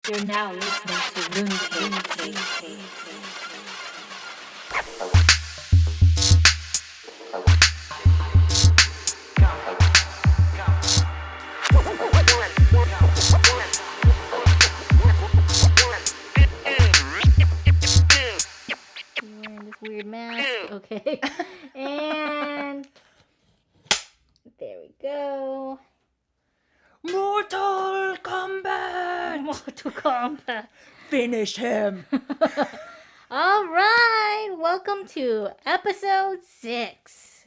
You're now listening to Mooncakes. You're wearing this weird mask. Okay. And there we go. Mortal Kombat! Mortal Kombat. Finish him! All right. Welcome to episode 6.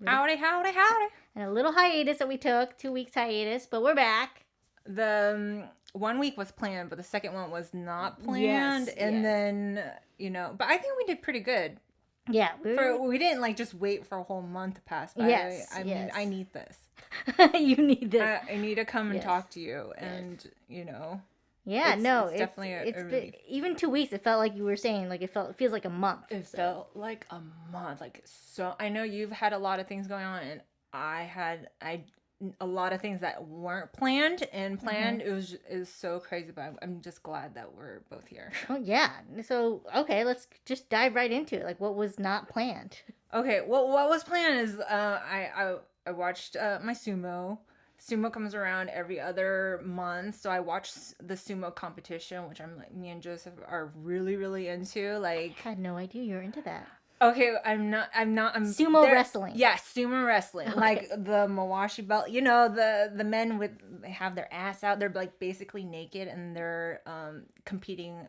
Howdy. And a little hiatus that we took, 2 weeks hiatus, but we're back. The 1 week was planned, but the second one was not planned. Then, but I think we did pretty good. Yeah. We didn't just wait for a whole month to pass by. Yes. I mean, I need this. You need this. I need to come and Yes. talk to you. Yes. And, Yeah, it's definitely a been, relief. even 2 weeks. It felt like you were saying, it feels like a month. It felt like a month. So I know you've had a lot of things going on, and I had a lot of things that weren't planned and planned. Mm-hmm. It was so crazy, but I'm just glad that we're both here. Oh yeah. So okay, let's just dive right into it. What was not planned? Okay, well, what was planned is I watched my sumo. Sumo comes around every other month, so I watch the sumo competition, which me and Joseph are really, really into. I had no idea you were into that. Okay, I'm Sumo wrestling. Yeah, sumo wrestling. Okay. Like the Mawashi belt. The men they have their ass out. They're basically naked and they're competing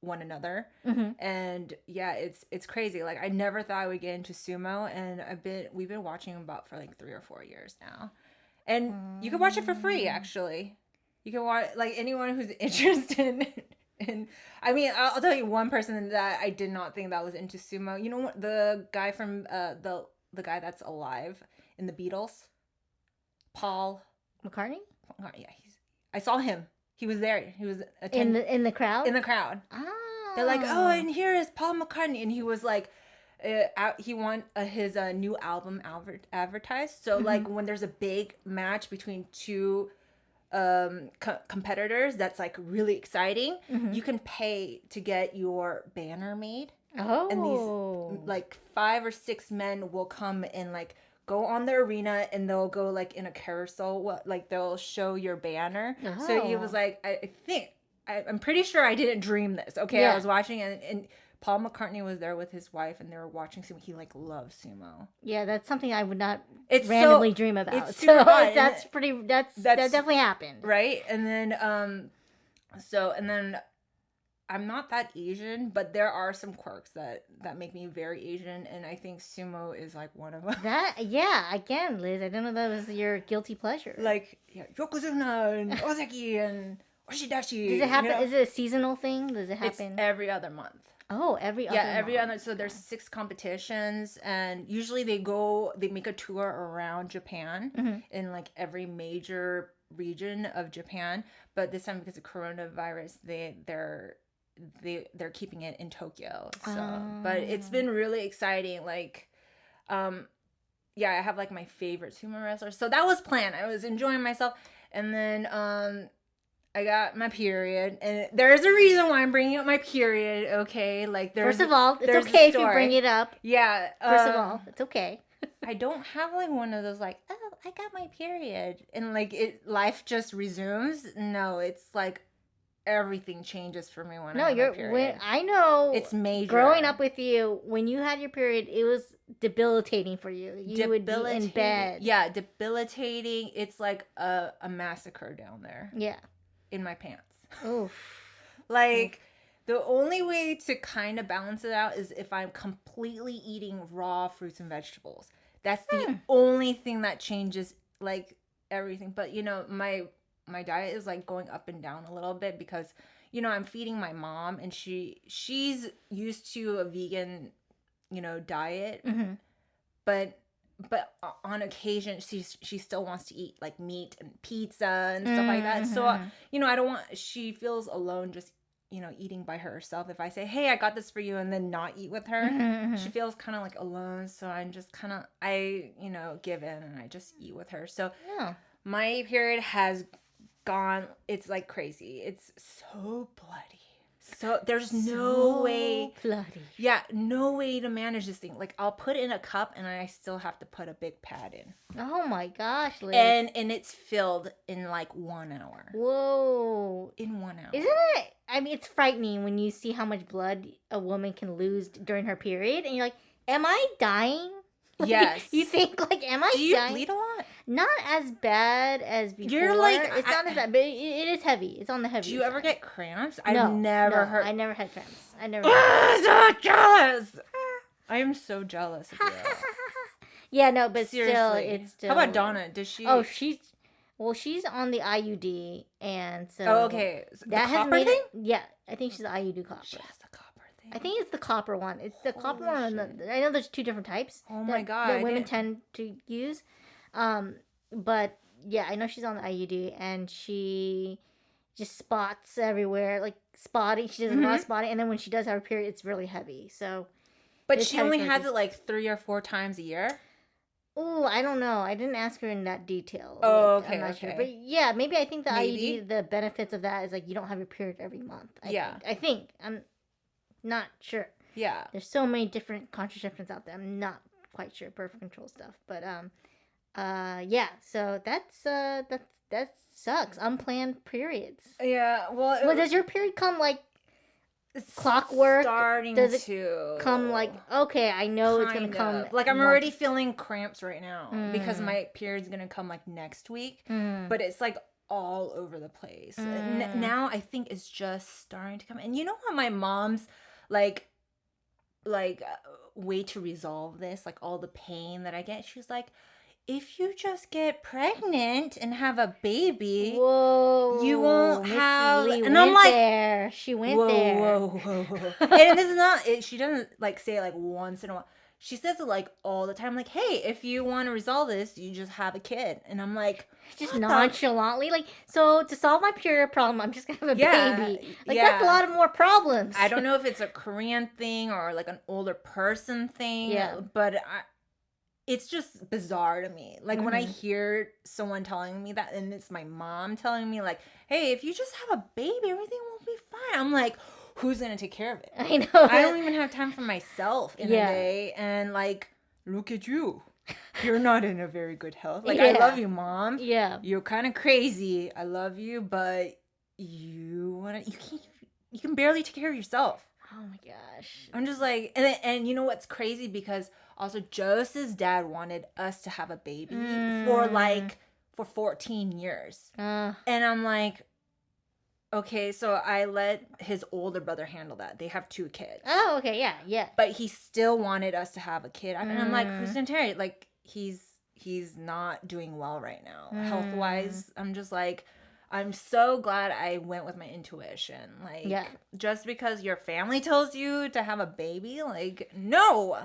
one another. Mm-hmm. And yeah, it's crazy. I never thought I would get into sumo, and we've been watching about for 3 or 4 years now. And you can watch it for free, actually. You can watch anyone who's interested in I'll tell you one person that I did not think that was into sumo. You know what? The guy from the guy that's alive in the Beatles, Paul McCartney? Yeah, I saw him. He was there. He was In the crowd? in the crowd. Ah. They're like, oh, and here is Paul McCartney, and he was he want his new album advertised. So Mm-hmm. when there's a big match between two competitors that's really exciting, Mm-hmm. you can pay to get your banner made. Oh. And these 5 or 6 men will come and go on the arena, and they'll go in a carousel. They'll show your banner. Oh. So he was I'm pretty sure I didn't dream this. Okay, Yeah. I was watching, and Paul McCartney was there with his wife, and they were watching sumo. He loves sumo. Yeah, that's something I would not It's randomly dream about. it's So super hot, that definitely happened. Right? And then I'm not that Asian, but there are some quirks that make me very Asian, and I think sumo is one of them. Again, Liz, I don't know if that was your guilty pleasure. Yokozuna and Ozeki and Oshidashi. Does it happen? Is it a seasonal thing? Does it happen? It's every other month. Oh, every other month. So there's 6 competitions, and usually they make a tour around Japan, Mm-hmm. in every major region of Japan. But this time, because of coronavirus, they're keeping it in Tokyo. So, but it's been really exciting. I have my favorite sumo wrestler. So that was planned. I was enjoying myself, and then I got my period, and there's a reason why I'm bringing up my period. Okay, First of all, it's okay if you bring it up. Yeah. First of all, it's okay. I don't have one of those oh, I got my period, and life just resumes. No, it's everything changes for me when I have my period. I know It's major. Growing up with you, when you had your period, it was debilitating for you. You would be in bed. Yeah, debilitating. It's a massacre down there. Yeah. In my pants. Oof. The only way to kind of balance it out is if I'm completely eating raw fruits and vegetables. That's the only thing that changes everything. But my diet is going up and down a little bit because I'm feeding my mom, and she's used to a vegan diet. Mm-hmm. But on occasion she still wants to eat meat and pizza and stuff like that. So I don't want, she feels alone just eating by herself. If I say, hey, I got this for you, and then not eat with her, Mm-hmm. she feels kind of alone. So I'm just give in and I just eat with her. So Yeah. my period has gone. It's like crazy. It's so bloody. So there's no way. Bloody. Yeah, no way to manage this thing. Like, I'll put it in a cup and I still have to put a big pad in. Oh my gosh, Liz. And it's filled in like 1 hour. Whoa. In 1 hour. Isn't it? I mean, it's frightening when you see how much blood a woman can lose during her period, and you're like, "Am I dying?" Like, Yes. You think like, "Am I Do you dying?" bleed a lot? Not as bad as before. You're like, it's not as bad, but it is heavy. It's on the heavy. Do you ever get cramps? No, I've never no, heard. I never had cramps. I never. I'm so jealous. I am so jealous of you. Yeah, no, but Seriously. still, it's still. How about Donna? Does she? Oh, she's on the IUD, and so. Oh, okay. The That has copper made thing? it. Yeah, I think she's the IUD copper. She has the copper thing. I think it's the copper one. It's the copper Holy one. I know there's 2 different types. Oh my God, That I women didn't- tend to use. But yeah, I know she's on the IUD, and she just spots everywhere, like spotting. She does a lot of spotting, and then when she does have her period, it's really heavy. So. But it's she heavy only for has her. it like 3 or 4 times a year. Oh, I don't know. I didn't ask her in that detail. Oh, Like, okay, I'm not sure. okay. But yeah, maybe I think the Maybe. IUD, the benefits of that is like you don't have your period every month. Yeah. I think. I'm not sure. Yeah. There's so many different contraceptives out there. I'm not quite sure birth control stuff. But yeah. So that sucks. Unplanned periods. Yeah. Well, Well, does your period come like clockwork? Starting Does it to come like okay? I know it's gonna kind come. of. Like, I'm once- already feeling cramps right now because my period's gonna come like next week. Mm. But it's like all over the place. Now I think it's just starting to come. And you know what my mom's like way to resolve this, like all the pain that I get. She's like, if you just get pregnant and have a baby, Whoa, you won't Mrs. have. Lee And went I'm like, there. She went whoa, there. whoa. And this is not. She doesn't like say it like once in a while. She says it like all the time. Like, hey, if you want to resolve this, you just have a kid. And I'm like, Just what the- nonchalantly, like, so to solve my period problem, I'm just gonna have a Yeah, baby. Like, yeah. that's a lot of more problems. I don't know if it's a Korean thing or like an older person thing. Yeah. But it's just bizarre to me. Like, when I Mm-hmm. hear someone telling me that, and it's my mom telling me, like, hey, if you just have a baby, everything will be fine. I'm like, who's going to take care of it? I know. I don't even have time for myself in Yeah. a day. And, like, look at you. You're not in a very good health. Like, I Yeah. love you, Mom. Yeah. You're kind of crazy. I love you, but you can barely take care of yourself. Oh my gosh. I'm just like, and you know what's crazy? Because also Joseph's dad wanted us to have a baby for 14 years. Uh, And I'm like, okay, so I let his older brother handle that. They have 2 kids. oh, okay. Yeah. Yeah. But he still wanted us to have a kid. And I'm like, who's gonna take it? Like, he's not doing well right now. Health-wise, I'm just like, I'm so glad I went with my intuition. Like, Yeah. just because your family tells you to have a baby, like, no.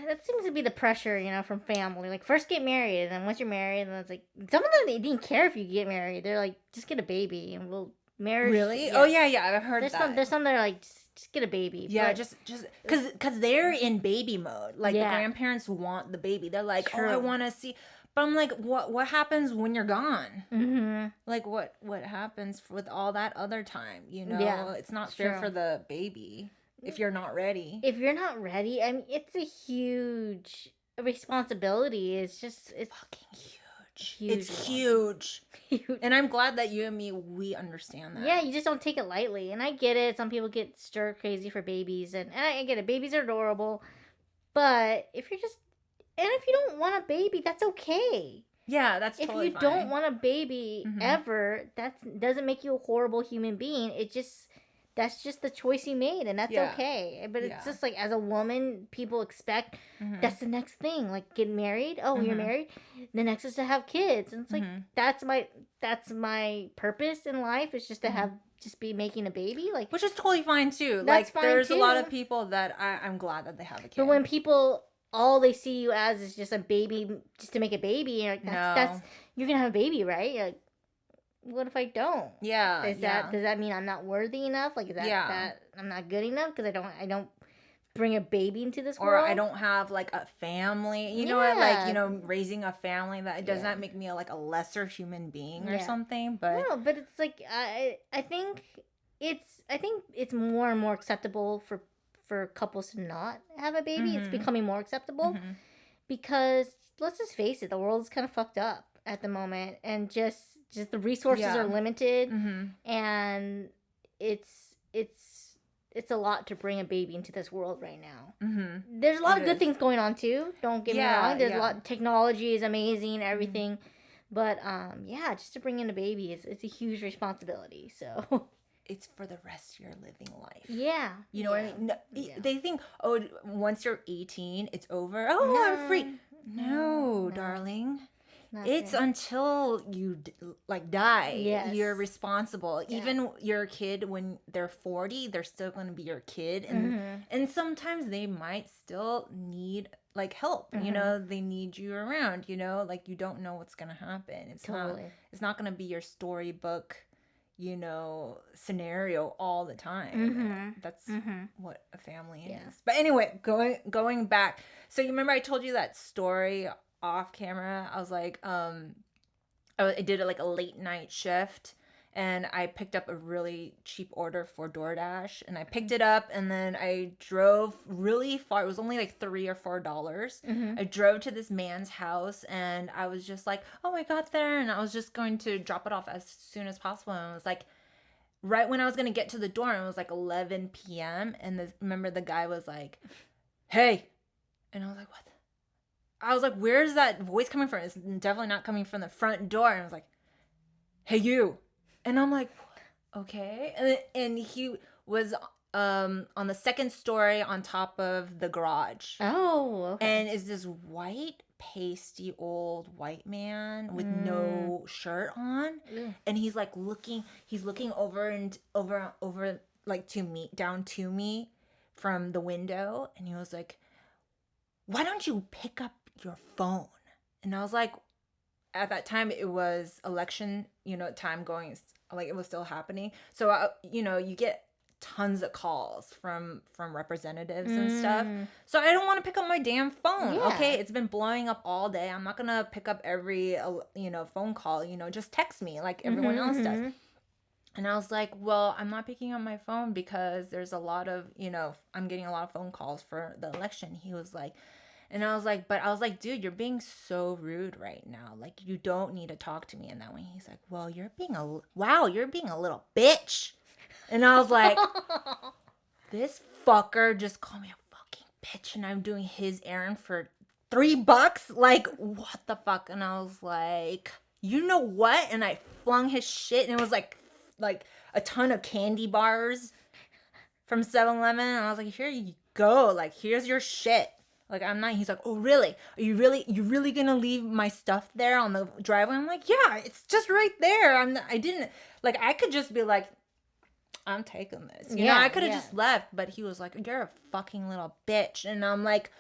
That seems to be the pressure, from family. Like, first get married, and then once you're married, and it's like, some of them, they didn't care if you get married. They're like, just get a baby, and we'll marry. Really? Oh, yeah, I've heard that. There's some that are like, just get a baby. Yeah, But- just because they're in baby mode. Like, Yeah. the grandparents want the baby. They're like, True. oh, I want to see. But I'm like, what happens when you're gone? Mhm. Like, what happens with all that other time? Yeah, It's not it's fair true. for the baby if you're not ready. If you're not ready, I mean, it's a huge responsibility. It's Fucking huge. Huge It's huge. huge. And I'm glad that you and me, we understand that. Yeah, you just don't take it lightly. And I get it. Some people get stir crazy for babies, and I get it. Babies are adorable, but if you don't want a baby, that's okay. Yeah, that's If totally you fine. don't want a baby Mhm. ever, that doesn't make you a horrible human being. That's just the choice you made, and that's Yeah. okay. But it's Yeah. just like, as a woman, people expect Mhm. that's the next thing. Like, get married. Oh, you're Mhm. married. The next is to have kids, and it's like Mhm. that's my purpose in life. Is just to be making a baby. Like, Which is totally fine too. That's like, fine, there's a lot too. of people that I'm glad that they have a kid. but when people all they see you as is just a baby, just to make a baby, you're like, that's you're gonna have a baby, right? You're like, what if I don't? yeah, Does that mean I'm not worthy enough? Like, is that Yeah. that I'm not good enough because I don't bring a baby into this or world. I don't have like a family, you know what, like, Yeah. raising a family, that does Yeah. not make me like a lesser human being or Yeah. something. But No, but it's like I think it's more and more acceptable for couples to not have a baby. It's Mhm. becoming more acceptable Mhm. because let's just face it, the world is kind of fucked up at the moment, and just the resources Yeah. are limited, Mhm. and it's a lot to bring a baby into this world right now. Mhm. There's a lot It of good is. things going on too. Don't get me Yeah, wrong. There's a yeah. lot. Technology is amazing, everything, but yeah, just to bring in a baby is it's a huge responsibility. So It's for the rest of your living life. yeah, You know what I yeah, mean? No, yeah. They think, oh, once you're 18, it's over. Oh, I'm free. No, darling. not It's true. until you like die. Yes. You're responsible. Yeah. Even your kid, when they're 40, they're still going to be your kid, and sometimes they might still need like help. You know, they need you around. You know, like you don't know what's going to happen. It's Totally. not going to be your storybook, scenario all the time. That's what a family is. But anyway, going back. So you remember I told you that story off camera? I was like, I did like a late night shift, and I picked up a really cheap order for DoorDash, and I picked it up, and then I drove really far. It was only like $3 or $4. I drove to this man's house, and I was just like, oh, I got there, and I was just going to drop it off as soon as possible. And I was like, right when I was gonna get to the door, and it was like 11 p.m. And remember the guy was like, hey, and I was like, what? I was like, where's that voice coming from? It's definitely not coming from the front door. And I was like, hey, you. And I'm like, okay. And he was on the second story on top of the garage. Oh, okay. And is this white, pasty old white man with no shirt on. Ew. And he's like looking over and over like down to me from the window. And he was like, why don't you pick up your phone? And I was like, at that time it was election, time going, like it was still happening. So, you get tons of calls from representatives and stuff. So I don't want to pick up my damn phone. Yeah. Okay. It's been blowing up all day. I'm not going to pick up every, phone call, just text me like everyone else does. And I was like, well, I'm not picking up my phone because there's a lot of, I'm getting a lot of phone calls for the election. He was like, and I was like, dude, you're being so rude right now. Like, you don't need to talk to me in that way. He's like, well, you're being a little bitch. And I was like, this fucker just called me a fucking bitch, and I'm doing his errand for $3. Like, what the fuck? And I was like, you know what? And I flung his shit, and it was like a ton of candy bars from 7-Eleven. And I was like, here you go. Like, here's your shit. Like, I'm not. He's like, oh, really? Are you really gonna leave my stuff there on the driveway? I'm like, yeah, it's just right there. I could just be like, I'm taking this. You know, I could have just left, but he was like, you're a fucking little bitch. And I'm like,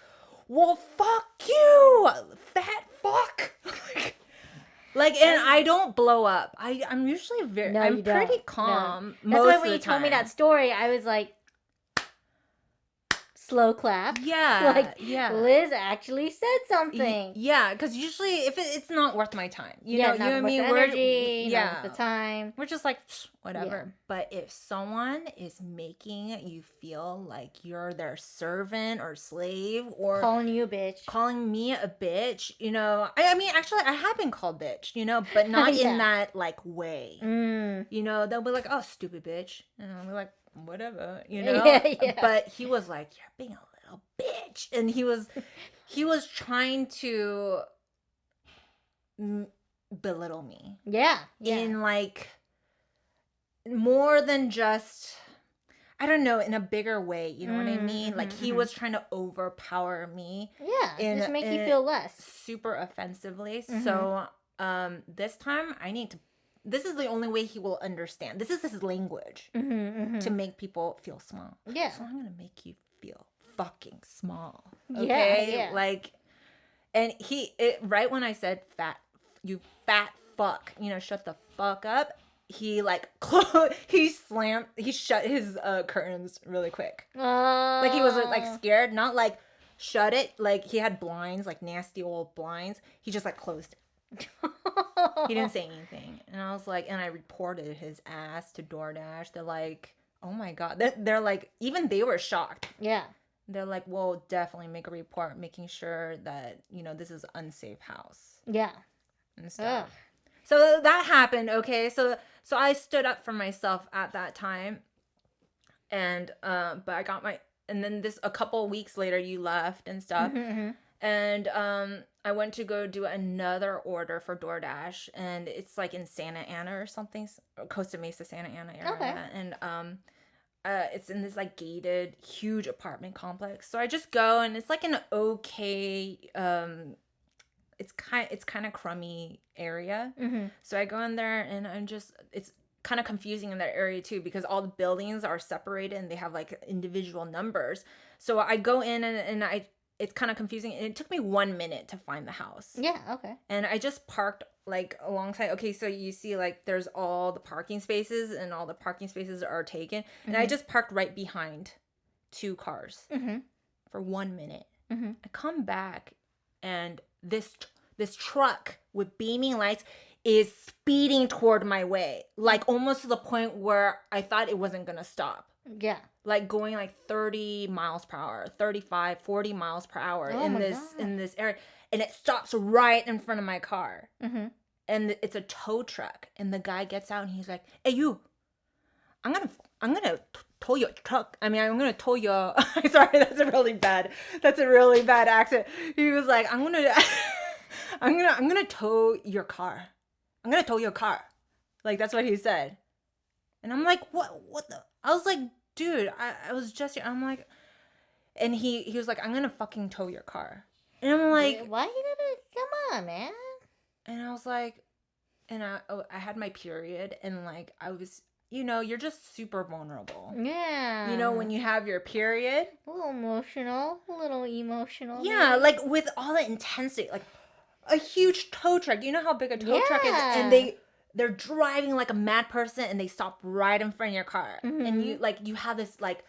well, fuck you, fat fuck. And I don't blow up. I'm usually I'm pretty calm. No. That's why when you told me that story, I was like, slow clap. Yeah. Liz actually said something. Yeah, because usually if it's not worth my time, you know what I mean? Energy, not worth the time. We're just like, whatever. Yeah. But if someone is making you feel like you're their servant or slave, or calling you a bitch, calling me a bitch, I mean, actually, I have been called bitch, but not in that way. They'll be like, oh, stupid bitch. And I'll be like, whatever, Yeah. But he was like, you're being a little bitch. And he was trying to belittle me. Yeah. In like more than just, I don't know, in a bigger way, you know what I mean? Like, he was trying to overpower me. Yeah, just make you feel less. Super offensively. So this time this is the only way he will understand. This is his language to make people feel small. Yeah. So I'm going to make you feel fucking small. Okay? Yeah. Like, and right when I said you fat fuck, shut the fuck up, he like he shut his curtains really quick. Oh. Like he was like scared, not like shut it. Like he had blinds, like nasty old blinds. He just like closed it. He didn't say anything. And I was like, and I reported his ass to DoorDash. They're like, oh my God. They're like, even they were shocked. Yeah. They're like, well, definitely make a report, making sure that, you know, this is an unsafe house. Yeah. And stuff. Ugh. So that happened, okay? So I stood up for myself at that time. And, but I got and then a couple weeks later, you left and stuff. Mm-hmm. And, I went to go do another order for DoorDash, and it's like in Santa Ana or something, Costa Mesa, Santa Ana area. Okay. And, it's in this like gated, huge apartment complex. So I just go, and it's like an okay, it's kind of crummy area. Mm-hmm. So I go in there, and it's kind of confusing in that area too, because all the buildings are separated and they have like individual numbers. So I go in, and it's kind of confusing, and it took me 1 minute to find the house. Yeah, okay. And I just parked like alongside. Okay, so you see like there's all the parking spaces, and all the parking spaces are taken. And I just parked right behind 2 cars for 1 minute. Mm-hmm. I come back, and this truck with beaming lights is speeding toward my way, like almost to the point where I thought it wasn't gonna stop. Yeah. Like going like 30 miles per hour, 35, 40 miles per hour in this area. And it stops right in front of my car. Mm-hmm. And it's a tow truck. And the guy gets out, and he's like, hey, you, I'm gonna tow your truck. I mean, I'm gonna tow your, sorry, that's a really bad accent. He was like, I'm gonna tow your car. I'm gonna tow your car. Like, that's what he said. And I'm like, what the? I was like, dude, I was just, I'm like, and he was like, I'm gonna fucking tow your car. And I'm like, why you gotta, come on, man. And I was like, and I had my period, and like, I was, you know, you're just super vulnerable. Yeah. You know, when you have your period. A little emotional. Yeah, maybe. like with all the intensity, like a huge tow truck. You know how big a tow truck is? And they're driving like a mad person, and they stop right in front of your car. Mm-hmm. And you have this like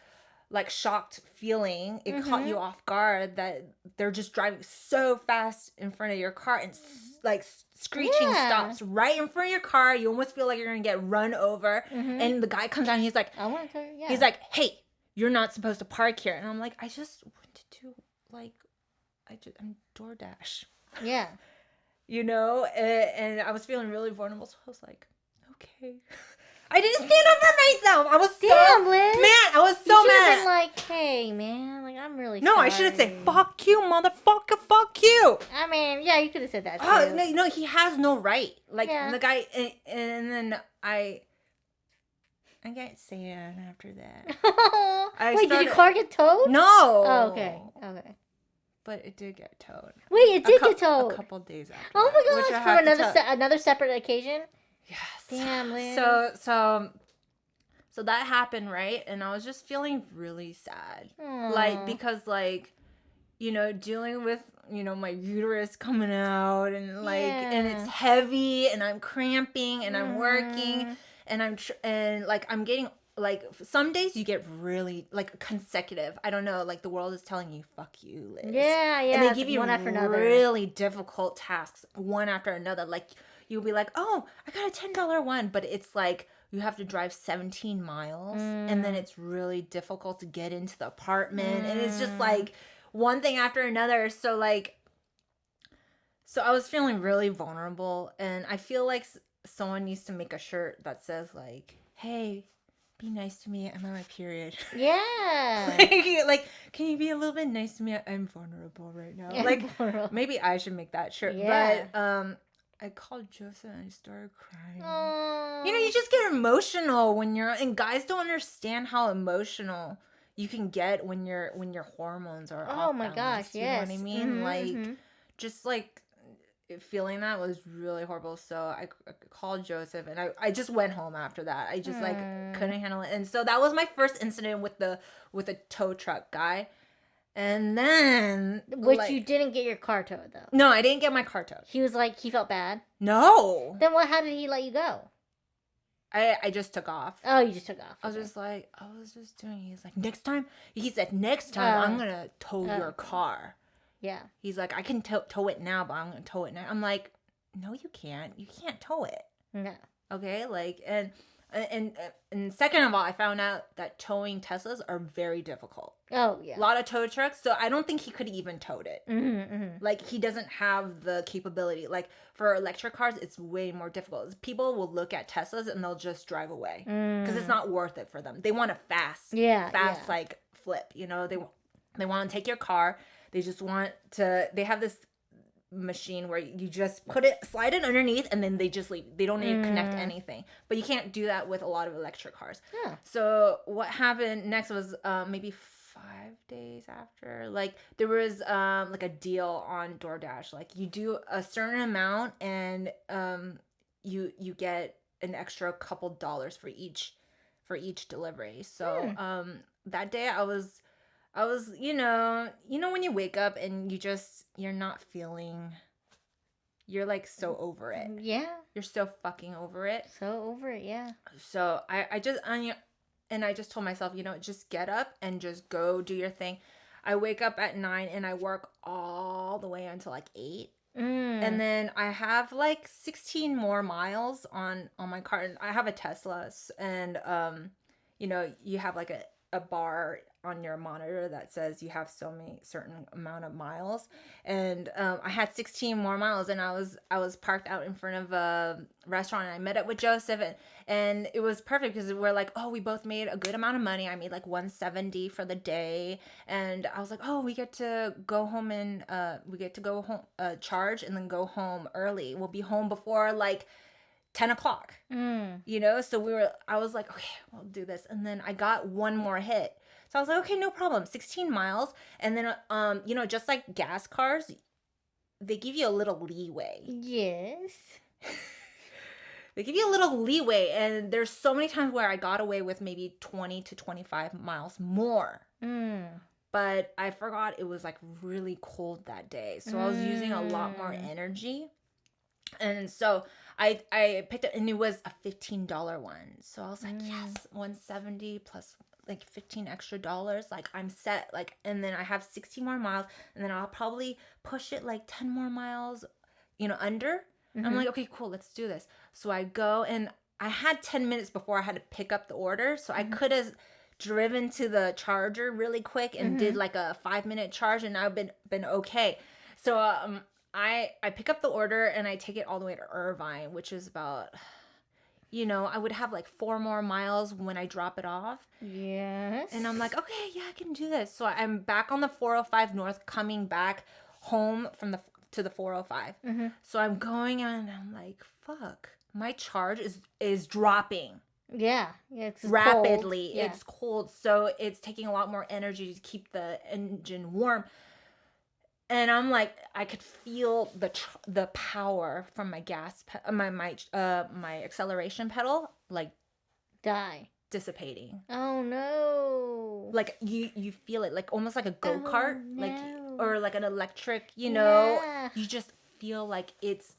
shocked feeling. It caught you off guard that they're just driving so fast in front of your car, and like screeching stops right in front of your car. You almost feel like you're gonna get run over. And the guy comes out, and he's like, he's like, hey, you're not supposed to park here. And I'm like, I just wanted to, like, I'm DoorDash. Yeah. You know, and I was feeling really vulnerable, so I was like, okay. I didn't stand up for myself. I was Liz. mad. I was so mad. Been like, hey, man, like, I'm really No, sorry. I should have said, fuck you, motherfucker, fuck you. I mean, yeah, you could have said that too. Oh, no, he has no right. Like, the guy, and then I can't say it after that. Wait, did your car get towed? No. Oh, okay. But it did get towed. Wait, it did get towed? A couple days after. Oh my gosh, from another separate occasion? Yes. Damn, Liz. So that happened, right? And I was just feeling really sad. Aww. Like, because, like, you know, dealing with, you know, my uterus coming out, and like, and it's heavy, and I'm cramping, and I'm working, and I'm getting, like, some days you get really, like, consecutive. I don't know, like, the world is telling you, fuck you, Liz. Yeah. And they give you one after another really difficult tasks, one after another. Like, you'll be like, oh, I got a $10 one, but it's like, you have to drive 17 miles, and then it's really difficult to get into the apartment, and it's just, like, one thing after another. So, like, so I was feeling really vulnerable, and I feel like someone needs to make a shirt that says, like, hey, be nice to me, I'm on my period. Yeah. like, can you be a little bit nice to me? I'm vulnerable right now. Yeah, like, maybe I should make that shirt. Yeah. But I called Joseph, and I started crying. Aww. You know, you just get emotional when and guys don't understand how emotional you can get when your hormones are off. Oh my gosh, yes. You know what I mean? Like, just like feeling that was really horrible. So I called Joseph, and I just went home after that. I just like couldn't handle it. And so that was my first incident with the tow truck guy. And then, you didn't get your car towed, though. No, I didn't get my car towed. He was like, he felt bad. No. Then how did he let you go? I just took off. Oh, you just took off. I was just doing. He's like, next time. He said, next time I'm gonna tow your car. Yeah. He's like, I can tow it now, but I'm gonna tow it now. I'm like, no, you can't. You can't tow it. No. Okay, like, and second of all, I found out that towing Teslas are very difficult. Oh, yeah. A lot of tow trucks, so I don't think he could even towed it. Mm-hmm, mm-hmm. Like, he doesn't have the capability. Like, for electric cars, it's way more difficult. People will look at Teslas and they'll just drive away because it's not worth it for them. They want a fast, like, flip. You know, they want to take your car. They just want to. They have this machine where you just slide it underneath, and then they just leave. They don't need to connect anything. But you can't do that with a lot of electric cars. Yeah. So what happened next was maybe 5 days after, like, there was like a deal on DoorDash. Like, you do a certain amount and you get an extra couple dollars for each delivery. So that day I was you know when you wake up and you're not feeling, you're like so over it. Yeah. You're so fucking over it. So over it, yeah. So I just told myself, just get up and just go do your thing. I wake up at 9 and I work all the way until like 8. And then I have like 16 more miles on my car. And I have a Tesla, and you have like a bar on your monitor that says you have certain amount of miles, and I had 16 more miles, and I was parked out in front of a restaurant, and I met up with Joseph, and it was perfect because we're like, oh, we both made a good amount of money. I made like $170 for the day, and I was like, oh, we get to go home and charge and then go home early. We'll be home before like 10 o'clock, so I was like, okay, we'll do this. And then I got one more hit. So I was like, okay, no problem. 16 miles. And then, just like gas cars, they give you a little leeway. Yes. They give you a little leeway. And there's so many times where I got away with maybe 20 to 25 miles more. But I forgot it was like really cold that day. So I was using a lot more energy. And so I picked it, and it was a $15 one. So I was like, yes, 170 plus like 15 extra dollars. Like, I'm set. Like, and then I have 60 more miles, and then I'll probably push it like 10 more miles, under. I'm like, okay, cool, let's do this. So I go, and I had 10 minutes before I had to pick up the order. So I could have driven to the charger really quick and did like a 5-minute charge, and I've been okay. So I pick up the order and I take it all the way to Irvine, which is about, I would have like 4 more miles when I drop it off. Yes. And I'm like, okay, yeah, I can do this. So I'm back on the 405 North, coming back home to the 405. So I'm going, and I'm like, fuck, my charge is dropping. Yeah, it's rapidly. Cold. Yeah. It's cold, so it's taking a lot more energy to keep the engine warm. And I'm like, I could feel the power from my my acceleration pedal, like, dissipating. Oh no! Like you feel it, like almost like a go-kart, like, or like an electric. You just feel like it's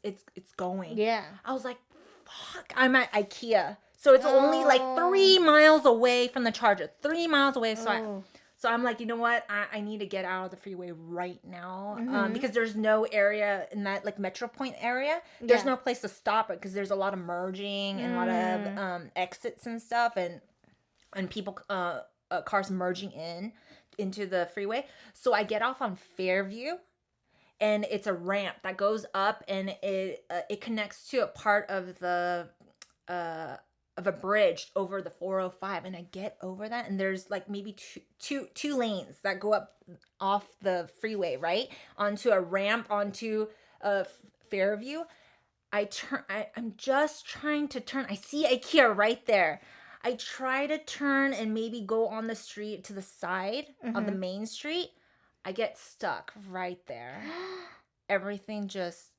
going. Yeah. I was like, fuck! I'm at IKEA, so it's only like 3 miles away from the charger. 3 miles away, So I'm like, you know what? I need to get out of the freeway right now, because there's no area in that like Metro Point area. There's no place to stop it because there's a lot of merging and a lot of exits and stuff, and people cars merging into the freeway. So I get off on Fairview, and it's a ramp that goes up, and it connects to a part of the of a bridge over the 405, and I get over that, and there's like maybe two lanes that go up off the freeway, right, onto a ramp onto Fairview. I'm just trying to turn. I see IKEA right there. I try to turn and maybe go on the street to the side of the main street. I get stuck right there. Everything just.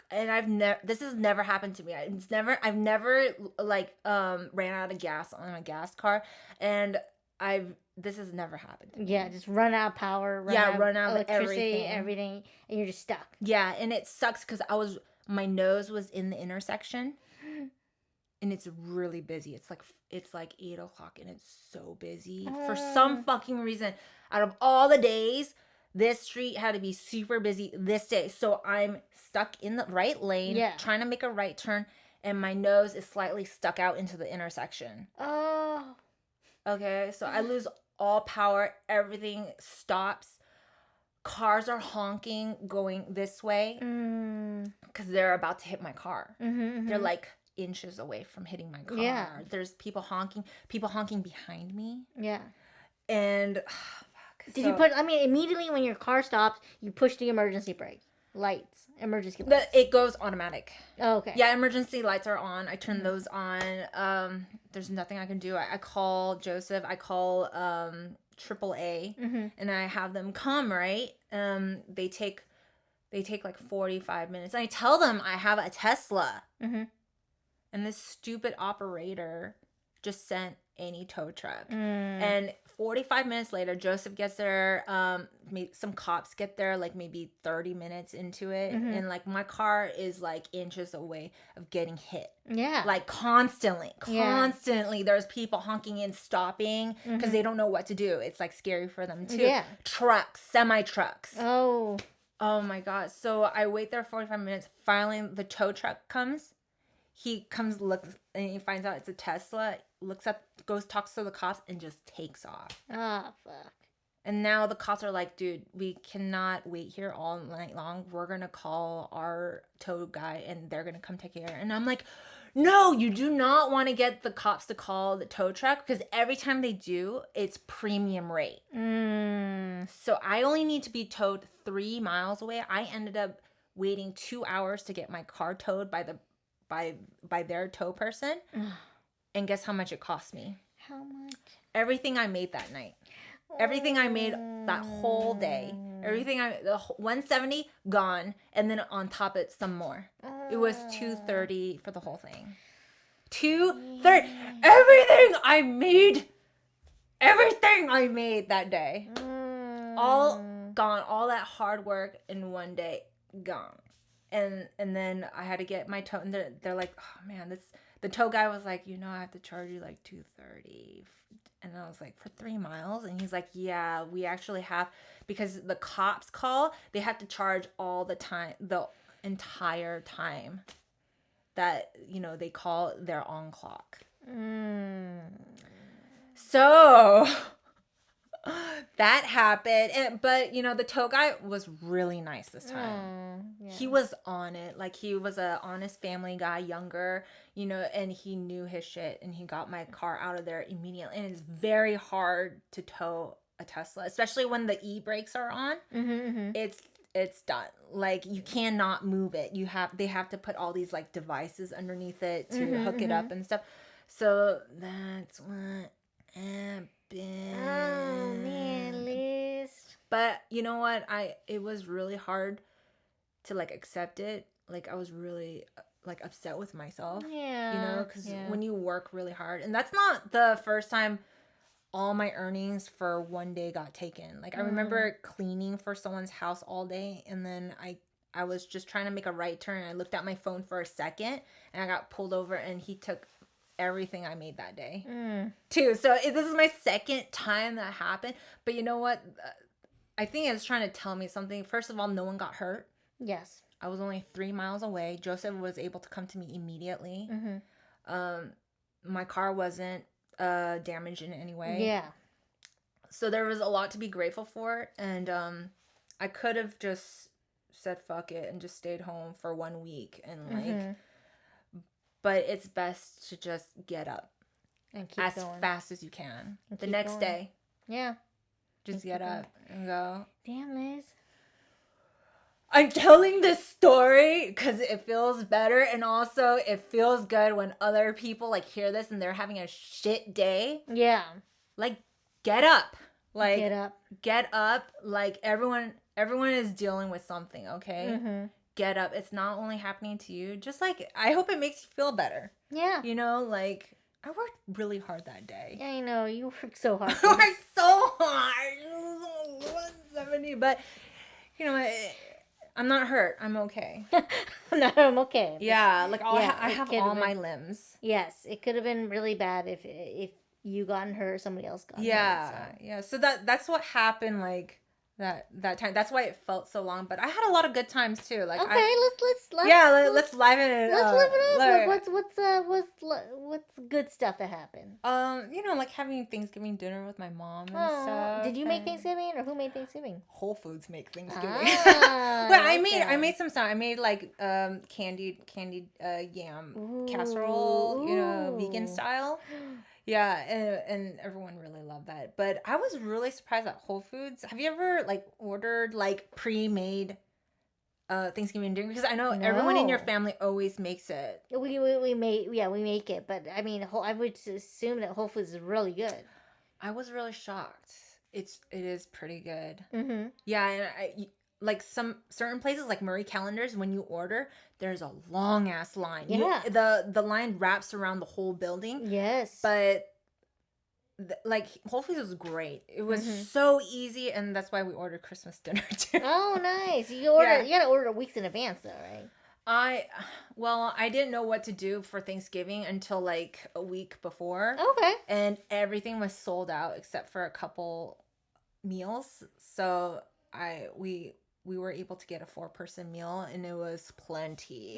And this has never happened to me. I've never like ran out of gas on a gas car, and this has never happened to me. Yeah, just run out of power. Run out of electricity, everything, and you're just stuck. Yeah, and it sucks because my nose was in the intersection, and it's really busy. It's like 8 o'clock and it's so busy for some fucking reason. Out of all the days, this street had to be super busy this day. So I'm stuck in the right lane, trying to make a right turn, and my nose is slightly stuck out into the intersection. Oh. Okay, so I lose all power. Everything stops. Cars are honking going this way because they're about to hit my car. They're like inches away from hitting my car. Yeah. There's people honking behind me. Yeah. And Did you put, I mean, immediately when your car stops, you push the emergency brake lights, emergency lights. It goes automatic. Oh, okay. Yeah, emergency lights are on. I turn those on. There's nothing I can do. I call Joseph. I call AAA, and I have them come, right? They take like 45 minutes. And I tell them I have a Tesla. And this stupid operator just sent any tow truck. And 45 minutes later, Joseph gets there. Some cops get there like maybe 30 minutes into it. And like my car is like inches away of getting hit. Yeah. Like constantly. There's people honking and stopping because they don't know what to do. It's like scary for them too. Yeah. Trucks, semi-trucks. Oh my God. So I wait there 45 minutes. Finally, the tow truck comes. He comes, looks, and he finds out it's a Tesla, talks to the cops, and just takes off. Ah, fuck. And now the cops are like, dude, we cannot wait here all night long. We're going to call our tow guy, and they're going to come take care. And I'm like, no, you do not want to get the cops to call the tow truck, because every time they do, it's premium rate. So I only need to be towed 3 miles away. I ended up waiting 2 hours to get my car towed by their tow person. And guess how much it cost me? How much? Everything I made that night. Everything I made that whole day. The 170 gone, and then on top it some more. It was $230 for the whole thing. $230. Everything I made that day. All gone. All that hard work in one day gone. And then I had to get my tow, and they're like, oh man, the tow guy was like, I have to charge you like $230. And I was like, for 3 miles? And he's like, yeah, we actually have, because the cops call, they have to charge all the time, the entire time that, they call, they're on clock. So that happened. But, the tow guy was really nice this time. Yeah. He was on it. Like, he was a honest family guy, younger, and he knew his shit, and he got my car out of there immediately. And it's very hard to tow a Tesla, especially when the e-brakes are on. It's done. Like, you cannot move it. They have to put all these like devices underneath it to hook it up and stuff. So that's what happened. Oh man, Liz. But you know what? It was really hard to like accept it. Like, I was really like upset with myself. Yeah. Because when you work really hard, and that's not the first time all my earnings for one day got taken. Like, I remember cleaning for someone's house all day, and then I was just trying to make a right turn, and I looked at my phone for a second, and I got pulled over, and he took everything I made that day too. So this is my second time that happened. But you know what? I think it's trying to tell me something. First of all, no one got hurt. Yes. I was only 3 miles away. Joseph was able to come to me immediately. My car wasn't damaged in any way. Yeah. So there was a lot to be grateful for. And I could have just said fuck it and just stayed home for 1 week and like... But it's best to just get up and keep as going. Fast as you can. The next day. Yeah. Just get up and go. Damn, Liz. I'm telling this story because it feels better, and also it feels good when other people like hear this and they're having a shit day. Yeah. Like, get up. Like, get up. Like, everyone is dealing with something, okay? Get up. It's not only happening to you. Just like, I hope it makes you feel better. Yeah. Like, I worked really hard that day. Yeah, I know. You worked so hard. I worked so hard. 170. But, I'm not hurt. I'm okay. No, I'm okay. Yeah, like I it have could've all been- my limbs. Yes, it could have been really bad if you gotten hurt or somebody else got hurt. Yeah, yeah. So that's what happened. Like that time. That's why it felt so long. But I had a lot of good times too. Like Okay, let's let's liven it let's up. live it up. Like, What's good stuff that happened? like having Thanksgiving dinner with my mom and Oh, stuff. did you make and Thanksgiving or who made Thanksgiving? Whole Foods make Thanksgiving. Ah, But I okay. made some stuff. I made like candied yam casserole, vegan Ooh. style. Yeah, and everyone really loved that. But I was really surprised at Whole Foods. Have you ever like ordered like pre-made Thanksgiving dinner? Because I know everyone in your No. family always makes it. We make it, but I mean, I would assume that Whole Foods is really good. I was really shocked. It is pretty good. Mm-hmm. Yeah, and like some certain places like Murray Calendars, when you order, there's a long ass line. Yeah. The line wraps around the whole building. Yes. But like Whole Foods was great. It was Mhm. so easy, and that's why we ordered Christmas dinner too. Oh, nice. You order. Yeah. You gotta order weeks in advance, though, right? I didn't know what to do for Thanksgiving until like a week before, Okay. and everything was sold out except for a couple meals. So we were able to get a 4-person meal, and it was plenty.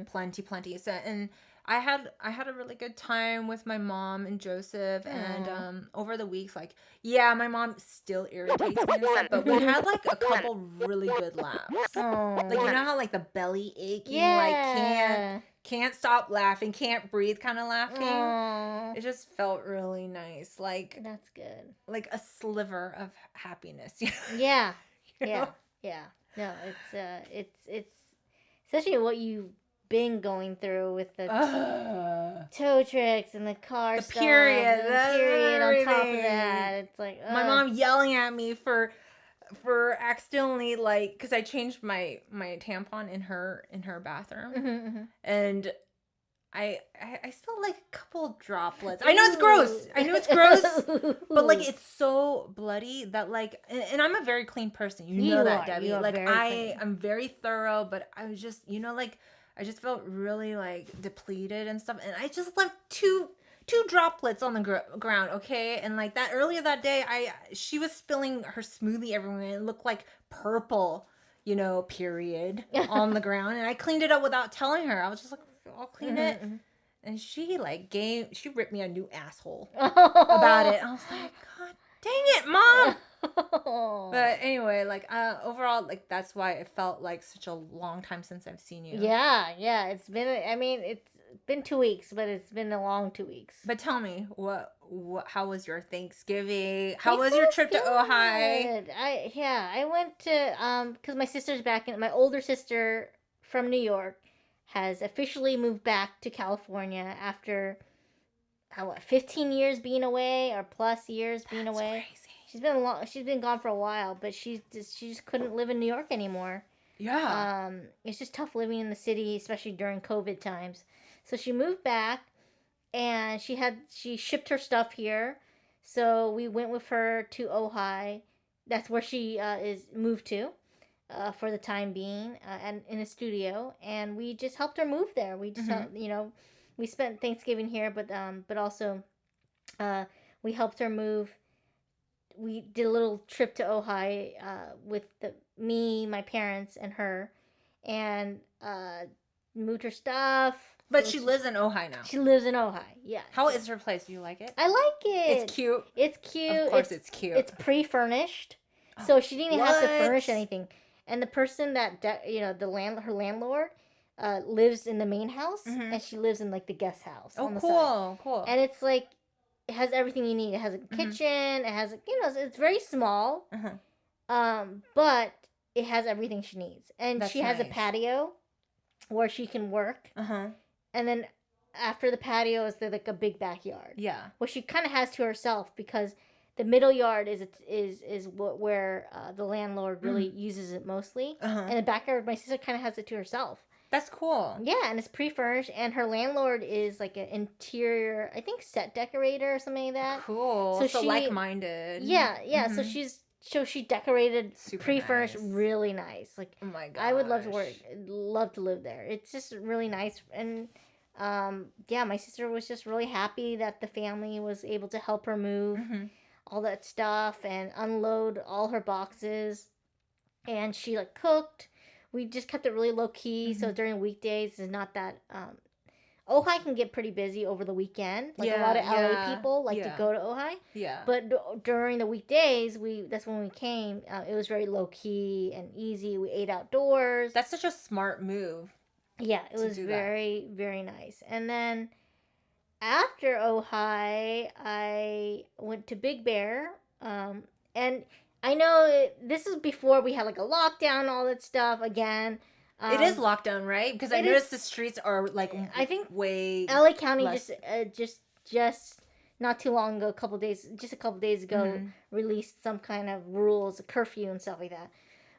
Plenty. So, and I had a really good time with my mom and Joseph, and over the weeks, like, yeah, my mom still irritates me and stuff, but we had like a couple really good laughs. Oh. Like, you know how like the belly aching, Yeah. like can't stop laughing, can't breathe kind of laughing. Aw. It just felt really nice, like That's good. a sliver of happiness. Yeah. You know? Yeah. No, it's especially what you've been going through with the toe tricks and the car The stuff, period, and the period on top of everything. that. It's like My mom yelling at me for accidentally, like, because I changed my tampon in her bathroom, Mm-hmm. and I still like a couple droplets. I know it's gross. But like it's so bloody that like, and I'm a very clean person. You know that, Debbie. You are Like very clean. I'm very thorough, but I was just, like, I just felt really like depleted and stuff, and I just left two droplets on the ground, okay? And like that earlier that day, she was spilling her smoothie everywhere, and it looked like purple, period on the ground, and I cleaned it up without telling her. I was just like, I'll clean it. And she ripped me a new asshole about it. I was like, God dang it, Mom. But anyway, like overall, like that's why it felt like such a long time since I've seen you. Yeah. It's been 2 weeks, but it's been a long 2 weeks. But tell me, how was your Thanksgiving? How was your trip to Ojai? I went to because my sister's back in. My older sister from New York has officially moved back to California after 15 years being away or plus years being away. Crazy. She's been gone for a while, but she just couldn't live in New York anymore. Yeah. It's just tough living in the city, especially during COVID times. So she moved back, and she shipped her stuff here. So we went with her to Ojai. That's where she is moved to for the time being, and in a studio. And we just helped her move there. We just helped, we spent Thanksgiving here, but also we helped her move. We did a little trip to Ojai with me, my parents, and her, and moved her stuff. But she lives in Ojai now. She lives in Ojai. Yeah. How is her place? Do you like it? I like it. It's cute. It's cute. Of course, it's cute. It's pre-furnished, so she didn't even have to What? furnish anything. And the person that her landlord lives in the main house, and she lives in like the guest house. Oh, on the side. cool. And it's like it has everything you need. It has a kitchen. It has it's very small, but it has everything she needs. And That's she has a nice. patio where she can work. And then after the patio is like a big backyard. Yeah. Well, she kind of has to herself because the middle yard is where the landlord really uses it mostly, and the backyard, my sister kind of has it to herself. That's cool. Yeah, and it's pre-furnished, and her landlord is like an interior, I think, set decorator or something like that. Cool. So she- like-minded. Yeah. So she's So she decorated Super pre-furnished nice. really nice. Like Oh my god. I would love to love to live there. It's just really nice. And yeah, my sister was just really happy that the family was able to help her move all that stuff and unload all her boxes. And she like cooked. We just kept it really low key. So during weekdays, it's not that. Ojai can get pretty busy over the weekend. Like a lot of LA people like to go to Ojai. Yeah. But during the weekdays, that's when we came. It was very low key and easy. We ate outdoors. That's such a smart move. Yeah, it was very, very nice. And then after Ojai, I went to Big Bear. And I know this is before we had like a lockdown and all that stuff again. It is lockdown, right? Because I noticed the streets are like I think way LA County less. just not too long ago, a couple days ago, released some kind of rules, a curfew and stuff like that.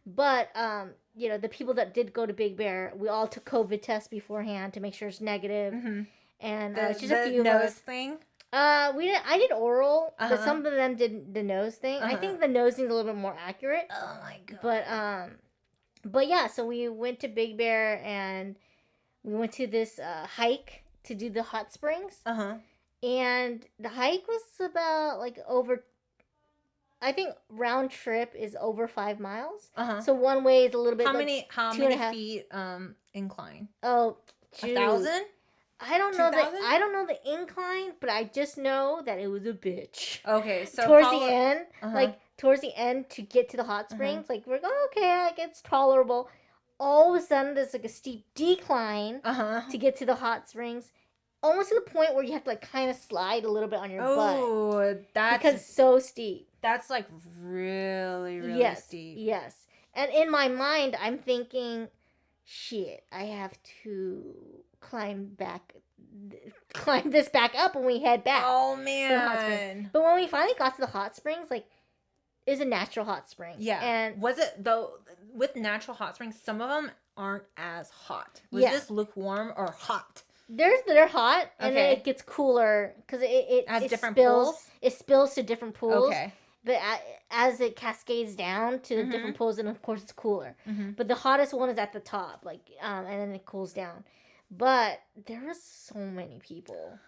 But you know, the people that did go to Big Bear, we all took COVID tests beforehand to make sure it's negative. And it's just a few of nose us. thing. I did oral, but some of them did the nose thing. I think the nose thing's a little bit more accurate. Oh my god. But yeah, so we went to Big Bear and we went to this hike to do the hot springs. And the hike was about like over, I think round trip is over 5 miles. So one way is a little bit. How like many 2.5 feet incline? Oh, 1,000? I don't know 2,000? I don't know the incline, but I just know that it was a bitch. Okay, so towards the end to get to the hot springs, like we're going, okay, like it's tolerable. All of a sudden, there's like a steep decline to get to the hot springs, almost to the point where you have to like kind of slide a little bit on your butt. Oh, that's because it's so steep. That's like really, really steep. Yes, and in my mind, I'm thinking, shit, I have to climb this back up when we head back. Oh to the hot springs. man. But when we finally got to the hot springs, like, it's a natural hot spring. Yeah. And was it though with natural hot springs? Some of them aren't as hot. Was this lukewarm or hot? they're hot, and then it gets cooler because it has different spills. pools. It spills to different pools. Okay. But as it cascades down to the different pools, and of course it's cooler. But the hottest one is at the top, like, and then it cools down. But there were so many people.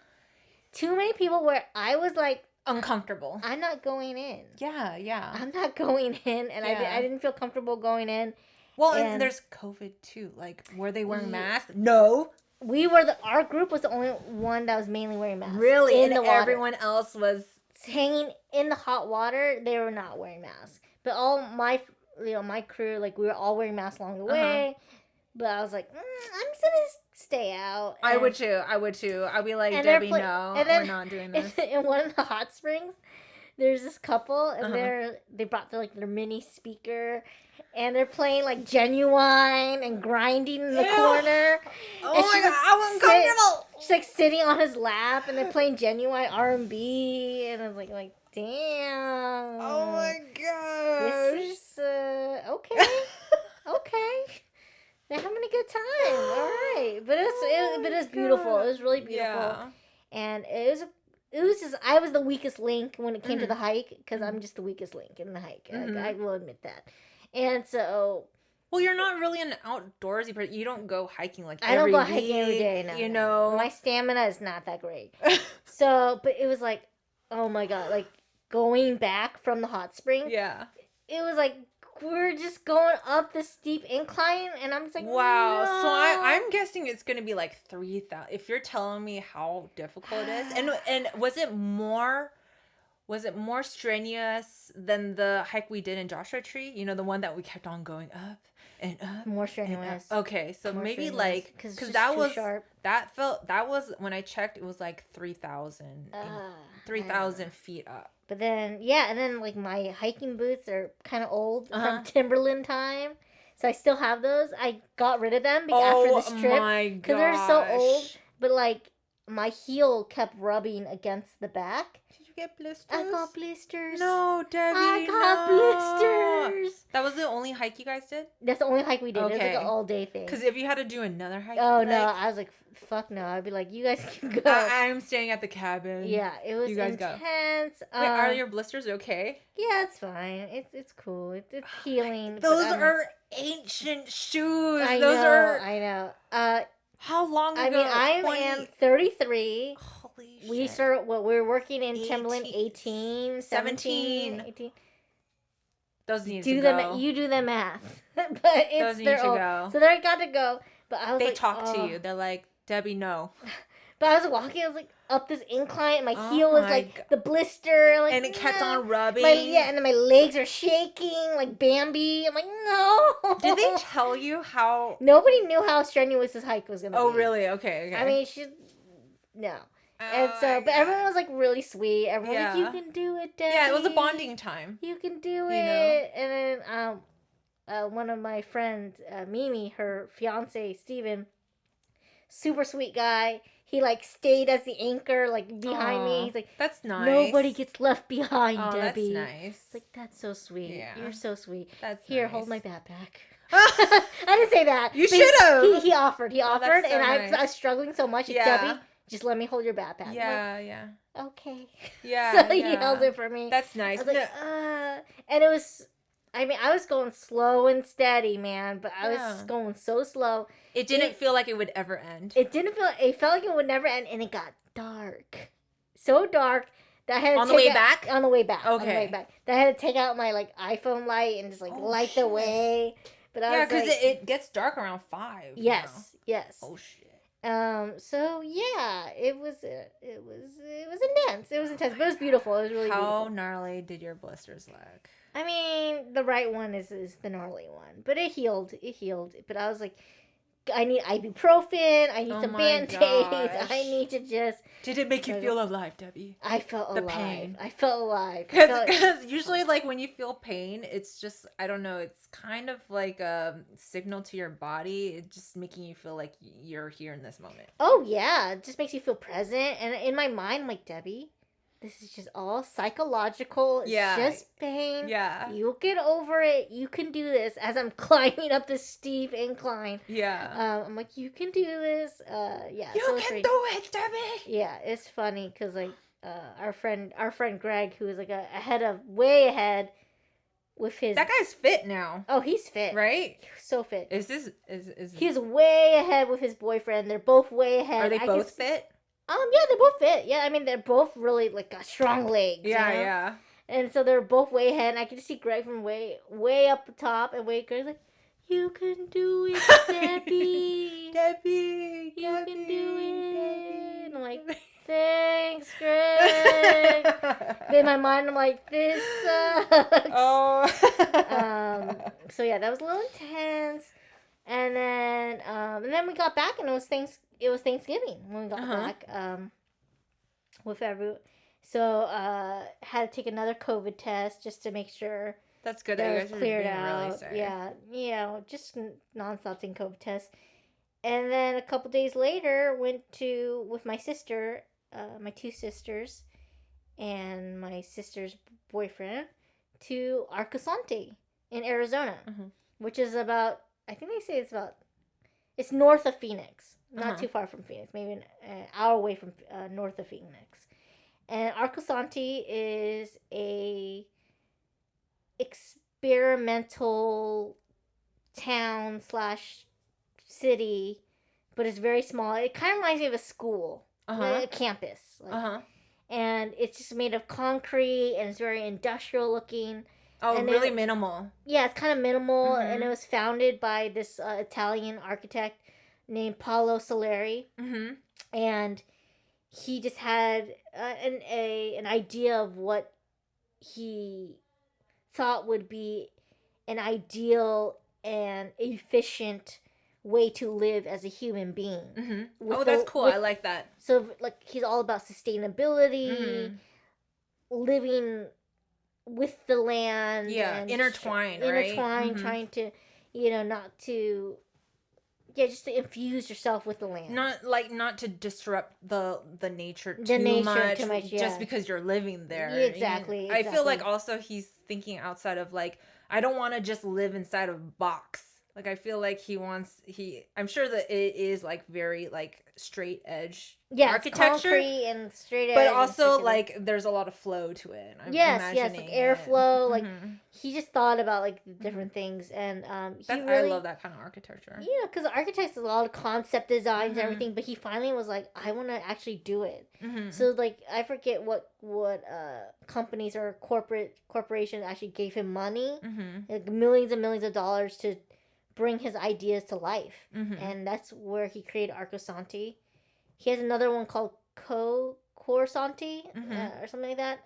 Too many people where I was like, uncomfortable. I'm not going in. Yeah. I'm not going in, and I didn't feel comfortable going in. Well, and there's COVID too. Like, were they wearing masks? No. Our group was the only one that was mainly wearing masks. Really? In the water. Everyone else was hanging in the hot water. They were not wearing masks. But all my crew, like, we were all wearing masks along the way. But I was like, I'm just gonna stay out. I would too. I'd be like, Debbie, no, we're not doing this. In one of the hot springs, there's this couple, and they brought their mini speaker, and they're playing like Genuine and Grinding in the corner. Oh my god, I'm uncomfortable. She's like sitting on his lap, and they're playing Genuine R&B, and I was like, damn. Oh my god. This is okay. Okay. They're having a good time. All right. But it was beautiful. It was really beautiful. Yeah. And it was just, I was the weakest link when it came to the hike, because I'm just the weakest link in the hike. I will admit that. And so, well, you're not really an outdoorsy person. You don't go hiking like I every don't go week, hiking every day. No, you know, my stamina is not that great. So, but it was like, oh my god, like going back from the hot spring. Yeah. It was like, we're just going up this steep incline, and I'm just like, wow. no. So I'm guessing it's gonna be like 3,000. If you're telling me how difficult it is, and was it more strenuous than the hike we did in Joshua Tree? You know, the one that we kept on going up and up. More strenuous. Okay, so more maybe strenuous, like because that was sharp. that was when I checked. It was like 3,000 feet up. But then, and then like my hiking boots are kind of old from Timberland time, so I still have those. I got rid of them after this trip because they're so old. But like my heel kept rubbing against the back. Did you get blisters? I got blisters. No, Debbie. I got blisters. That was the only hike you guys did? That's the only hike we did. It was like Okay. an all-day thing. Because if you had to do another hike, Oh, like, no. I was like, fuck no. I'd be like, you guys can go. I'm staying at the cabin. Yeah, it was You guys go. intense. Wait, are your blisters okay? Yeah, it's fine. It's cool. It's healing. Those are ancient shoes. I Those know. are. I know. How long ago? I mean, I 20... am 33. Holy shit. We started, we were working in 18, Timberland 18, 17, 18. Those need Do to the go. You do the math. But it's Those need their to own. go. So they got to go. But I was They like, talk to oh. you. They're like, Debbie, no. But I was walking, I was like up this incline, and my Oh heel was my like God. the blister. Like, And it kept no. on rubbing. And then my legs are shaking like Bambi. I'm like, no. Did they tell you how? Nobody knew how strenuous this hike was gonna Oh, be. really? Okay. I mean, no. And so, but everyone was like really sweet. Everyone was like, Yeah. you can do it, Debbie. Yeah, it was a bonding time. You can do You it. And then one of my friends, Mimi, her fiance, Steven, super sweet guy. He like stayed as the anchor, like behind Aw, me. He's like, that's nice. nobody gets left behind, Oh, Debbie. that's nice. It's like, that's so sweet. Yeah. You're so sweet. That's Here, nice. hold my backpack. I didn't say that. You but should've. He offered. He Oh, that's offered, so and nice. I was struggling so much. Yeah. Debbie, just let me hold your backpack. Yeah, yeah. I'm like, okay. Yeah. So he yeah. held it for me. That's I nice. was like, and it was. I mean, I was going slow and steady, man, but I was Yeah. going so slow. It didn't feel like it would ever end. It didn't feel. It felt like it would never end, and it got dark, so dark that I had to On the take way out- back? On the way back. On the Okay. way back. That I had to take out my like iPhone light and just like Oh, light the shit. way. But I Yeah, was because like, it gets dark around 5. yes, yes. Oh shit. So yeah, it was intense. It was intense, but it was beautiful. It was really How beautiful. gnarly did your blisters look? I mean, the right one is the gnarly one, but it healed. But I was like, I need ibuprofen. I need Oh some my Band-Aids. gosh. I need to just. Did it make you Like- feel alive, Debbie? I felt The alive. pain. I felt alive. I felt- Because usually, like, when you feel pain, it's just, I don't know, it's kind of like a signal to your body. It's just making you feel like you're here in this moment. Oh yeah, it just makes you feel present. And in my mind, I'm like, Debbie, this is just all psychological. It's Yeah. just pain. Yeah. You'll get over it. You can do this. As I'm climbing up this steep incline, Yeah. I'm like, you can do this. Yeah. You so it's can really- do it, Debbie! Yeah, it's funny because like our friend Greg, who is like way ahead with his. That guy's fit now, Oh, he's fit. right? So fit. Is He's way ahead with his boyfriend. They're both way ahead. are they I can both s- fit? Yeah, they're both fit. Yeah, I mean they're both really like got strong legs. Yeah, you know? yeah. And so they're both way ahead, and I can see Greg from way up the top, and Greg's like, "You can do it, Debbie. Debbie, You can do it." Debbie, And I'm like, Debbie. "Thanks, Greg." But in my mind, I'm like, "This sucks." Oh. So yeah, that was a little intense. And then we got back, and it was Thanksgiving when we got Uh-huh. back. With everyone. So had to take another COVID test just to make sure That's good that that you it guys was are cleared being out. really sick. Yeah, just nonstop taking COVID tests. And then a couple days later, went with my sister, my two sisters, and my sister's boyfriend to Arcasante in Arizona, Mhm. which is about, I think they say it's north of Phoenix, not Uh-huh. too far from Phoenix, maybe an hour away from north of Phoenix. And Arcasante is a experimental town / city, but it's very small. It kind of reminds me of a school, Uh-huh. a campus. Like, Uh-huh. and it's just made of concrete, and it's very industrial looking. Oh, And really it- minimal. Yeah, it's kind of minimal, and Mhm. it was founded by this Italian architect named Paolo Soleri, Mm-hmm. and he just had an idea of what he thought would be an ideal and efficient way to live as a human being. Mm-hmm. With Oh, that's the- cool. with- I like that. So, like, he's all about sustainability, Mhm. living with the land. Yeah, and intertwined, right? intertwined, Mhm. trying to, not to Yeah, just to infuse yourself with the land. Not to disrupt the nature too much, yeah. just because you're living there. Yeah, exactly. I feel like also he's thinking outside of like, I don't want to just live inside of a box. Like, I feel like I'm sure that it is like very like straight edge architecture, it's concrete and straight edge, but also like there's a lot of flow to it. Yes, like airflow. Like he just thought about like different things, and I love that kind of architecture. Yeah, because architects has a lot of concept designs and everything, but he finally was like, I want to actually do it. So like I forget what companies or corporations actually gave him money, like millions and millions of dollars to bring his ideas to life, and that's where he created Arcosanti. He has another one called Corsanti or something like that.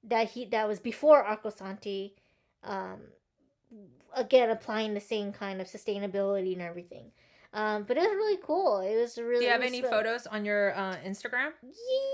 That was before Arcosanti. Again, applying the same kind of sustainability and everything. But it was really cool. It was really. Do you have any photos on your Instagram?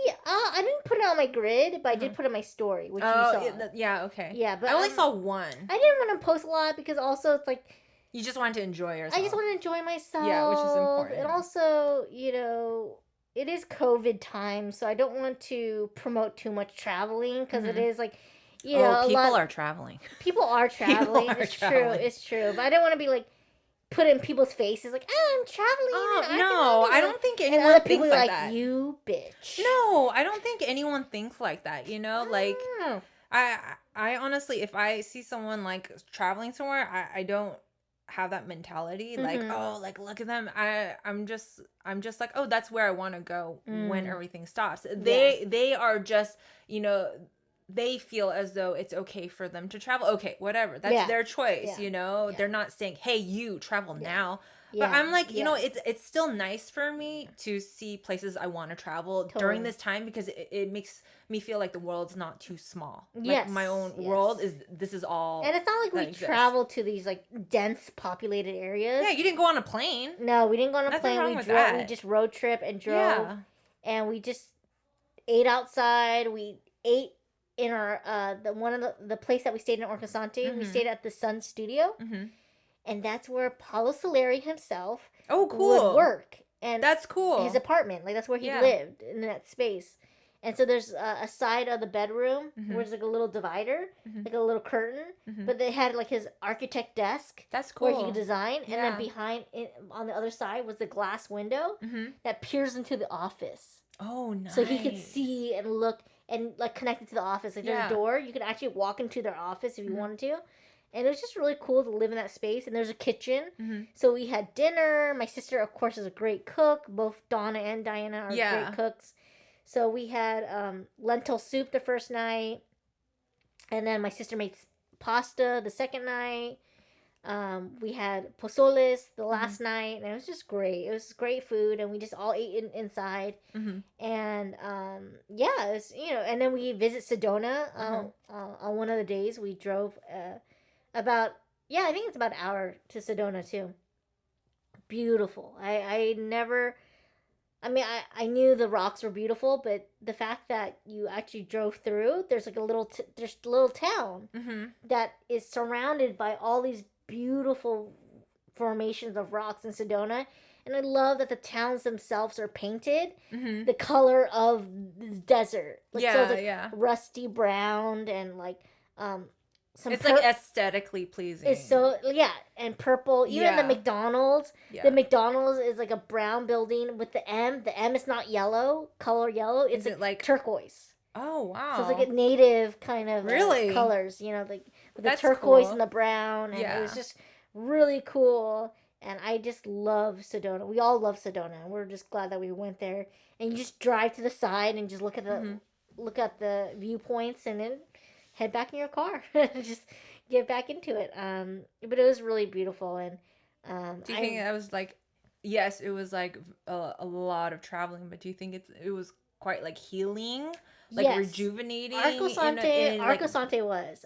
Yeah, I didn't put it on my grid, but I did put it on my story, which you saw. Yeah, okay. Yeah, but I only saw one. I didn't want to post a lot because also it's like. You just wanted to enjoy yourself. I just want to enjoy myself. Yeah, which is important. And also, it is COVID time, so I don't want to promote too much traveling because it is like, people are traveling. People are traveling. It's true. But I don't want to be like put in people's faces like, oh, I'm traveling. Oh, no, I don't think anyone thinks like that. You bitch. No, I don't think anyone thinks like that. Like I honestly, if I see someone like traveling somewhere, I don't have that mentality like, oh, like look at them. I'm just like, oh, that's where I want to go when everything stops. They are just, they feel as though it's okay for them to travel. Okay, whatever, that's their choice. They're not saying, hey, you travel now. But I'm like, it's still nice for me to see places I want to travel during this time because it makes me feel like the world's not too small. Like my own world is all. And it's not like we travel to these like dense populated areas. Yeah, you didn't go on a plane. No, we didn't go on a plane. We just road trip and drove, and we just ate outside. We ate in our the place that we stayed in Orcasanti. We stayed at the Sun Studio. And that's where Paulo Soleri himself would work. And that's cool. His apartment. Like, that's where he lived, in that space. And so there's a side of the bedroom where there's, like, a little divider, like a little curtain. But they had, like, his architect desk. That's cool. Where he could design. And then behind, on the other side, was the glass window that peers into the office. Oh, nice. So he could see and look and, like, connect it to the office. Like, there's a door. You could actually walk into their office if you wanted to. And it was just really cool to live in that space. And there's a kitchen. So we had dinner. My sister, of course, is a great cook. Both Donna and Diana are great cooks. So we had lentil soup the first night. And then my sister made pasta the second night. We had pozoles the last night. And it was just great. It was great food. And we just all ate inside. And, it was, and then we visit Sedona on one of the days. We drove... I think it's about an hour to Sedona too. Beautiful. I knew the rocks were beautiful, but the fact that you actually drove through, there's like a little town that is surrounded by all these beautiful formations of rocks in Sedona. And I love that the towns themselves are painted the color of the desert. Like, so it's like rusty brown and like it's like aesthetically pleasing. It's so and purple. Even the McDonald's. The McDonald's is like a brown building with the M. The M is not yellow, color yellow. It's like turquoise. Oh wow! So it's like a native kind of colors. Like with the turquoise and the brown, and it was just really cool. And I just love Sedona. We all love Sedona, and we're just glad that we went there. And you just drive to the side and just look at the viewpoints, and then head back in your car. Just get back into it. But it was really beautiful. And do you think that was like, yes, it was like a lot of traveling, but do you think it was quite like healing, like rejuvenating? Arcosanti was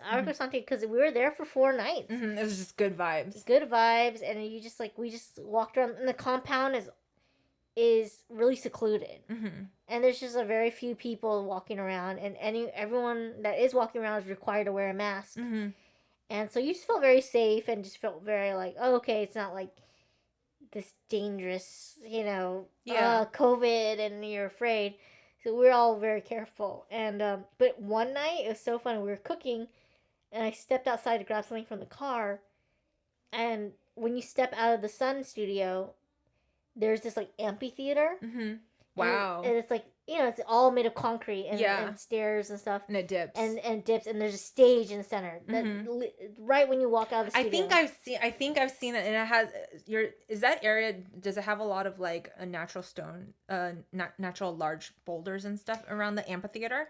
because we were there for 4 nights. It was just good vibes. And you just we just walked around, and the compound is really secluded. And there's just a very few people walking around, and everyone that is walking around is required to wear a mask. And so you just felt very safe and just felt very like, oh, okay, it's not like this dangerous, Yeah. COVID, and you're afraid. So we're all very careful. And but one night it was so fun. We were cooking, and I stepped outside to grab something from the car. And when you step out of the sun studio, there's this like amphitheater. Mm-hmm. Wow. And it's like, it's all made of concrete and, Yeah. and stairs and stuff. And it dips. And dips, and there's a stage in the center. That right when you walk out of the I studio. think I've seen it, and it has is that area, does it have a lot of like a natural stone, natural large boulders and stuff around the amphitheater?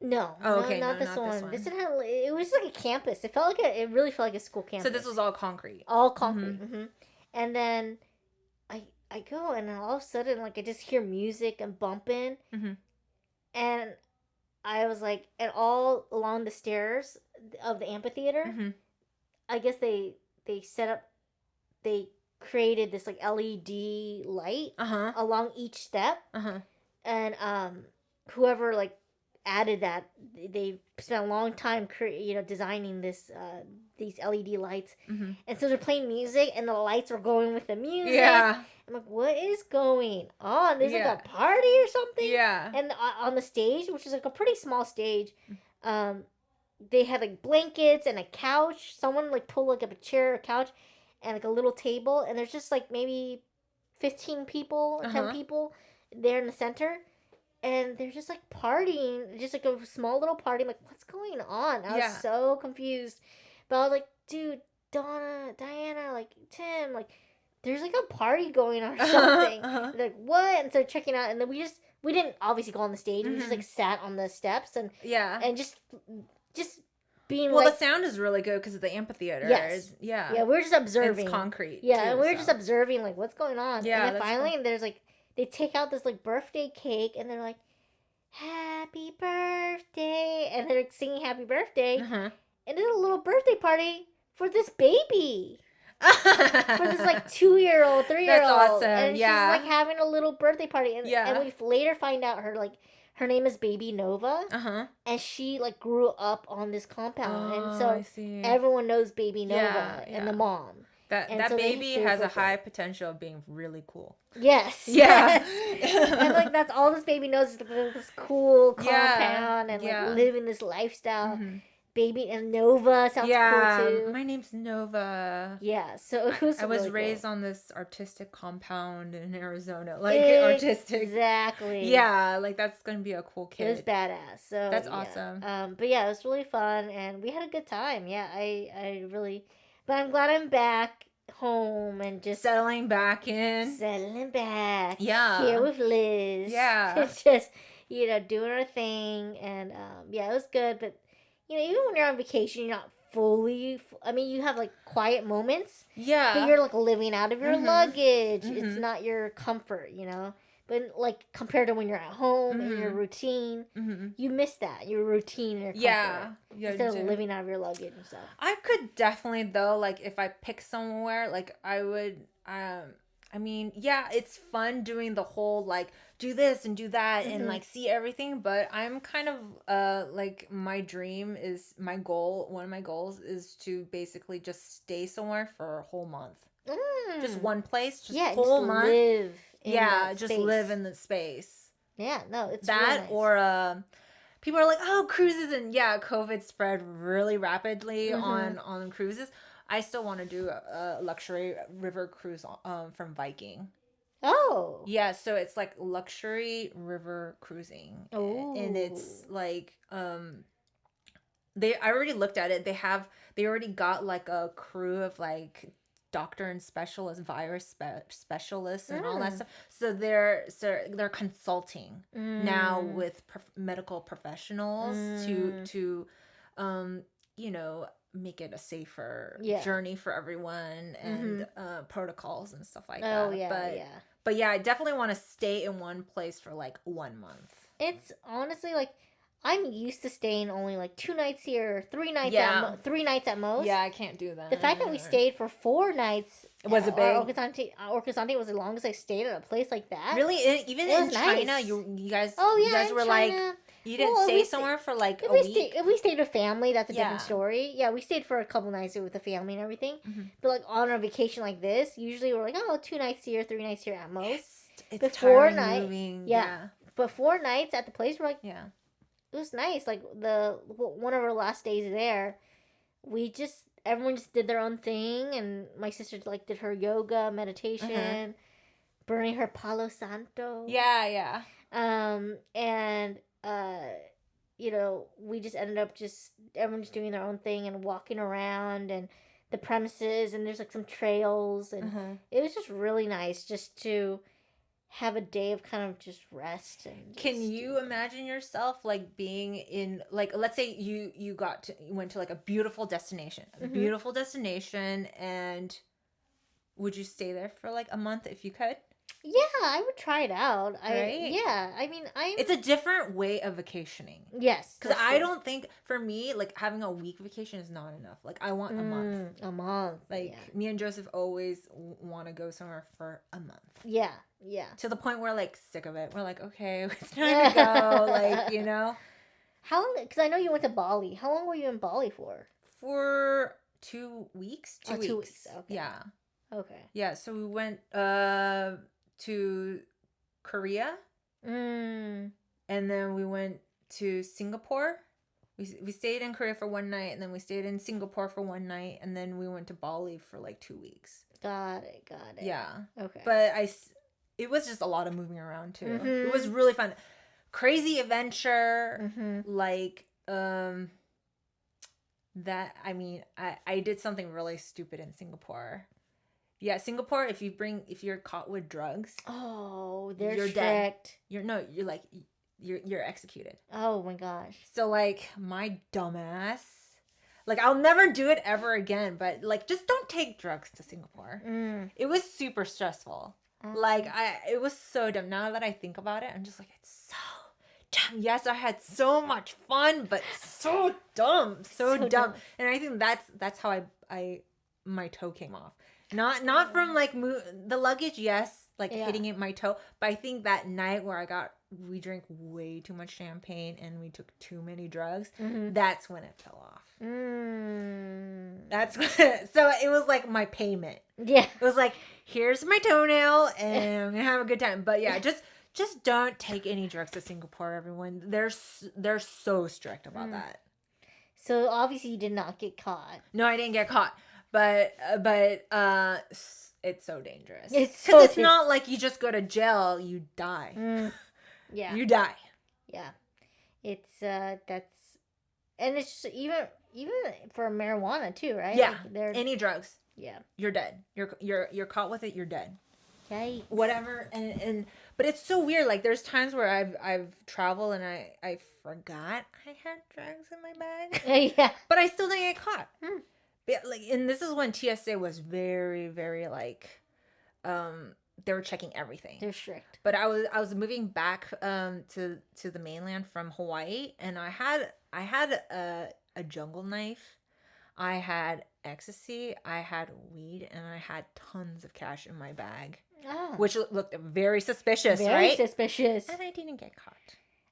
No. Oh, okay. Not No, this not one. this one. This didn't have. It was like a campus. It really felt like a school campus. So this was all concrete. all concrete. And then I go, and then all of a sudden, like, I just hear music and bumping, and I was like, and all along the stairs of the amphitheater, I guess they created this like LED light along each step, and whoever like added that, they spent a long time designing this these LED lights, and so they're playing music, and the lights are going with the music. Yeah. I'm like, what is going on? There's Yeah. like a party or something. Yeah. And on the stage, which is like a pretty small stage, they had like blankets and a couch. Someone like pulled like up a chair, a couch, and like a little table, and there's just like maybe 15 people or 10 people there in the center, and they're just like partying, just like a small little party. I'm like, what's going on? I was so confused, but I was like, dude, Donna, Diana, like Tim, like, there's like a party going on or something. They're like, what? And so checking out, and then we didn't obviously go on the stage. We just like sat on the steps and just being well, like, the sound is really good because of the amphitheater. Yes. Yeah. Yeah, we were just observing. It's concrete. Yeah, too, and we were so. just observing like what's going on. Yeah, And then that's finally, cool. there's like, they take out this like birthday cake, and they're like, happy birthday, and they're singing happy birthday, and there's a little birthday party for this baby. For this like 2-year-old, 3-year-old. That's awesome. And Yeah. she's like having a little birthday party. And, Yeah. and we later find out her name is Baby Nova. And she like grew up on this compound. And I so see. everyone knows Baby Nova Yeah, and the yeah. mom. That and that so they baby do has a birthday. high potential of being really cool. Yes. Yeah. Yes. And like that's all this baby knows is this cool Yeah. compound and Yeah. like living this lifestyle. Baby and Nova sounds cool too. My name's Nova. Yeah, so it was I was really raised cool. on this artistic compound in Arizona. Like artistic. Exactly. Yeah, like that's gonna be a cool kid. It was badass. So That's yeah. awesome. But yeah, it was really fun, and we had a good time. Yeah, I really. But I'm glad I'm back home and just Settling back in. settling back. Yeah. Here with Liz. Yeah. Just doing our thing, and yeah, it was good. But even when you're on vacation, you're not fully. I mean, you have like quiet moments. Yeah. But you're like living out of your luggage. Mhm. It's not your comfort, But like compared to when you're at home in your Mhm. routine, Mm-hmm. you miss that, your routine and your comfort. Yeah. Instead you of do. living out of your luggage and stuff. I could definitely though, like if I pick somewhere, like I would I mean, yeah, it's fun doing the whole like do this and do that and like see everything, but I'm kind of like my dream is one of my goals is to basically just stay somewhere for a whole month. Just one place, just whole just month. live in Yeah, that just space. live in the space. Yeah, no, it's That really nice. or people are like, oh, cruises, and yeah, COVID spread really rapidly on cruises. I still want to do a luxury river cruise from Viking. Oh. Yeah, so it's like luxury river cruising. And it's like I already looked at it. They already got like a crew of like doctor and specialist, virus specialists and all that stuff. So they're consulting now with medical professionals to make it a safer journey for everyone and protocols and stuff like that. Oh, yeah, But yeah, I definitely want to stay in one place for like 1 month. It's honestly like I'm used to staying only like 2 nights here, 3 nights Yeah. 3 nights at most. Yeah, I can't do that. The fact that we stayed for 4 nights Was it big? Orcasante was the longest I stayed at a place like that. Really, even It in was China, nice. you guys, Oh yeah, you guys in were China, like, You didn't Well, stay we somewhere for like a If we week? if we stayed with family, that's a Yeah. different story. Yeah, we stayed for a couple nights with the family and everything. Mhm. But like on a vacation like this, usually we're like, oh, 2 nights here, 3 nights here at most. It's But tiring 4 night- moving. yeah. But 4 nights at the place, we're like, Yeah. it was nice. Like one of our last days there, everyone just did their own thing, and my sister like did her yoga, meditation, burning her Palo Santo. Yeah, yeah. And we just ended up everyone just doing their own thing and walking around and the premises, and there's like some trails, and it was just really nice just to have a day of kind of just rest. And Can you imagine yourself like being in, like, let's say you went to like a beautiful destination, and would you stay there for like a month if you could? Yeah, I would try it out. Right? Yeah, I mean, It's a different way of vacationing. yes, Because for I sure. don't think, for me, like having a week vacation is not enough. Like I want a month. A month. Like me and Joseph always want to go somewhere for a month. Yeah, yeah. To the point we're like sick of it. We're like, okay, it's time to go. Like, you know, How long? Because I know you went to Bali. How long were you in Bali for? for 2 weeks. 2 Oh, weeks. 2 weeks, okay. Yeah. Okay. Yeah. So we went to Korea, Mm. and then we went to Singapore. We stayed in Korea for one night, and then we stayed in Singapore for one night, and then we went to Bali for like 2 weeks. Got it. Yeah. Okay. But it was just a lot of moving around too. Mhm. It was really fun. Crazy adventure. Mm-hmm. Like, that, I mean, I did something really stupid in Singapore. Yeah, Singapore, if you're caught with drugs, Oh, they're You're strict. dead. You're executed. Oh my gosh. So like my dumbass, like I'll never do it ever again, but like just don't take drugs to Singapore. Mm. It was super stressful. Like it was so dumb. Now that I think about it, I'm just like, it's so dumb. Yes, I had so much fun, but so dumb. So dumb. And I think that's how my toe came off. Not from like the luggage, yes, like hitting it my toe, but I think that night where we drank way too much champagne and we took too many drugs, that's when it fell off. That's so it was like my payment. Yeah. It was like, here's my toenail and I'm gonna have a good time. But yeah, just don't take any drugs to Singapore, everyone. They're so strict about that. So obviously you did not get caught. No, I didn't get caught. But it's so dangerous. It's because so it's not like you just go to jail, you die. Yeah. You die. Yeah. It's and it's just, even for marijuana too, right? Yeah. Like they're Any drugs, yeah. you're dead. You're caught with it, you're dead. Yikes. Whatever. And but it's so weird. Like there's times where I've traveled and I forgot I had drugs in my bag. Yeah. But I still didn't get caught. But, like, and this is when TSA was very, very like, they were checking everything. They're strict. But I was moving back to the mainland from Hawaii, and I had a jungle knife, I had ecstasy, I had weed, and I had tons of cash in my bag, which looked very suspicious, Very right? suspicious. And I didn't get caught.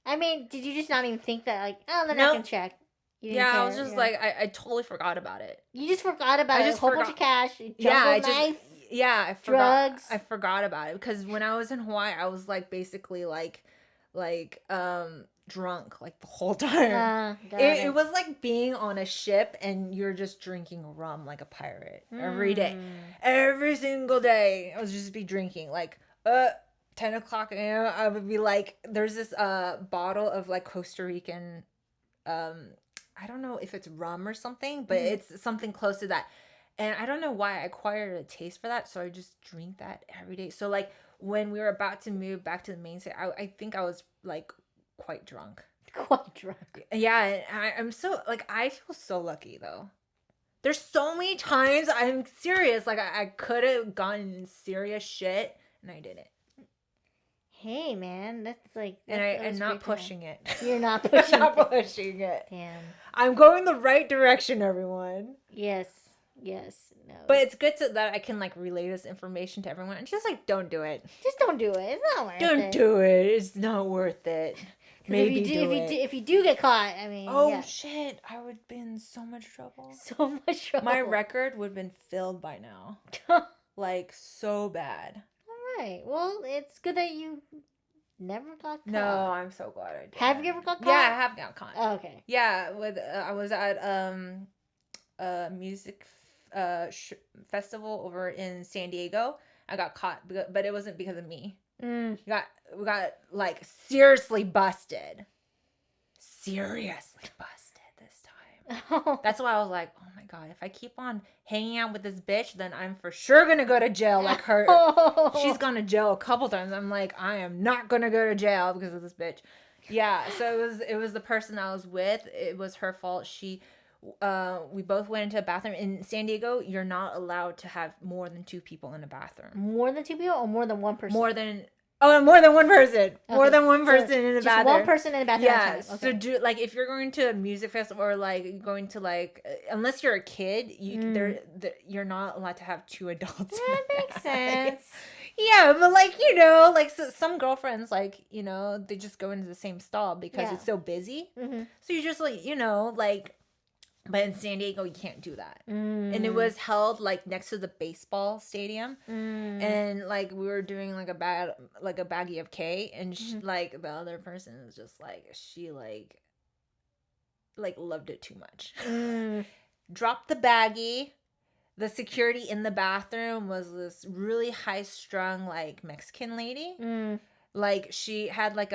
I mean, did you just not even think that, like, oh, they're not Nope. gonna check? You didn't Yeah, I care, was just like, I totally forgot about it. You just forgot about I it. just A whole bunch forgot. of cash, a Yeah, jungle knife. I forgot. drugs. I forgot about it because when I was in Hawaii, I was like basically like drunk like the whole time. It was like being on a ship and you're just drinking rum like a pirate every day, every single day. I was just be drinking like 10 o'clock a.m. I would be like, there's this bottle of like Costa Rican, I don't know if it's rum or something, but it's something close to that. And I don't know why I acquired a taste for that, so I just drink that every day. So like when we were about to move back to the main city, I think I was like quite drunk. Quite drunk. Yeah, and I'm so like, I feel so lucky though. There's so many times I'm serious, like I could have gotten in serious shit and I didn't. Hey man, that's like. And I'm not great to know. pushing it. You're not I'm pushing. not pushing it. Damn. I'm going the right direction, everyone. Yes. No. But it's good that I can like relay this information to everyone and just like, don't do it. just don't do it. It's not worth it. Don't do it. It's not worth it. maybe if you do get caught, I mean, Oh yeah. shit! I would be in so much trouble. So much trouble. My record would have been filled by now. All Like so bad. right. Well, it's good that you never got caught. No, I'm so glad I did. Have you ever got caught? Yeah, I have got caught. Oh, okay. Yeah, with I was at a music festival over in San Diego. I got caught, but it wasn't because of me. We got like seriously busted. Seriously busted this time. Oh. That's why I was like, oh my god, if I keep on hanging out with this bitch, then I'm for sure gonna go to jail like her. She's gone to jail a couple times. I'm like, I am not gonna go to jail because of this bitch. Yeah, so it was the person I was with. It was her fault. We both went into a bathroom in San Diego. You're not allowed to have more than 2 people in a bathroom. More than 2 people or more than 1 person? More than one person. Okay. More than one person in a just bathroom. One person in a bathroom. Yeah. Okay. So if you're going to a music festival or like going to like unless you're a kid, you're not allowed to have 2 adults. That makes sense. Yeah, but like like some girlfriends like they just go into the same stall because it's so busy. Mm-hmm. So you just like. But in San Diego, you can't do that. And it was held like next to the baseball stadium, and like we were doing like a baggie of K, and like the other person is just like she like loved it too much. Dropped the baggie. The security in the bathroom was this really high strung like Mexican lady. Like she had like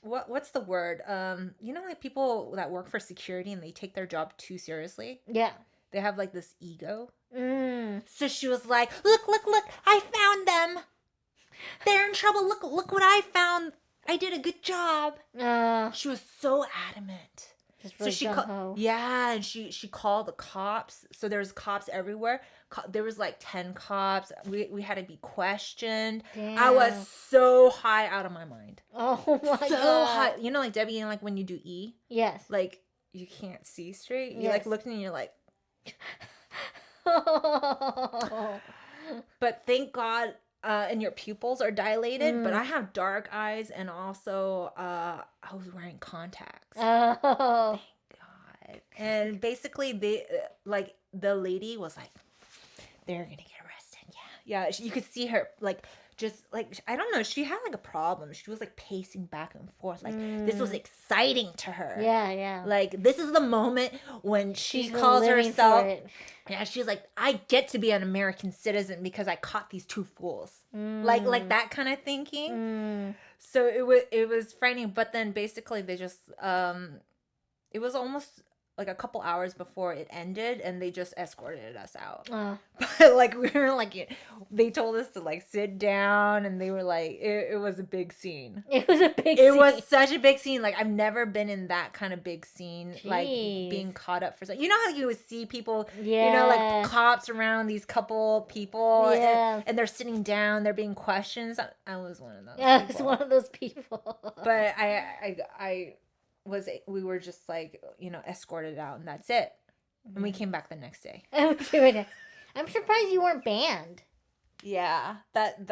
what's the word? Like people that work for security and they take their job too seriously. Yeah. They have like this ego. So she was like, look, I found them. They're in trouble. Look what I found. I did a good job. She was so adamant. Really so she and she called the cops. So there's cops everywhere. There was like 10 cops. We had to be questioned. Damn. I was so high out of my mind. Oh my god. So high. Like Debbie, like when you do E? Yes. Like you can't see straight. You like look and you're like But thank God and your pupils are dilated, but I have dark eyes and also I was wearing contacts. Oh. Thank God. And basically the lady was like, they're gonna get arrested. Yeah, you could see her like just like I don't know. She had like a problem. She was like pacing back and forth. Like this was exciting to her. Yeah. Like this is the moment when she She's been calls living herself. for it. Yeah, she's like, I get to be an American citizen because I caught these 2 fools. Like that kind of thinking. So it was frightening. But then basically they just it was almost like a couple hours before it ended, and they just escorted us out. But like we were like, they told us to like sit down, and they were like, it was a big scene. It was a big. It was such a big scene. Like I've never been in that kind of big scene. Jeez. Like being caught up for something. You know how you would see people, Yeah. like cops around these couple people, Yeah. and they're sitting down, they're being questioned. I was one of those. Yeah, it's people. one of those people. But we were just like escorted out, and that's it. And we came back the next day. I'm surprised you weren't banned. Yeah, that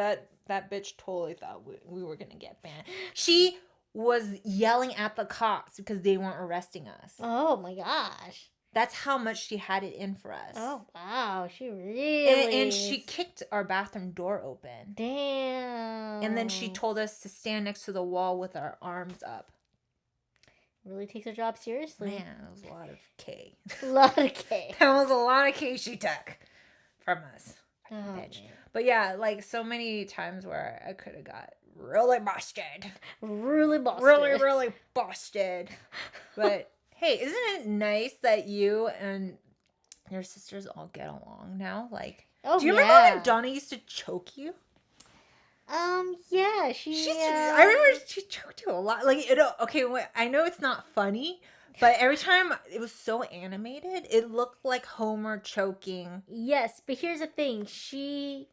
bitch totally thought we were gonna get banned. She was yelling at the cops because they weren't arresting us. Oh my gosh. That's how much she had it in for us. Oh wow, she really. And she kicked our bathroom door open. Damn. And then she told us to stand next to the wall with our arms up. Really takes her job seriously. Man, that was a lot of K. A lot of K. That was a lot of K she took from us. Oh, Bitch. man. But yeah, like so many times where I could have got really busted. Really busted. Really busted. But hey, isn't it nice that you and your sisters all get along now? Like, do you remember when Donna used to choke you? Yeah, I remember she choked you a lot. Like, okay, I know it's not funny, but every time it was so animated, it looked like Homer choking. Yes, but here's the thing. Did she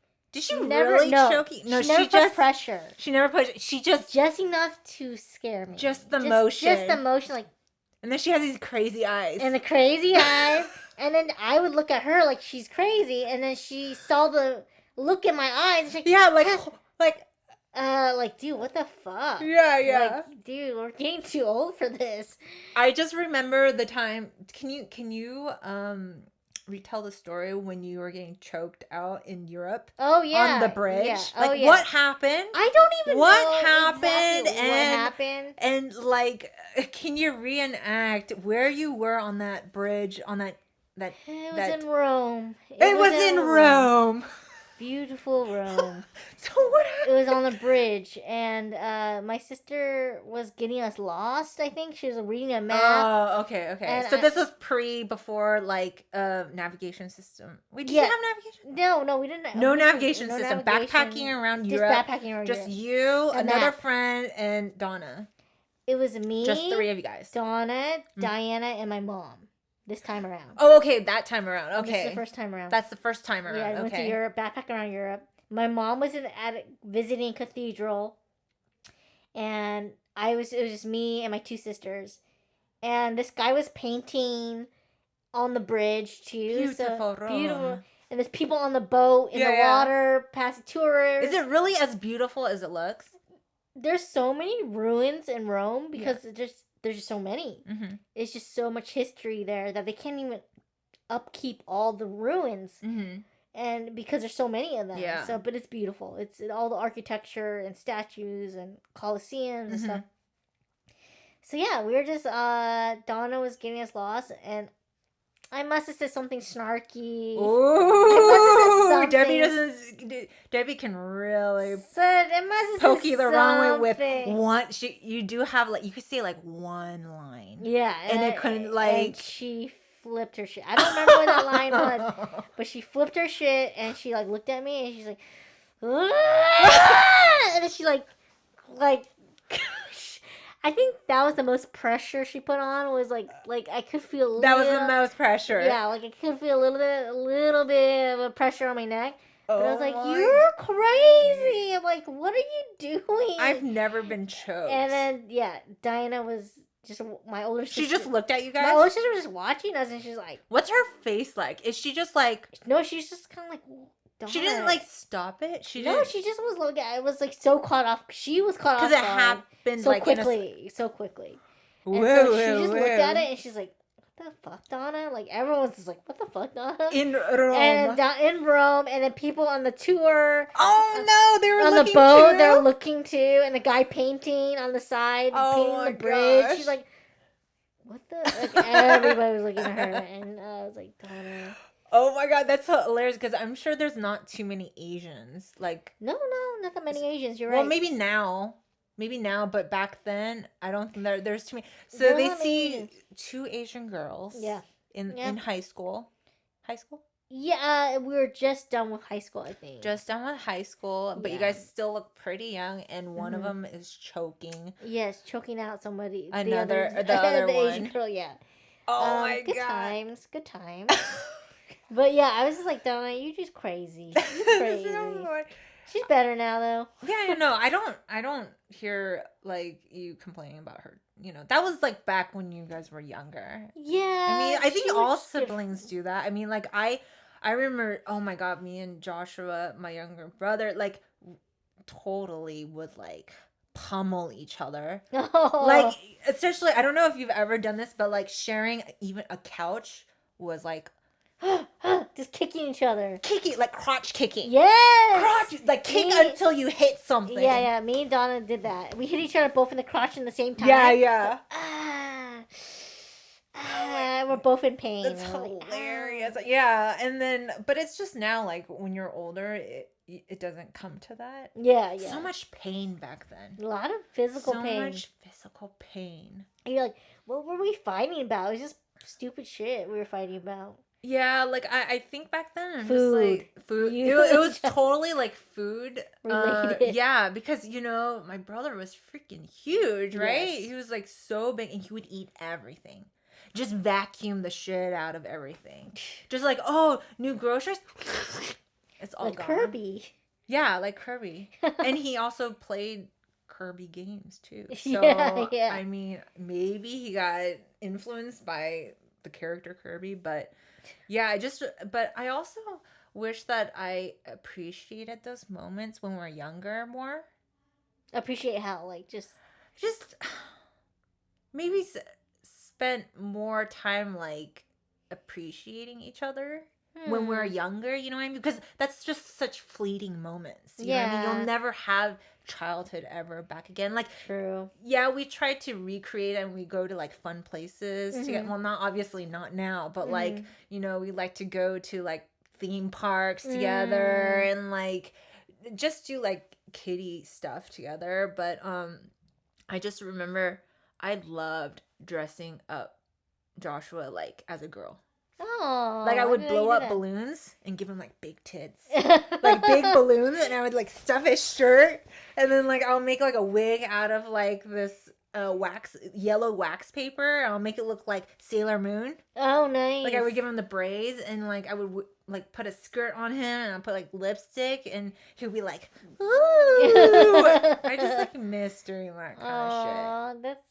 really choke you? No, she never put pressure. She never put. She just enough to scare me. Just the motion. Just the motion, like. And then she has these crazy eyes. And the crazy eyes, and then I would look at her like she's crazy, and then she saw the look in my eyes. And she's like, yeah, like Like, dude, what the fuck? Yeah. Like, dude, we're getting too old for this. I just remember the time. Can you retell the story when you were getting choked out in Europe Oh yeah, on the bridge? Yeah. Like, Oh yeah. what happened? I don't even What know happened? exactly what happened. And like, can you reenact where you were on that bridge on that It was that in Rome. it was in Rome. Beautiful Rome. So what It happened? was on the bridge, and my sister was getting us lost. I think she was reading a map. Oh, okay. And So this was before like navigation system. Wait, did you have navigation? No, we didn't. No we navigation no system. navigation. Backpacking around Just Europe. backpacking around Just Europe. you, A another map. friend, and Donna. It was me. Just 3 of you guys. Donna, Diana, and my mom. This time around. Oh, okay. That time around. Okay. This is the first time around. That's the first time around. Yeah, I okay. went to Europe, backpack around Europe. My mom was visiting cathedral, and it was just me and my 2 sisters, and this guy was painting on the bridge too. Beautiful Rome. Beautiful, and there's people on the boat in the water, passing tourists. Is it really as beautiful as it looks? There's so many ruins in Rome because there's just so many. Mm-hmm. It's just so much history there that they can't even upkeep all the ruins. Mm-hmm. And because there's so many of them. Yeah. So, but it's beautiful. It's all the architecture and statues and coliseums and stuff. So yeah, we were just Donna was getting us lost, and I must have said something snarky. Ooh, Debbie can really poke you the wrong way with one. You do have like you could say like one line. Yeah, and it couldn't like. And she flipped her shit. I don't remember what that line was, but she flipped her shit and she like looked at me and she's like, "Aah!" And then she like, I think that was the most pressure she put on. Was like I could feel that was the most pressure. Yeah, like I could feel a little bit of a pressure on my neck. But I was like, "You're crazy!" I'm like, "What are you doing?" I've never been choked. And then Diana was. Just my older sister. She just looked at you guys? My older sister was just watching us and she's like... What's her face like? Is she just like... No, she's just kind of like... Darn. She didn't like stop it? She just was looking at it. Was like so caught off. She was caught off. Because it happened so like quickly. So quickly. And whoa, so she just looked at it and she's like, what the fuck, Donna? Like everyone's just like, what the fuck, Donna? In Rome. And in Rome. And then people on the tour. Oh no, they were on looking the boat. too? They're looking too. And the guy painting on the side. Painting the bridge. Gosh. She's like... What the? Like, everybody was looking at her, and I was like, Donna. Oh my god, that's hilarious, because I'm sure there's not too many Asians. Like, no, not that many Asians, you're right. Well, maybe now, but back then, I don't think there's too many. So they see 2 Asian girls in high school. High school? Yeah, we were just done with high school, I think. Just done with high school, but you guys still look pretty young, and one of them is choking. Yes, choking out somebody. The other one. Asian girl, yeah. Oh my good god. Good times. But yeah, I was just like, Donna, you just crazy. You're crazy. She's better now, though. Yeah, no, I don't hear like you complaining about her. You know, that was like back when you guys were younger. Yeah. I mean, I think all siblings do that. I mean, like I remember, oh my god, me and Joshua, my younger brother, like totally would like pummel each other. Oh. Like, especially, I don't know if you've ever done this, but like sharing even a couch was like just kicking each other. Kicking, like crotch kicking. Yes. Crotch, like kick until you hit something. Yeah. Me and Donna did that. We hit each other both in the crotch in the same time. Yeah. We're both in pain. That's hilarious. Yeah, and then, but it's just now, like when you're older, it doesn't come to that. Yeah. So much pain back then. A lot of physical pain. So much physical pain. And you're like, what were we fighting about? It was just stupid shit we were fighting about. Yeah, like I think back then, food. Just like food. It was totally like food related. Yeah, because my brother was freaking huge, right? Yes. He was like so big, and he would eat everything. Just vacuum the shit out of everything. Just like, oh, new groceries. It's all like gone. Kirby. Yeah, like Kirby. And he also played Kirby games too. So yeah. I mean, maybe he got influenced by the character Kirby, but yeah, but I also wish that I appreciated those moments when we're younger more. Appreciate how, like, just maybe spent more time like appreciating each other when we're younger, you know what I mean? Because that's just such fleeting moments. You know what I mean? Yeah. You'll never have childhood ever back again. Like, true. yeah, we try to recreate and we go to like fun places to get, well, not obviously not now, but like, you know, we like to go to like theme parks together and like just do like kiddie stuff together. But I just remember I loved dressing up Joshua like as a girl. Oh, Like I would didn't know you blow did up that. balloons and give him like big tits. Like big balloons, and I would like stuff his shirt, and then like I'll make like a wig out of like this yellow wax paper. I'll make it look like Sailor Moon. Oh, nice. Like I would give him the braids, and like I would like put a skirt on him, and I'll put like lipstick, and he'd be like, "Ooh!" I just like miss doing that kind of shit. Aw, that's.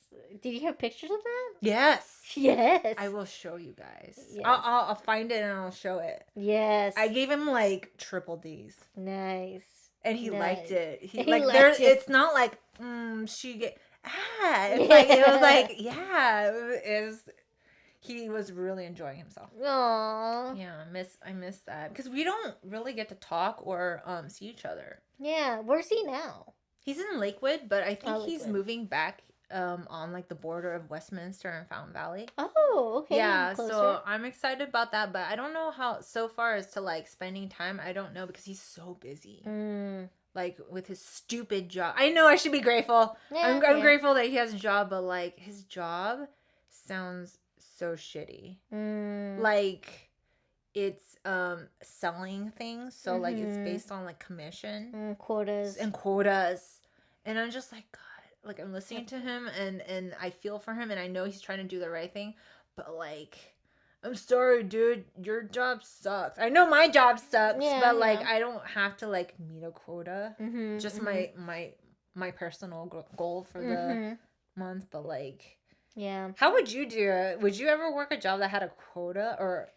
Did you have pictures of that? Yes. Yes. I will show you guys. Yes. I'll find it and I'll show it. Yes. I gave him like triple D's. Nice. And he liked it. He He like liked there's it. It's not like she get it's like it was like he was really enjoying himself. Aww. Yeah, I miss that because we don't really get to talk or see each other. Yeah. Where's he now? He's in Lakewood, but I think he's Lakewood. moving back on like the border of Westminster and Fountain Valley. Oh, okay. Yeah, Closer. so I'm excited about that, but I don't know how so far as to like spending time. I don't know because he's so busy. Like with his stupid job. I know I should be grateful. Yeah, I'm grateful that he has a job, but like his job sounds so shitty. Like it's selling things, so like it's based on like commission quotas. and quotas. And I'm just like, God, like I'm listening to him and I feel for him and I know he's trying to do the right thing, but like I'm sorry, dude, your job sucks. I know my job sucks, but like I don't have to like meet a quota. Just my personal goal for the month, but like how would you do it? Would you ever work a job that had a quota or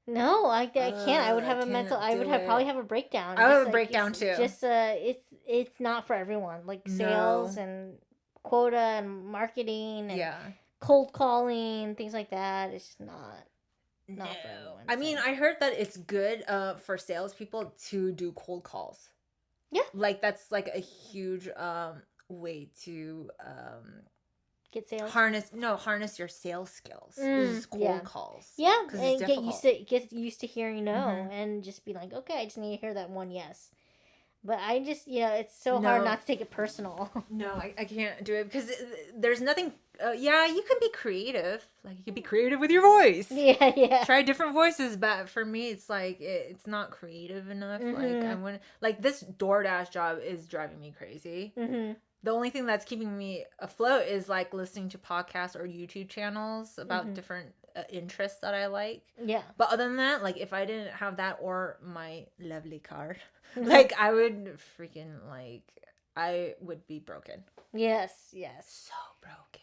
No, I can't. I would have a mental. I would have probably have a breakdown. I would have a breakdown too. Just it's not for everyone. Like sales and quota and marketing and cold calling, things like that. It's just not for everyone. I mean, I heard that it's good for salespeople to do cold calls. Yeah, like that's like a huge way to get sales. Harness your sales skills. Is cold calls. Yeah, and get used to hearing no, and just be like, okay, I just need to hear that one yes. But I just, it's so hard not to take it personal. No, I can't do it because there's nothing. Yeah, you can be creative. Like you can be creative with your voice. Yeah. Try different voices, but for me, it's like it's not creative enough. Like I want like this DoorDash job is driving me crazy. The only thing that's keeping me afloat is like listening to podcasts or YouTube channels about different interests that I like. Yeah. But other than that, like if I didn't have that or my lovely car, like I would freaking I would be broken. Yes. So broken.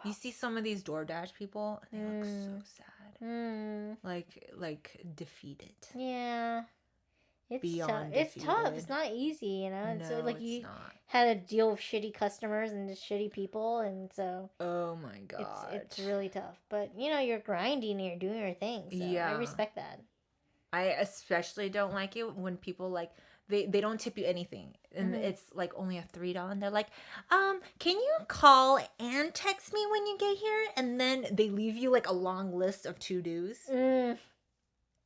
You see some of these DoorDash people, and they look so sad. Like defeated. Yeah. It's Beyond tough. defeated. It's tough. It's not easy, It's No, like it's you not. had to deal with shitty customers and just shitty people, and so Oh my God. it's really tough. But you're grinding and you're doing your thing. So I respect that. I especially don't like it when people like they don't tip you anything, and it's like only a $3, and they're like, can you call and text me when you get here? And then they leave you like a long list of to-dos.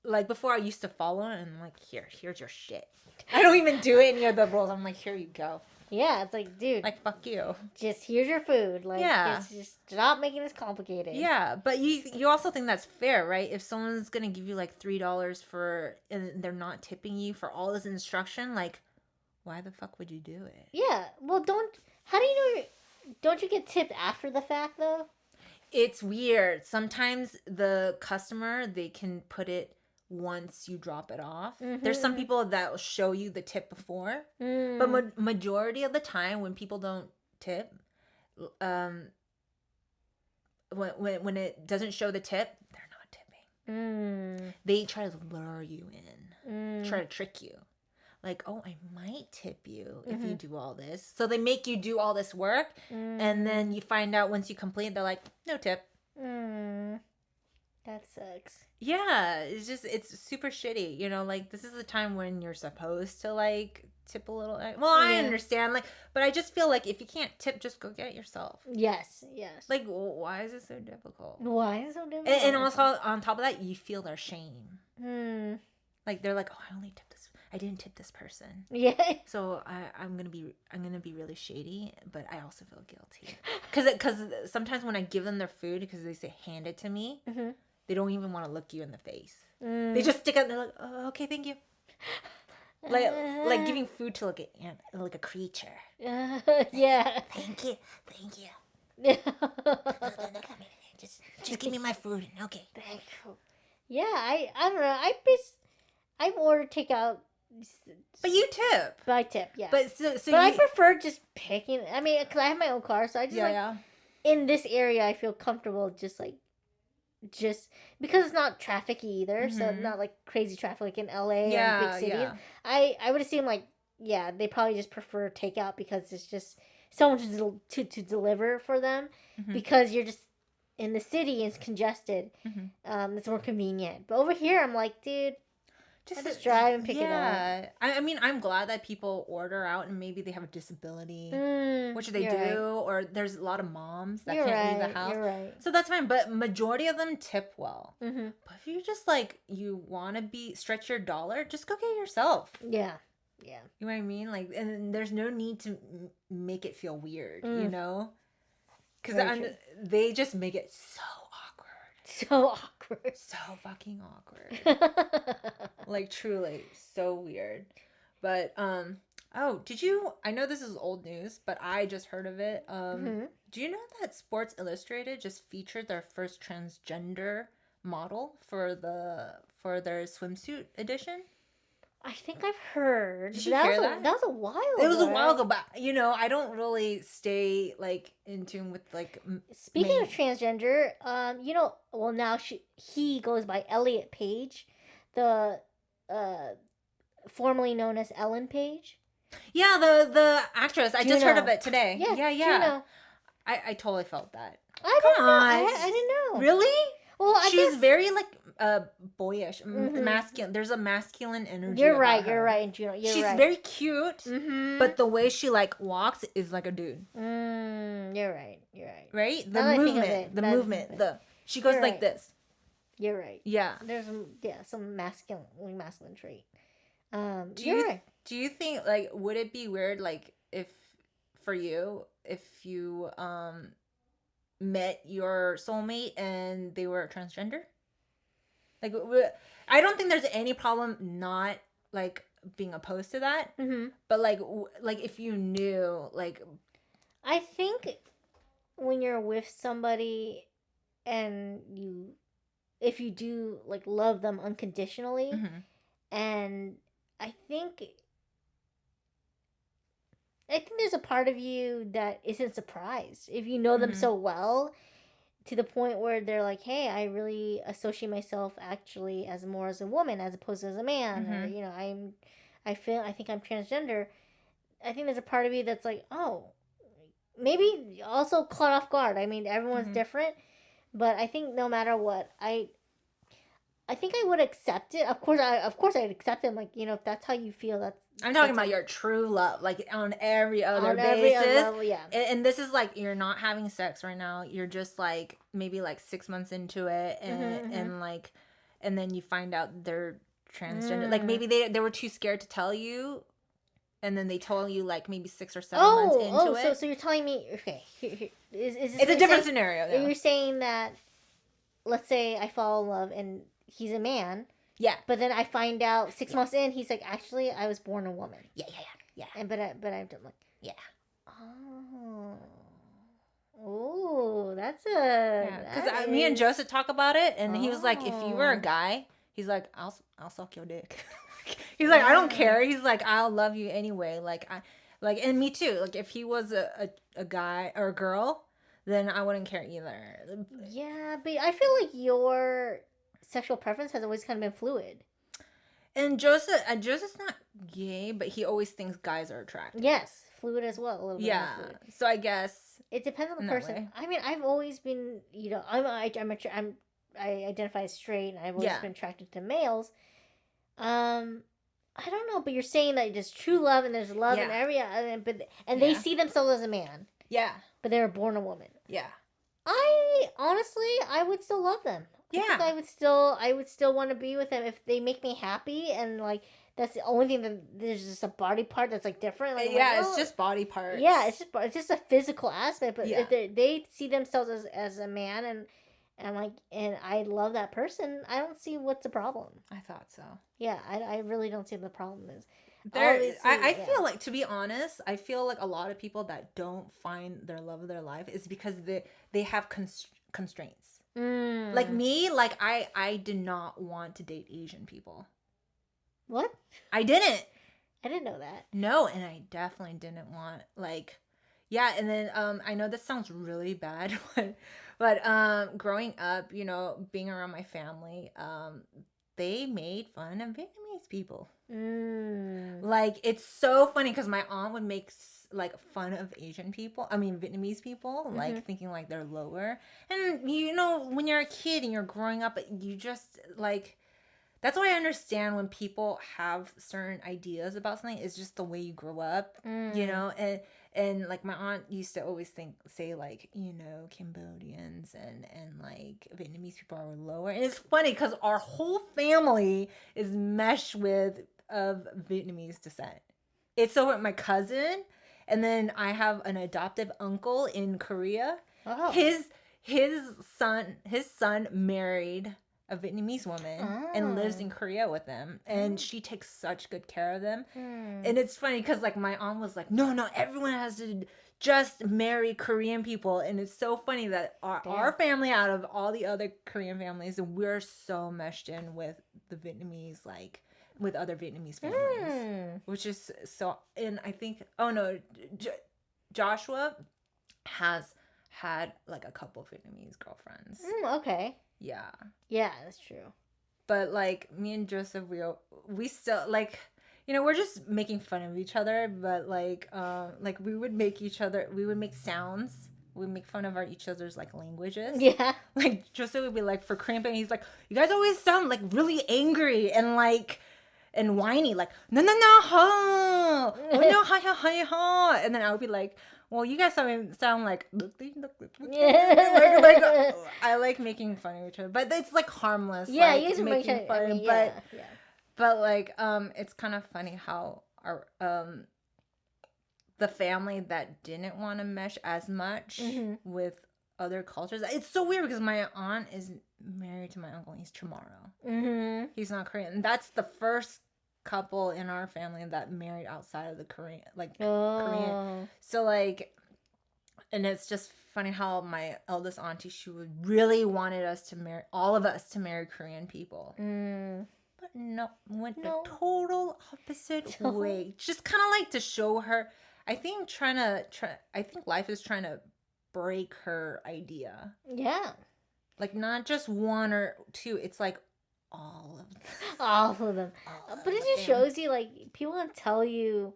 Like before, I used to follow and I'm like, here's your shit. I don't even do any of the rules. I'm like, here you go. Yeah, it's like, dude, like fuck you. Just here's your food. Like, it's just stop making this complicated. Yeah, but you also think that's fair, right? If someone's gonna give you like $3 and they're not tipping you for all this instruction, like, why the fuck would you do it? Yeah, well, how do you know? Don't you get tipped after the fact though? It's weird. Sometimes the customer, they can put it once you drop it off. There's some people that will show you the tip before, but majority of the time when people don't tip, when it doesn't show the tip, they're not tipping. They try to lure you in, try to trick you. like, oh, I might tip you if you do all this. So they make you do all this work, and then you find out once you complete, they're like, no tip. That sucks. Yeah, it's super shitty. You know, like, this is the time when you're supposed to, like, tip a little. Well, I understand, like, but I just feel like if you can't tip, just go get it yourself. Yes. Like, why is it so difficult? Why is it so difficult? And also, on top of that, you feel their shame. Like, they're like, oh, I didn't tip this person. Yeah. So I'm gonna be really shady, but I also feel guilty. Because sometimes when I give them their food, because they say hand it to me, they don't even want to look you in the face. They just stick out. And they're like, oh, okay, thank you. Like giving food to like a creature. Yeah. Thank you. Yeah. Just give me my food. Okay. Thank you. Yeah, I don't know. I've ordered takeout. But you tip. But I tip, yeah. But I prefer just picking. I mean, because I have my own car, so I just in this area, I feel comfortable just because it's not trafficy either, so it's not like crazy traffic like in LA and big cities. I would assume they probably just prefer takeout because it's just someone to deliver for them because you're just in the city and it's congested. It's more convenient. But over here, I'm like, dude, just drive and pick it up. I mean, I'm glad that people order out and maybe they have a disability, which they do, right. or there's a lot of moms that You're can't right, leave the house. You're right. So that's fine, but majority of them tip well. But if you just you want to stretch your dollar, just go get it yourself. Yeah. You know what I mean? Like, and there's no need to make it feel weird, you know? Because they just make it so awkward. So fucking awkward. Like, truly, so weird. But, I know this is old news, but I just heard of it. Do you know that Sports Illustrated just featured their first transgender model for their swimsuit edition? I think I've heard. Did you hear that? That was a while ago. It was a while ago, but I don't really stay in tune with Speaking of transgender, well now he goes by Elliot Page, the formerly known as Ellen Page. Yeah, the actress. I just heard of it today. Yeah. Juno. I totally felt that. I didn't know. Really? Well, she's very boyish, masculine. There's a masculine energy. You're right. Juno. She's very cute, but the way she walks is like a dude. You're right. Right? The movement. She goes like this. You're right. Yeah. There's some masculine trait. You're right. Do you think would it be weird if you met your soulmate and they were transgender? I don't think there's any problem not being opposed to that. But if you knew I think when you're with somebody and if you do love them unconditionally, and I think there's a part of you that isn't surprised if you know them so well to the point where they're like, hey, I really associate myself actually as a woman as opposed to as a man, or I think I'm transgender. I think there's a part of you that's like, oh, maybe also caught off guard. I mean, everyone's different, but I think no matter what, I think I would accept it. Of course I'd accept it. If that's how you feel, I'm talking about your true love, on every other basis. Every other level, yeah. And this is you're not having sex right now. You're just maybe 6 months into it, and and then you find out they're transgender. Maybe they were too scared to tell you, and then they told you maybe 6 or 7 months into it. So you're telling me, okay, it's a different scenario. Yeah. You're saying that, let's say I fall in love and he's a man. Yeah. But then I find out 6 months in, he's like, actually, I was born a woman. Yeah. And but I'm like, yeah. Oh, that's a. Because me and Joseph talk about it, and he was like, if you were a guy, he's like, I'll suck your dick. He's like, I don't care. He's like, I'll love you anyway. And me too. If he was a guy or a girl, then I wouldn't care either. Yeah, but I feel like your sexual preference has always kind of been fluid. And Joseph's not gay, but he always thinks guys are attractive. Yes, fluid as well. A little bit Yeah. more fluid. So I guess It depends on the in that person. way. I mean, I've always been, I identify as straight, and I've always Yeah. been attracted to males. I don't know, but you're saying that there's true love and there's love in Yeah. every, and they Yeah. see themselves as a man, Yeah. but they were born a woman. Yeah. I would still love them. I think Yeah. I would still want to be with them if they make me happy, and like that's the only thing that there's just a body part that's like different. Like, Yeah, like, it's oh, just body parts. yeah, it's just a physical aspect. But Yeah. if they see themselves as a man, and I love that person, I don't see what's the problem. I thought so. Yeah, I really don't see what the problem is. There, Obviously, I yeah. feel like, to be honest, I feel like a lot of people that don't find their love of their life is because they have constraints. Like me, like I did not want to date Asian people. What? I didn't. I didn't know that. No, and I definitely didn't want, like, yeah. And then I know this sounds really bad, but growing up, you know, being around my family, they made fun of Vietnamese people. Like, it's so funny because my aunt would make like fun of Vietnamese people, like thinking like they're lower. And you know, when you're a kid and you're growing up, you just like, that's why I understand when people have certain ideas about something. It's just the way you grow up, you know. And like my aunt used to always say like, you know, Cambodians and like Vietnamese people are lower. And it's funny because our whole family is meshed with of Vietnamese descent. It's so with my cousin, and then I have an adoptive uncle in Korea. Oh. His son married a Vietnamese woman and lives in Korea with them, and she takes such good care of them. And it's funny because like my aunt was like, no, everyone has to just marry Korean people. And it's so funny that our family, out of all the other Korean families, we're so meshed in with the Vietnamese, like with other Vietnamese families, which is so. And I think, Joshua has had like a couple Vietnamese girlfriends. Okay. Yeah. Yeah, that's true. But like me and Joseph, we still like, you know, we're just making fun of each other, but like we would make sounds. We make fun of each other's like languages. Yeah. Like Joseph would be like, for cramping, he's like, you guys always sound like really angry and like and whiny, like no ha, oh no ha, and then I would be like, well, you guys sound like like I like making fun of each other, but it's like harmless. Yeah, like, you guys are making fun, I mean, yeah. but like it's kind of funny how our the family that didn't want to mesh as much with other cultures. It's so weird because my aunt is married to my uncle. He's Chamorro. He's not Korean. And that's the first couple in our family that married outside of the Korean. So like, and it's just funny how my eldest auntie, she would really wanted all of us to marry Korean people. But no, went the total opposite way. Just kind of like to show her. I think life is trying to break her idea. Yeah. Like not just one or two. It's like all of them. All of them. But it just shows you, like, people want to tell you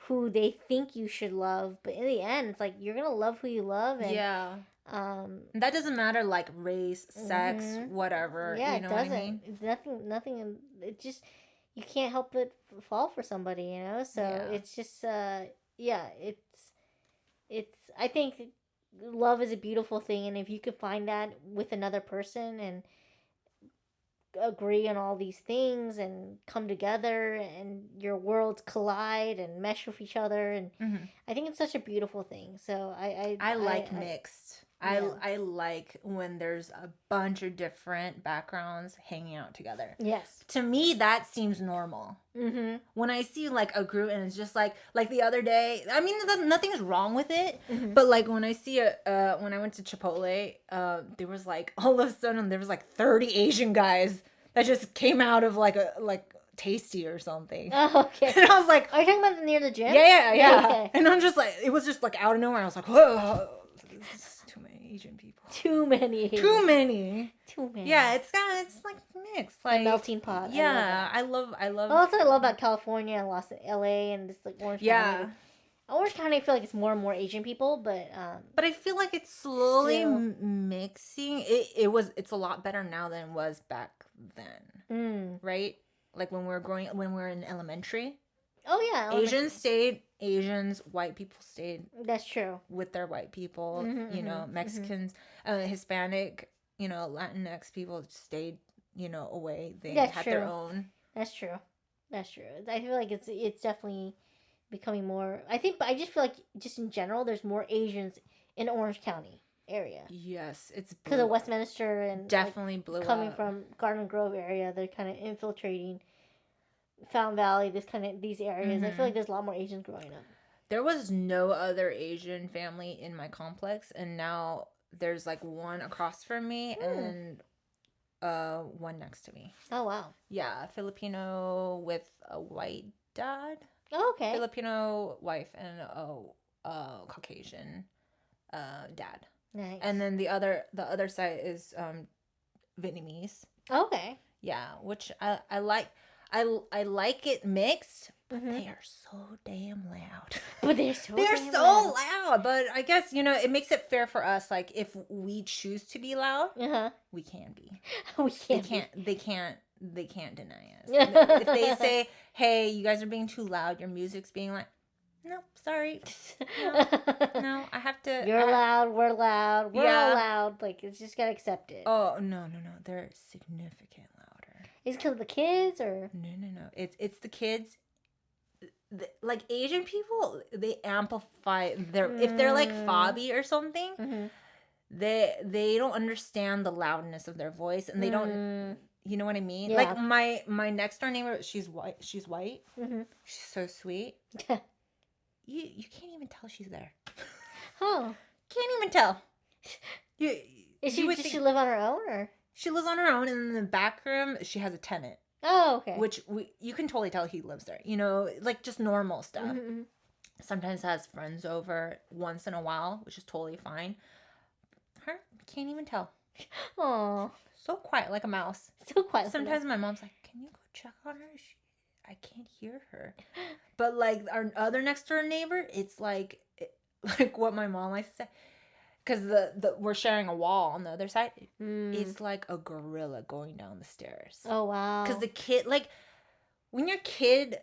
who they think you should love, but in the end, it's like you're gonna love who you love, and that doesn't matter, like race, sex, whatever. Yeah, you know it doesn't. what I mean? It's nothing. It just, you can't help but fall for somebody, you know. So it's just, it's. I think love is a beautiful thing, and if you could find that with another person and agree on all these things and come together and your worlds collide and mesh with each other, and I think it's such a beautiful thing. So I like mixed. I like when there's a bunch of different backgrounds hanging out together. Yes. To me, that seems normal. When I see like a group and it's just like the other day, I mean, nothing's wrong with it, but like when I see when I went to Chipotle, there was like all of a sudden there was like 30 Asian guys that just came out of like Tasty or something. Oh, okay. And I was like, are you talking about near the gym? Yeah. Okay. And I'm just like, it was just like out of nowhere. I was like, whoa, this is too many Asian people. Too many. Too many. Too many. Yeah, it's like mixed. A Like melting pot. Yeah, I love that. I love. Well, that's what I love about California and LA and this like Orange Yeah. County. Orange County, I feel like it's more and more Asian people, but But I feel like it's slowly Still. mixing. It's a lot better now than it was back then, right? Like when we were in elementary. Oh yeah, Asians stayed Asians, white people stayed That's true. with their white people, Mhm, Mexicans, Hispanic, Latinx people stayed, away. They That's had their true. own. That's true. That's true. I feel like it's definitely becoming more. But I just feel like just in general, there's more Asians in Orange County area Yes, it's because of Westminster and definitely blew coming up. from Garden Grove area. They're kind of infiltrating Fountain Valley. These areas. I feel like there's a lot more Asians growing up. There was no other Asian family in my complex, and now there's like one across from me and one next to me. Oh wow. Yeah, Filipino with a white dad. Oh, okay. Filipino wife and a Caucasian dad. Nice. And then the other side is Vietnamese. Okay. Yeah, which I like. I like it mixed, but Mhm. they are so damn loud. But they're so loud. But I guess it makes it fair for us. Like if we choose to be loud, we can be. We They can't. They can't deny us. If they say, "Hey, you guys are being too loud. Your music's being like," no, sorry, no, I have to. You're loud. We're loud. We're Yeah. all loud. Like it's just gotta accept it. Oh no, they're significant louder. Is it because of the kids or? No. It's the kids. Like Asian people, they amplify their if they're like fobby or something. Mm-hmm. They don't understand the loudness of their voice, and they don't. You know what I mean? Yeah. Like my next door neighbor, she's white. She's white. Mm-hmm. She's so sweet. You can't even tell she's there. Oh. Can't even tell. Does would she think- live on her own or? She lives on her own, and in the back room she has a tenant, Oh, okay. which you can totally tell he lives there. Like just normal stuff. Mm-hmm. Sometimes has friends over once in a while, which is totally fine. Her can't even tell. Oh, So quiet, like a mouse. so quiet. Sometimes my mom's like, "Can you go check on her? I can't hear her." But like our other next door neighbor, it's like what my mom likes to say, because we're sharing a wall on the other side. It's like a gorilla going down the stairs. Oh wow. Because the kid, like when you're a kid,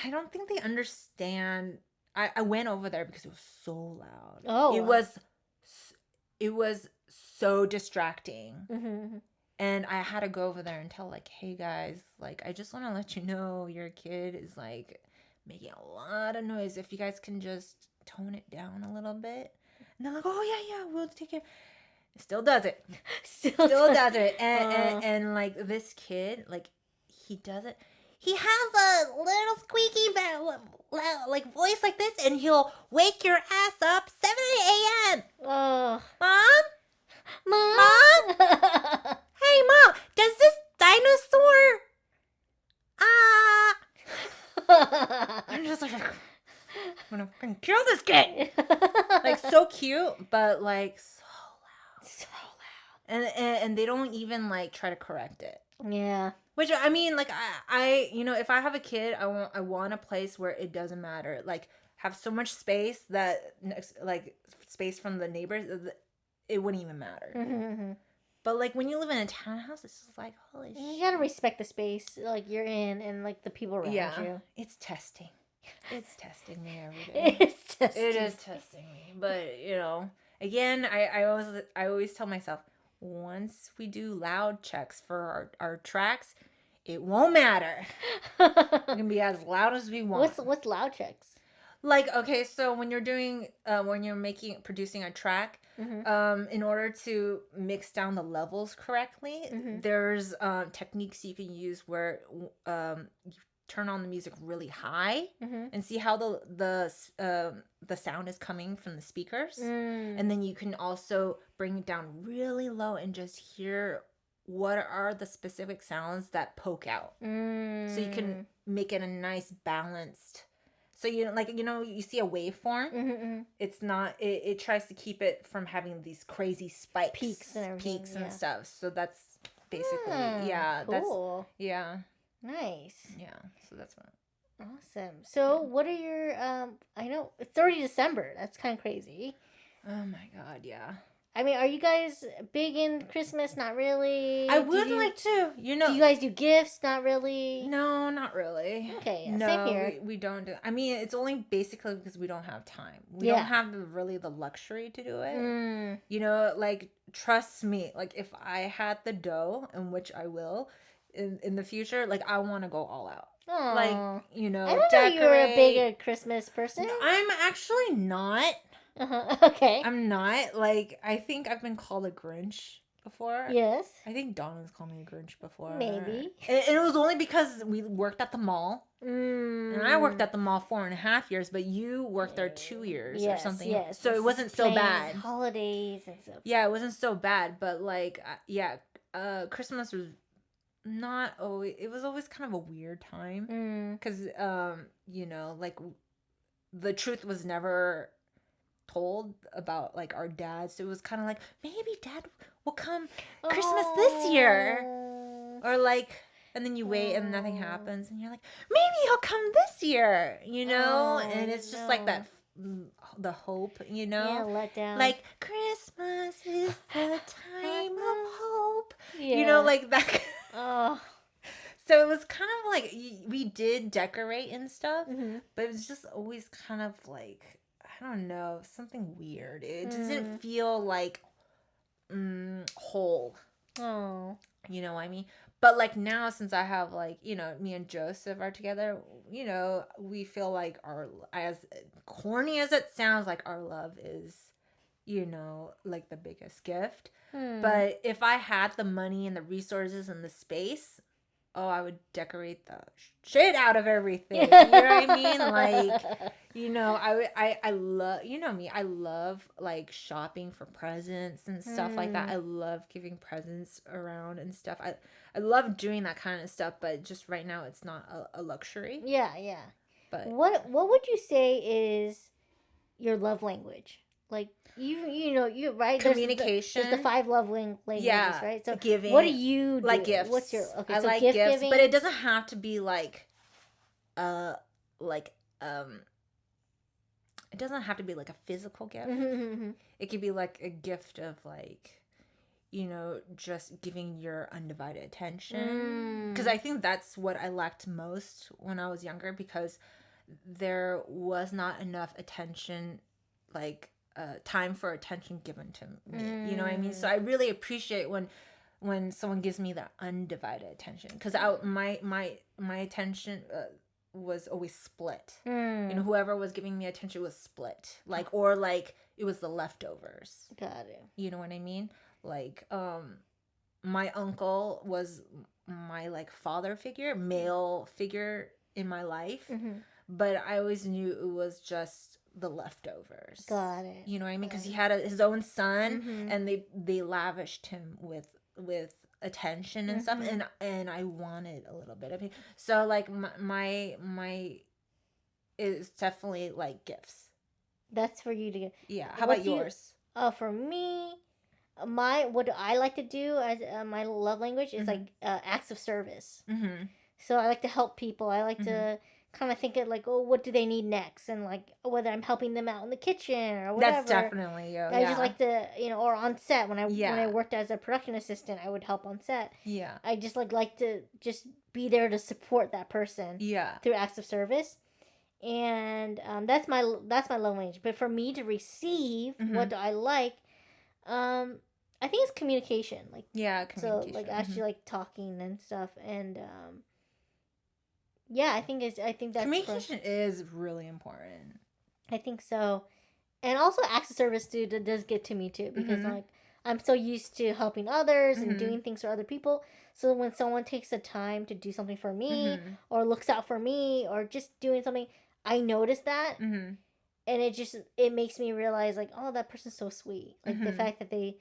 I don't think they understand. I went over there because it was so loud. Oh, it was so distracting. Mm-hmm. And I had to go over there and tell, like, "Hey guys, like, I just want to let you know your kid is like making a lot of noise. If you guys can just tone it down a little bit." And they're like, "Oh yeah, we'll take it." Still does it. Still does it. And like this kid, like he does it. He has a little squeaky like voice like this, and he'll wake your ass up 7 a.m. Oh, Mom? Hey, Mom, does this dinosaur... I'm just like, I'm gonna fucking kill this kid. Like, so cute, but like, so loud. And they don't even, like, try to correct it. Yeah. Which, I mean, like, I if I have a kid, I want a place where it doesn't matter. Like, have so much space that, like, space from the neighbors, it wouldn't even matter. Mm-hmm. But like when you live in a townhouse, it's just like, holy shit. You gotta respect the space like you're in and like the people around you. It's testing. It's testing me every day. It's just It is testing me. But again, I always tell myself, once we do loud checks for our tracks, it won't matter. We can be as loud as we want. What's loud checks? Like, okay, so when you're producing a track, in order to mix down the levels correctly, there's techniques you can use where you turn on the music really high and see how the sound is coming from the speakers, and then you can also bring it down really low and just hear what are the specific sounds that poke out, so you can make it a nice balanced. So you see a waveform. Mm-hmm. It's not. It tries to keep it from having these crazy spikes, Peaks and everything, and yeah. stuff. So that's basically Cool. yeah. Nice. Yeah. So that's what. Awesome. So, what are your I know it's already December. That's kind of crazy. Oh my god, yeah. I mean, are you guys big in Christmas? Not really. I would like to, Do you guys do gifts? Not really. No, not really. Okay, yeah, no, same here. We don't do. I mean, it's only basically because we don't have time. We Yeah. don't have really the luxury to do it. Mm. You know, like trust me. Like if I had the dough, and which I will, in the future, like I want to go all out. Aw. Like you know, I don't know you were a bigger Christmas person. I'm actually not. Okay. I'm not. Like I think I've been called a Grinch before. Yes. I think Donna's called me a Grinch before. Maybe. And it was only because we worked at the mall. Mm. And I worked at the mall 4.5 years, but you worked there 2 years or something. Yes. So it wasn't so bad. Holidays and stuff. Yeah, it wasn't so bad. But like, Christmas was not always. It was always kind of a weird time because, like the truth was never told about like our dad. So it was kind of like maybe dad will come Christmas this year, or like. And then you wait and nothing happens. And you're like, maybe he'll come this year, And it's just like that, the hope, Yeah, let down. Like, Christmas is the time of hope. Yeah. Like that. Oh. So it was kind of like, we did decorate and stuff. Mm-hmm. But it was just always kind of like, I don't know, something weird. It doesn't feel like whole. Oh. You know what I mean? But like now, since I have like, me and Joseph are together, we feel like as corny as it sounds, like our love is, like the biggest gift. But if I had the money and the resources and the space, I would decorate the shit out of everything. You know what I mean? Like, I love, me, I love like shopping for presents and stuff like that. I love giving presents around and stuff. I love doing that kind of stuff, but just right now it's not a luxury. Yeah. But what would you say is your love language? Like you right? Communication. There's the 5 love languages, right? So giving. What do you do? Like gifts. What's your I so like gift gifts, giving? but it doesn't have to be like, it doesn't have to be like a physical gift. Mm-hmm. It could be like a gift of like, just giving your undivided attention. Because I think that's what I lacked most when I was younger, because there was not enough attention, like time for attention given to me. You know what I mean? So I really appreciate when someone gives me that undivided attention, because my attention was always split. Whoever was giving me attention was split, or it was the leftovers. Got it. You know what I mean? Like my uncle was my like father figure, male figure in my life, but I always knew it was just the leftovers. Got it. You know what I mean? Because he had his own son, and they lavished him with attention and stuff, and I wanted a little bit of it. So like my is definitely like gifts. That's for you to get. Yeah. How about yours? For me, what I like to do as my love language is like acts of service. So I like to help people. I like to kind of think of like, what do they need next, and like whether I'm helping them out in the kitchen or whatever. That's definitely you. I just like to, or on set when I worked as a production assistant, I would help on set. Yeah. I just like to just be there to support that person. Yeah. Through acts of service, and that's my love language. But for me to receive, what do I like? I think it's communication. Like communication. So like actually like talking and stuff, and I think that's communication is really important. I think so, and also acts of service does get to me too, because like I'm so used to helping others and doing things for other people. So when someone takes the time to do something for me or looks out for me or just doing something, I notice that, and it makes me realize like, oh, that person's so sweet. Like the fact that they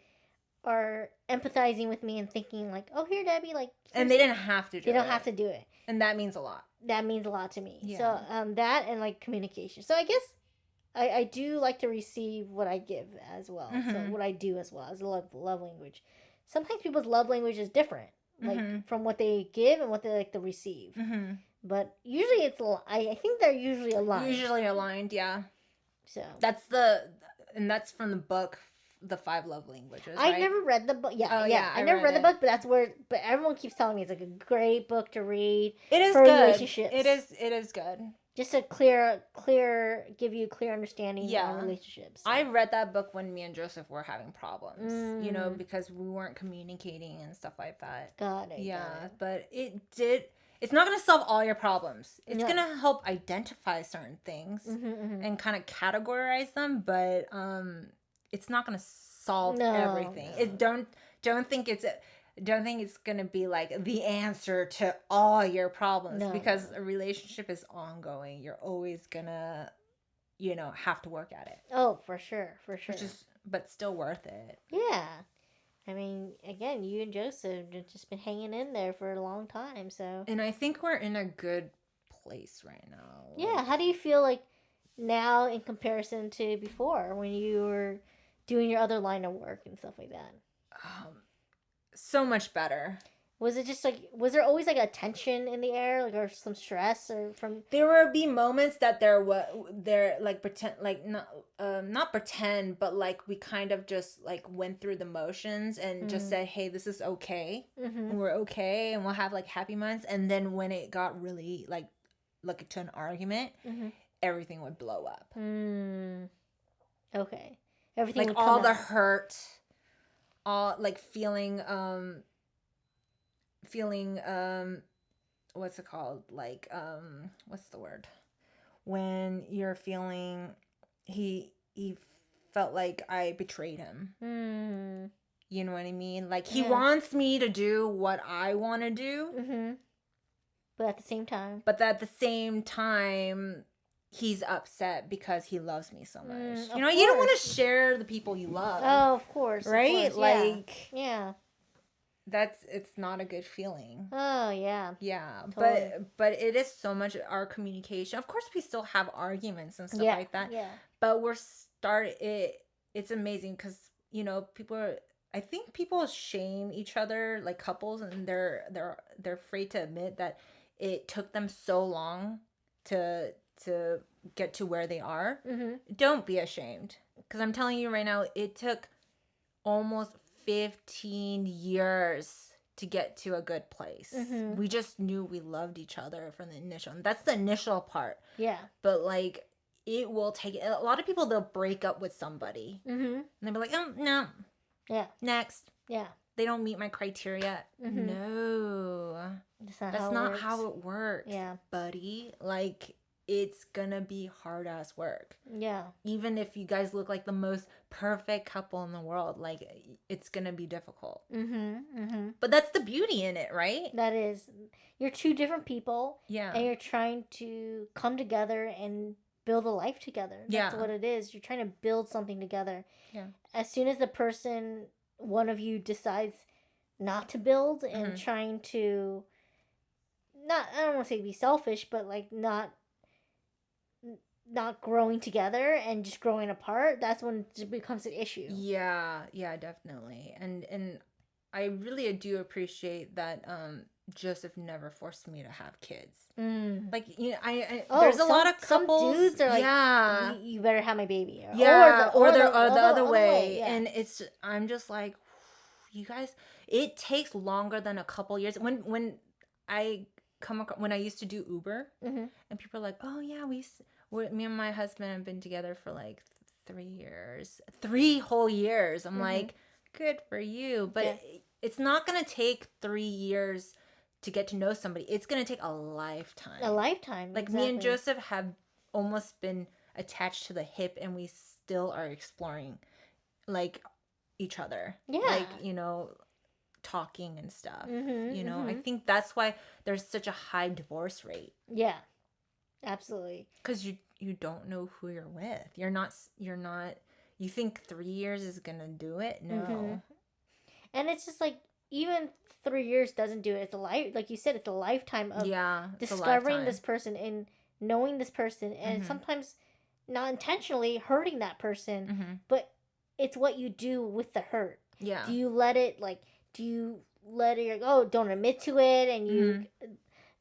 are empathizing with me and thinking like, oh, here, Debbie, like, And they didn't have to do it. they don't have to do it. And that means a lot. That means a lot to me. Yeah. So that and like communication. So I guess I do like to receive what I give as well. So what I do as well as a love language. Sometimes people's love language is different, like from what they give and what they like to receive. But usually it's I think they're usually aligned. Usually aligned, yeah. So that's from the book, The 5 Love Languages. I've right? never read the book. Yeah, Oh, yeah. I never read the book, but that's where. But everyone keeps telling me it's like a great book to read. It is for good. Relationships. It is good. Just to give you clear understanding on relationships. I read that book when me and Joseph were having problems, you know, because we weren't communicating and stuff like that. Got it. Yeah, got it. but it's not going to solve all your problems. It's going to help identify certain things and kind of categorize them, but it's not going to solve everything. No. Don't think it's going to be like the answer to all your problems because a relationship is ongoing. You're always going to, you know, have to work at it. Oh, for sure. But still worth it. Yeah. I mean, again, you and Joseph have just been hanging in there for a long time, so. And I think we're in a good place right now. Yeah, how do you feel like now in comparison to before when you were doing your other line of work and stuff like that? So much better. Was it just like, was there always like a tension in the air, like, or some stress or from? There will be moments that there like pretend, like not pretend, but like we kind of just like went through the motions and just said, hey, this is okay. And we're okay. And we'll have like happy months. And then when it got really like to an argument, everything would blow up. Okay. Everything like would come all the out. hurt, all like feeling what's it called, like what's the word when you're feeling he felt like I betrayed him. You know what I mean? Like he wants me to do what I want to do, but at the same time he's upset because he loves me so much. Of You know, you don't want course. to share the people you love. Oh, of course. Right? Of course, yeah. Like, yeah. it's not a good feeling. Oh, yeah. Yeah, Totally. but it is so much our communication. Of course, we still have arguments and stuff like that. Yeah. But it's amazing because, you know, I think people shame each other, like couples, and they're afraid to admit that it took them so long to get to where they are. Don't be ashamed, because I'm telling you right now, it took almost 15 years to get to a good place. We just knew we loved each other from the initial, and that's the initial part. Yeah. But like, it will take a lot of people, they'll break up with somebody and they'll be like, oh no, yeah, next, yeah, they don't meet my criteria. No, that's not how it works. Yeah, buddy. Like, it's gonna be hard ass work. Yeah. Even if you guys look like the most perfect couple in the world, like, it's gonna be difficult. But that's the beauty in it, right? That is. You're two different people. Yeah. And you're trying to come together and build a life together. That's what it is. You're trying to build something together. Yeah. As soon as one of you decides not to build and trying to, I don't want to say be selfish, but like not growing together and just growing apart, that's when it becomes an issue. Yeah, definitely. And I really do appreciate that Joseph never forced me to have kids. Like, you know, there's a lot of couples. Some dudes are like, yeah, you better have my baby. Or the other way. Yeah. And I'm just like, you guys, it takes longer than a couple years. When I used to do Uber, and people are like, oh yeah, me and my husband have been together for like 3 years, 3 whole years. I'm like, good for you. But it's not going to take 3 years to get to know somebody. It's going to take a lifetime. Like, exactly. Me and Joseph have almost been attached to the hip, and we still are exploring, like, each other. Yeah. Like, you know, talking and stuff. You know, I think that's why there's such a high divorce rate. Yeah. Absolutely. Because you don't know who you're with. You're not. You think 3 years is gonna do it? No. And it's just like, even 3 years doesn't do it. It's a life, like you said, it's a lifetime of it's a discovering lifetime. this person and knowing this person, and sometimes not intentionally hurting that person, but it's what you do with the hurt. Yeah. Do you let it, like, do you let it, don't admit to it, and you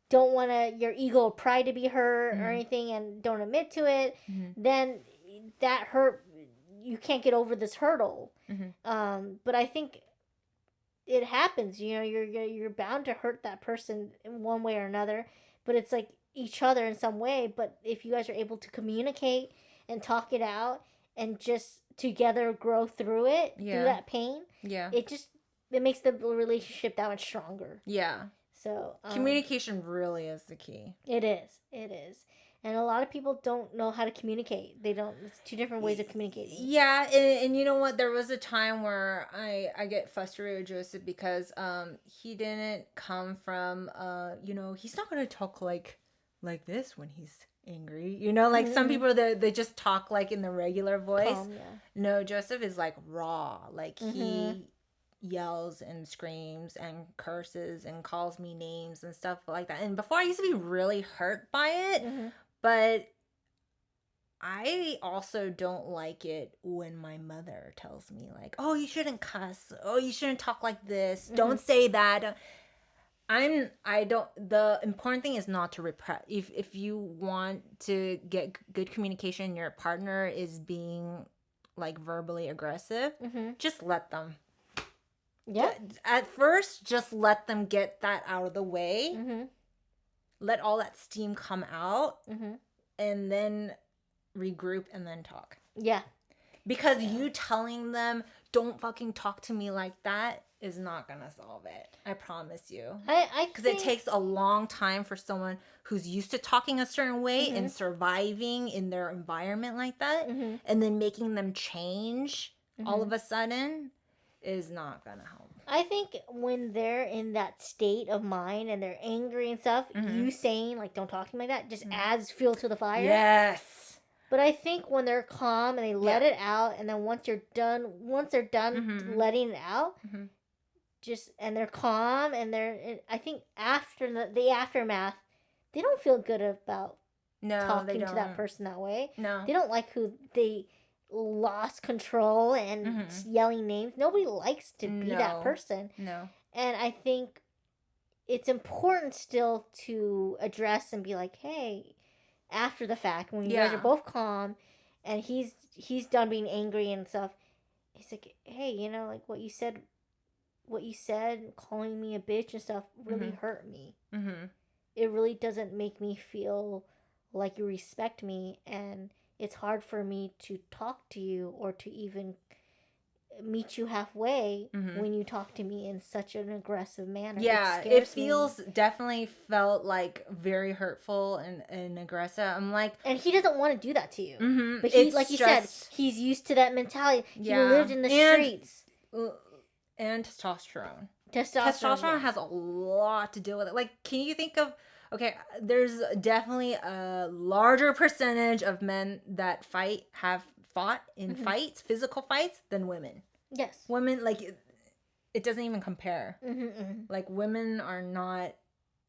don't want your ego or pride to be hurt or anything, and don't admit to it, then that hurt, you can't get over this hurdle. But I think it happens, you're bound to hurt that person in one way or another, but it's like each other in some way. But if you guys are able to communicate and talk it out and just together grow through it, through that pain, it makes the relationship that much stronger. So communication really is the key. It is. And a lot of people don't know how to communicate. They don't. It's two different ways of communicating. Yeah, and you know what? There was a time where I get frustrated with Joseph because he didn't come from he's not gonna talk like this when he's angry. Like some people they just talk like in the regular voice. Calm, yeah. No, Joseph is like raw. Like he yells and screams and curses and calls me names and stuff like that. And before I used to be really hurt by it. But I also don't like it when my mother tells me, like, oh, you shouldn't cuss. Oh, you shouldn't talk like this. Don't say that. The important thing is not to repress. If you want to get good communication, your partner is being like verbally aggressive, just let them. Yeah. At first, just let them get that out of the way. Let all that steam come out, and then regroup and then talk. Yeah. Because you telling them, don't fucking talk to me like that, is not going to solve it. I promise you. Because it takes a long time for someone who's used to talking a certain way and surviving in their environment like that, and then making them change all of a sudden is not going to help. I think when they're in that state of mind and they're angry and stuff, you saying, like, don't talk to me like that just adds fuel to the fire. Yes. But I think when they're calm and they let it out, and then once they're done letting it out, and they're calm, and I think after the aftermath, they don't feel good about talking to that person that way. No. They don't like who they lost control and yelling names. Nobody likes to be that person. No. And I think it's important still to address and be like, hey, after the fact, when you guys are both calm and he's done being angry and stuff, he's like, hey, like what you said, calling me a bitch and stuff really hurt me. It really doesn't make me feel like you respect me, and it's hard for me to talk to you or to even meet you halfway when you talk to me in such an aggressive manner. Yeah, it definitely felt like very hurtful and aggressive. I'm like, and he doesn't want to do that to you. But he, like you said, he's used to that mentality. He lived in the streets. And testosterone. Testosterone has a lot to do with it. Like, can you think of? Okay, there's definitely a larger percentage of men that have fought in fights, physical fights, than women. Yes. Women, like, it doesn't even compare. Like, women are not,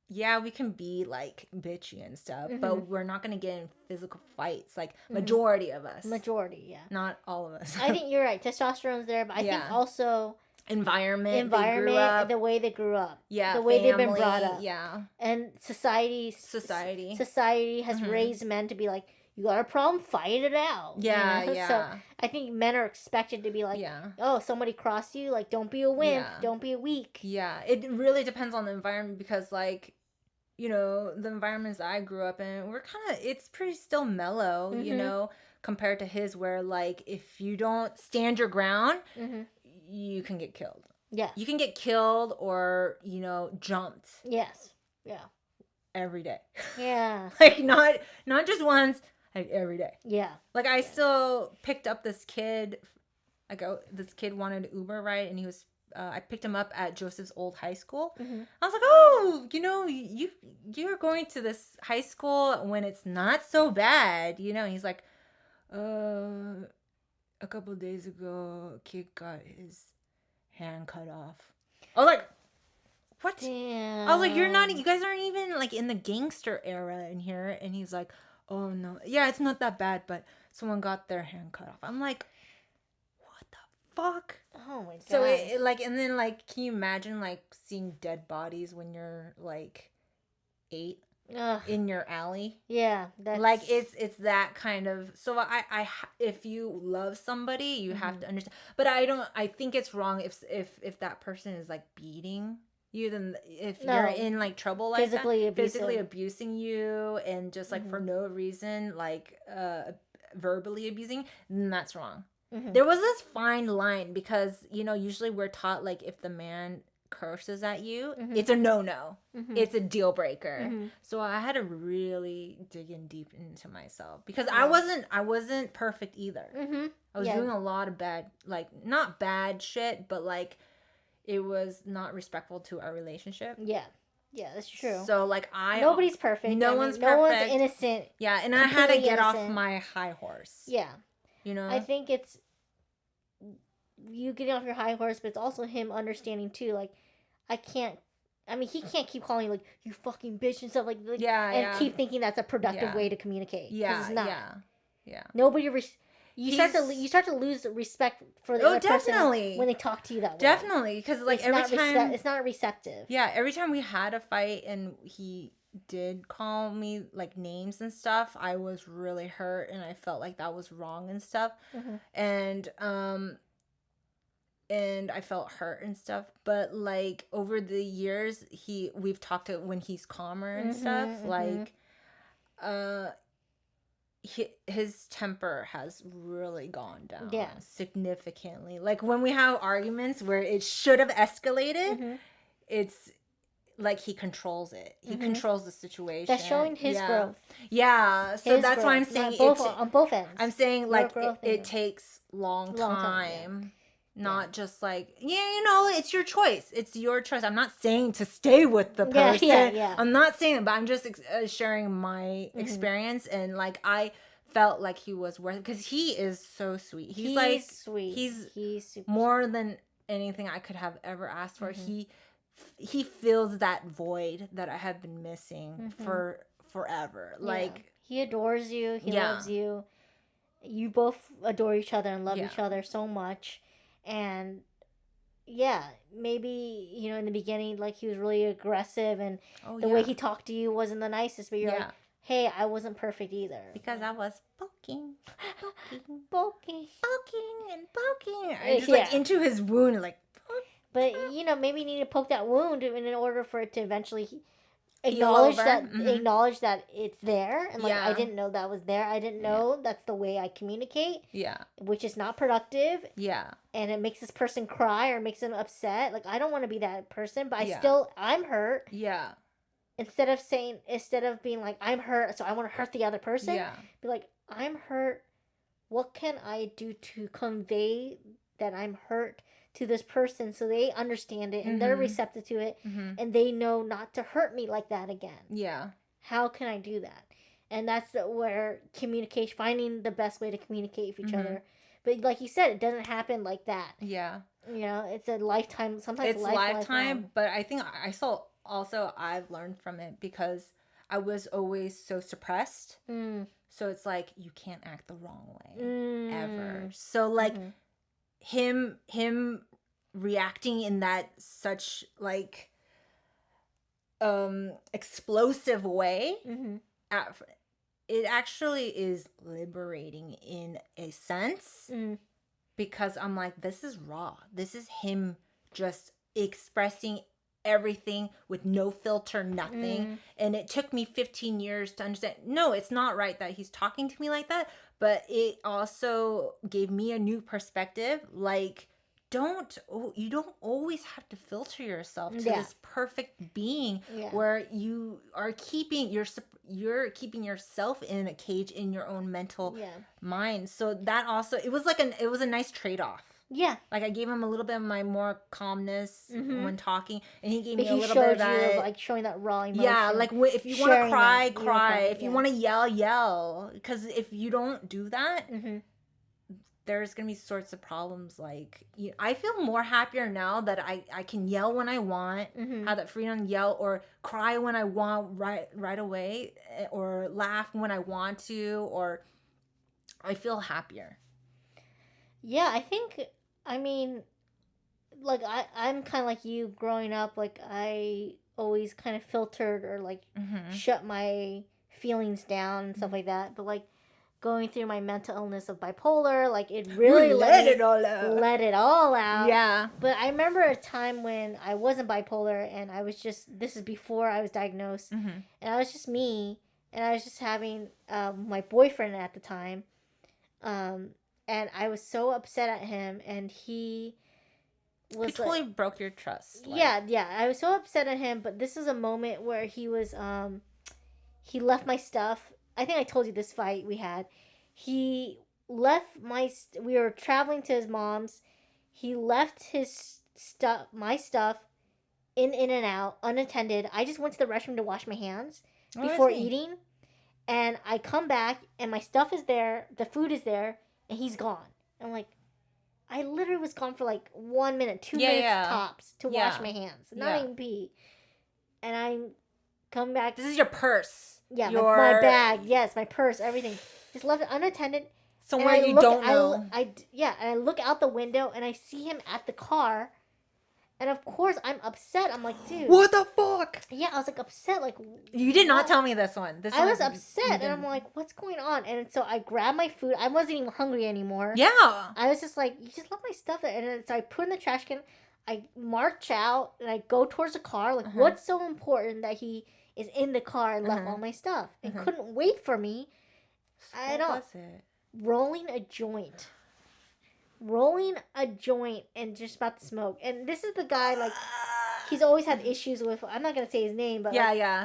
we can be, like, bitchy and stuff, but we're not going to get in physical fights, like, majority of us. Majority, yeah. Not all of us. I think you're right. Testosterone's there, but I think also environment, the way they grew up, the way family, they've been brought up, and society has raised men to be like, you got a problem, fight it out. So I think men are expected to be like, oh, somebody crossed you, like, don't be a wimp, don't be a weak. It really depends on the environment, because, like, the environments I grew up in, it's pretty still mellow, compared to his, where, like, if you don't stand your ground, you can get killed. Yeah. You can get killed or, jumped. Yes. Yeah. Every day. Yeah. Like, not just once, like, every day. Yeah. Like, I still picked up this kid. This kid wanted an Uber ride, and he was, I picked him up at Joseph's old high school. I was like, oh, you're going to this high school when it's not so bad, and he's like, a couple of days ago, a kid got his hand cut off. I was like, what? Damn. I was like, you guys aren't even like in the gangster era in here. And he's like, oh no, yeah, it's not that bad, but someone got their hand cut off. I'm like, what the fuck? Oh my god. So it like, and then like, can you imagine like seeing dead bodies when you're like 8 Ugh. in your alley? Yeah, that's Like it's that kind of. So if you love somebody, you have to understand. But I think it's wrong if that person is like beating you, then if No. you're in like trouble like Physically that, abusive. physically abusing you and just like for no reason, like verbally abusing, then that's wrong. There was this fine line because usually we're taught like if the man curses at you, it's a no. It's a deal breaker. So I had to really dig in deep into myself because I wasn't perfect either. I was doing a lot of bad, like not bad shit, but like it was not respectful to our relationship. Yeah, that's true. So like nobody's perfect. No one's no one's perfect. innocent. Yeah, and I had to get off innocent. my high horse. Yeah, I think it's you getting off your high horse, but it's also him understanding too. Like, he can't keep calling you like you fucking bitch and stuff like and keep thinking that's a productive way to communicate. Yeah, it's not. Yeah. Nobody. You start to lose respect for the other person when they talk to you that way. Definitely, because like every time it's not receptive. Yeah, every time we had a fight and he did call me like names and stuff, I was really hurt and I felt like that was wrong and stuff. And I felt hurt and stuff, but like over the years we've talked to when he's calmer and stuff, like his temper has really gone down significantly. Like when we have arguments where it should have escalated, it's like he controls it. He controls the situation. That's showing his growth. Yeah, so that's why I'm saying on both ends. I'm saying like it takes long time. Not just like, it's your choice. It's your choice. I'm not saying to stay with the person. Yeah. I'm not saying it, but I'm just sharing my experience. And like, I felt like he was worth it because he is so sweet. He's like, sweet. He's super more than anything I could have ever asked for. He fills that void that I have been missing for forever. Like, he adores you. He loves you. You both adore each other and love each other so much. And maybe in the beginning, like he was really aggressive, and the way he talked to you wasn't the nicest. But you're like, hey, I wasn't perfect either because I was poking. I just like into his wound, like. But maybe you need to poke that wound in order for it to eventually acknowledge that it's there, and like I didn't know that was there. I didn't know that's the way I communicate. Yeah, which is not productive. Yeah, and it makes this person cry or makes them upset. Like I don't want to be that person, but I'm hurt. Yeah. Instead of being like I'm hurt, so I want to hurt the other person. Yeah. Be like I'm hurt. What can I do to convey that I'm hurt to this person so they understand it and they're receptive to it and they know not to hurt me like that again? Yeah. How can I do that? And that's where communication, finding the best way to communicate with each other. But like you said, it doesn't happen like that. Yeah. It's a lifetime. Sometimes it's lifetime. But I think I've learned from it because I was always so suppressed. So it's like you can't act the wrong way ever. So like him reacting in that such like explosive way it actually is liberating in a sense because I'm like, this is raw. This is him just expressing everything with no filter, nothing. And it took me 15 years to understand, no, it's not right that he's talking to me like that. But it also gave me a new perspective. Like, you don't always have to filter yourself to this perfect being where you are you're keeping yourself in a cage in your own mental mind. So that also, it was a nice trade-off. Yeah. Like I gave him a little bit of my more calmness when talking, and he gave me a little bit of that. Like showing that raw emotion. Yeah, like if you want to cry, cry. If you want to yell, yell. Because if you don't do that, there's gonna be sorts of problems. Like, I feel more happier now that I can yell when I want, have that freedom to yell, or cry when I want right away, or laugh when I want to, or I feel happier. Yeah, I think, I mean, like, I'm kind of like you growing up. Like, I always kind of filtered or, like, shut my feelings down and stuff like that. But, like, going through my mental illness of bipolar, like, it really let it all out. Yeah. But I remember a time when I wasn't bipolar, and I was just, this is before I was diagnosed, and I was just me, and I was just having my boyfriend at the time, and I was so upset at him, and he was, He totally broke your trust. Like, yeah, I was so upset at him, but this was a moment where he was, he left my stuff. I think I told you this fight we had. He left we were traveling to his mom's. He left his stuff, my stuff, in and out, unattended. I just went to the restroom to wash my hands before eating. And I come back, and my stuff is there, the food is there, and he's gone. I'm like, I literally was gone for like 1 minute, 2 minutes tops to wash my hands, not even pee. And I come back. This is your purse. Yeah, my bag. Yes, my purse, everything. Just left it unattended. Somewhere you don't know. And I look out the window, and I see him at the car. And of course, I'm upset. I'm like, dude. What the fuck? Yeah, I was like upset. Like, you did not tell me this one. I was upset, and I'm like, what's going on? And so I grabbed my food. I wasn't even hungry anymore. Yeah. I was just like, you just left my stuff there. And then, so I put in the trash can. I march out, and I go towards the car. Like, what's so important that he is in the car and left all my stuff and couldn't wait for me? I don't. What was it? Rolling a joint and just about to smoke. And this is the guy, like, he's always had issues with, I'm not going to say his name, but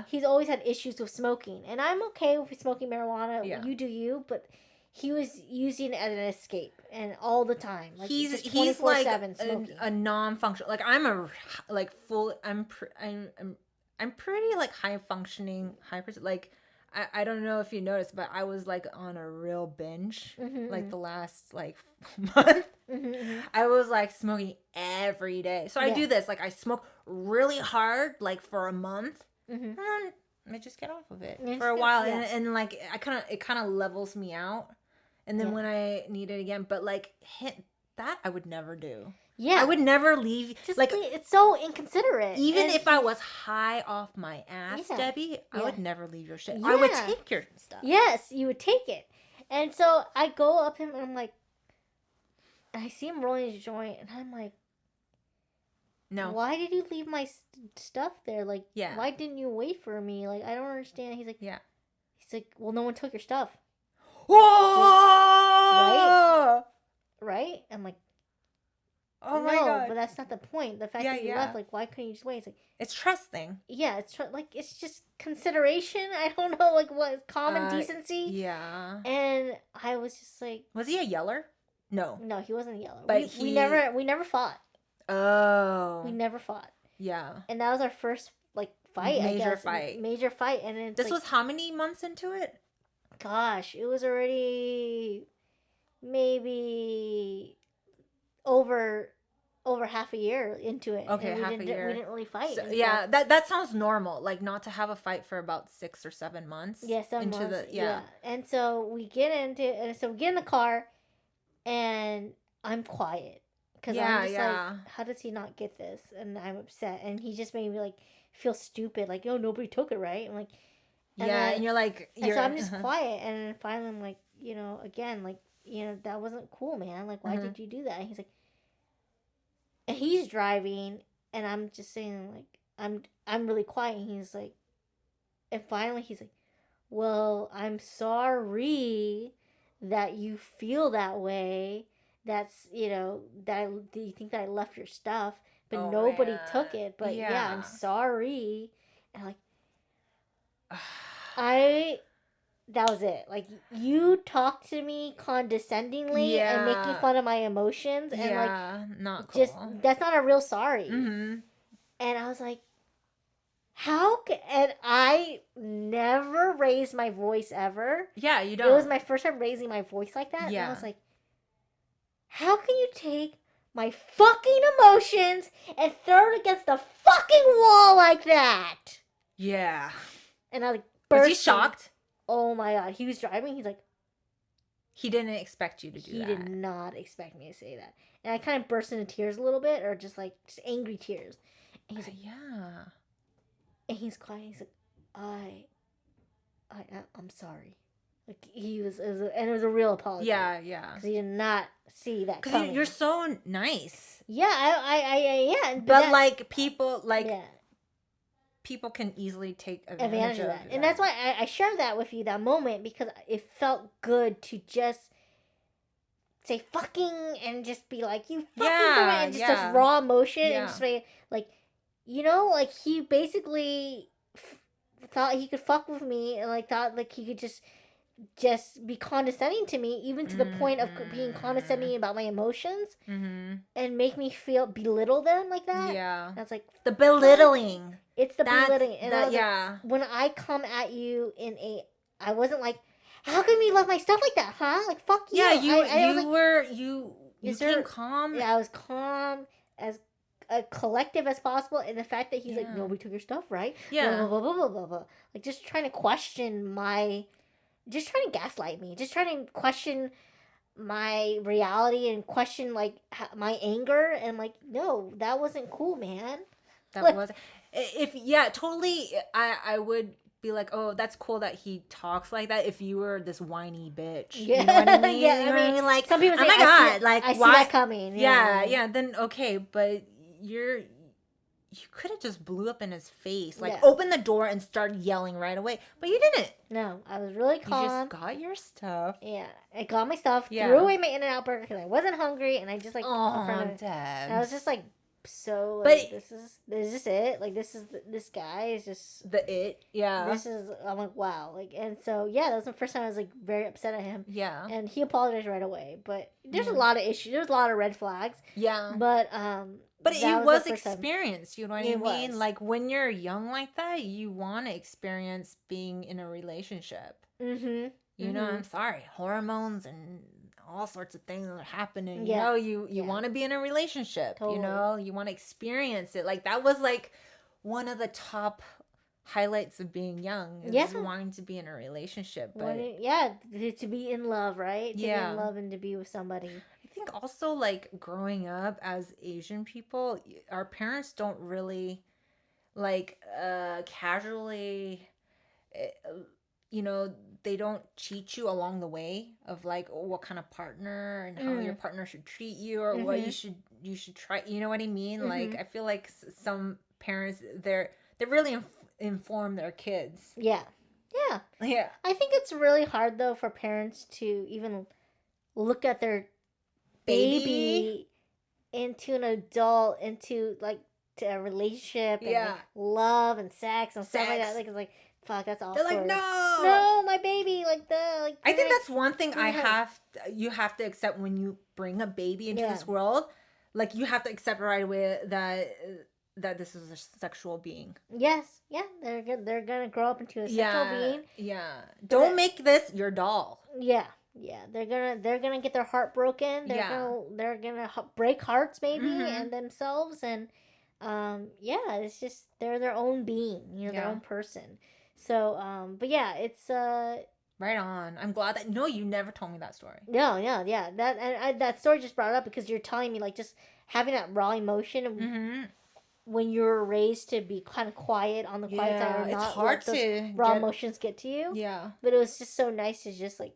he's always had issues with smoking. And I'm okay with smoking marijuana. Yeah. You do you, but he was using it as an escape and all the time. Like, he's like a non-functional, like, I'm a, like, full, I'm pretty, like, high functioning, like, I don't know if you noticed, but I was, like, on a real binge, like, the last, like, month. I was, like, smoking every day. So I do this. Like, I smoke really hard, like, for a month. And then I just get off of it for a while. Yeah. And, like, it kind of levels me out. And then when I need it again. But, like, that I would never do. Yeah. I would never leave. Just like, it's so inconsiderate. Even if I was high off my ass, Debbie, I would never leave your shit. Yeah. I would take your stuff. Yes, you would take it. And so I go up him, and I'm like, and I see him rolling his joint, and I'm like, no. Why did you leave my stuff there? Like, why didn't you wait for me? Like, I don't understand. He's like, He's like, well, no one took your stuff. Whoa! Right? I'm like, oh my God. But that's not the point. The fact that you left, like, why couldn't you just wait? It's like, it's trust thing. Yeah, it's just consideration. I don't know, like, what common decency. Yeah. And I was just like, was he a yeller? No, he wasn't a yeller. But we never fought. Oh, we never fought. Yeah. And that was our first, like, fight. Major fight. And it's this was how many months into it? Gosh, it was already maybe over half a year into it. Okay, half a year. We didn't really fight. So, yeah, that sounds normal. Like, not to have a fight for about 6 or 7 months. Yeah, 7 months. Yeah. And so we get in the car, and I'm quiet because I'm just like, how does he not get this? And I'm upset, and he just made me, like, feel stupid. Like, oh, nobody took it, right? I'm like, and you're like, so I'm just quiet, and then finally I'm like, again, like, that wasn't cool, man. Like, why did you do that? And he's like, and he's driving, and I'm just saying, like, I'm really quiet, and he's like, and finally he's like, well, I'm sorry that you feel that way. That's, that do you think that I left your stuff, but nobody took it. But I'm sorry. And like, that was it. Like, you talked to me condescendingly and making fun of my emotions, and like, not cool. Just that's not a real sorry. And I was like, and I never raised my voice ever. Yeah, you don't. It was my first time raising my voice like that. And I was like, how can you take my fucking emotions and throw it against the fucking wall like that? Yeah. And I like Was burst. he shocked? Oh my god. He was driving. He's like, He didn't expect you to do he that. did not expect me to say that. And I kind of burst into tears a little bit, or just angry tears. And he's like, yeah. and he's quiet. He's like, I'm sorry. Like and it was a real apology. Yeah, yeah. Because he did not see that Because coming. you're so nice. Yeah, yeah. But like people, like yeah. people can easily take Advantage of that. And that's why I shared that with you that moment, because it felt good to just say fucking and just be like, you fucking and just this raw emotion and just be like, like he basically thought he could fuck with me and like thought like he could just be condescending to me, even to the point of being condescending about my emotions and make me belittle them like that. Yeah. That's like the belittling. It's the belittling. And I was like, when I come at you I wasn't like, how can you love my stuff like that, huh? Like, fuck you. Yeah, you came calm. Yeah, I was calm, as collective as possible, and the fact that he's like, nobody took your stuff, right? Yeah. Blah, blah, blah, blah, blah, blah. Like, just trying to question just trying to gaslight me, just trying to question my reality and question, like, my anger, and like, no, that wasn't cool, man. That was, totally, I would be like, oh, that's cool that he talks like that. If you were this whiny bitch, Yeah. you know what I mean? Yeah, you know what I mean? Like, some people say, oh my god, like, I see why? that coming. Yeah, then okay, but you could have just blew up in his face, like open the door and start yelling right away, but you didn't. No, I was really calm. You just got your stuff. Yeah, I got my stuff. Threw away my In-N-Out burger because I wasn't hungry, and I just like Debs. And I was just like, so but like, this is it. Like, this guy is just the it. Yeah. This is, I'm like, wow. Like, and so that was the first time I was like very upset at him. Yeah. And he apologized right away. But there's a lot of issues. There's a lot of red flags. Yeah. But it was experience, you know what I mean? Was. Like, when you're young like that, you want to experience being in a relationship. Mm-hmm. You know, I'm sorry, hormones and all sorts of things are happening. Yeah. You know, you want to be in a relationship. Totally. You know, you want to experience it. Like, that was like one of the top highlights of being young, is wanting to be in a relationship. But to be in love, right? To be in love and to be with somebody. I think also, like, growing up as Asian people, our parents don't really like casually, they don't cheat you along the way of like what kind of partner and how your partner should treat you, or what you should try, you know what I mean? Like, I feel like some parents, they really inform their kids. Yeah I think it's really hard though for parents to even look at their baby into an adult, into like to a relationship and like, love and sex and stuff like that. Like, it's like, fuck, that's awkward. They're like, no, my baby, like I think that's one thing you have to accept when you bring a baby into this world. Like, you have to accept right away that this is a sexual being. Yes, they're gonna grow up into a sexual being. Yeah, don't make this your doll. Yeah, they're gonna get their heart broken. They're gonna break hearts maybe and themselves, and it's just they're their own being, their own person. So but it's right on. I'm glad that you never told me that story. No, that story just brought it up because you're telling me, like, just having that raw emotion when you're raised to be kind of quiet on the quiet side, or not, it's hard to raw emotions get to you. Yeah, but it was just so nice to just like,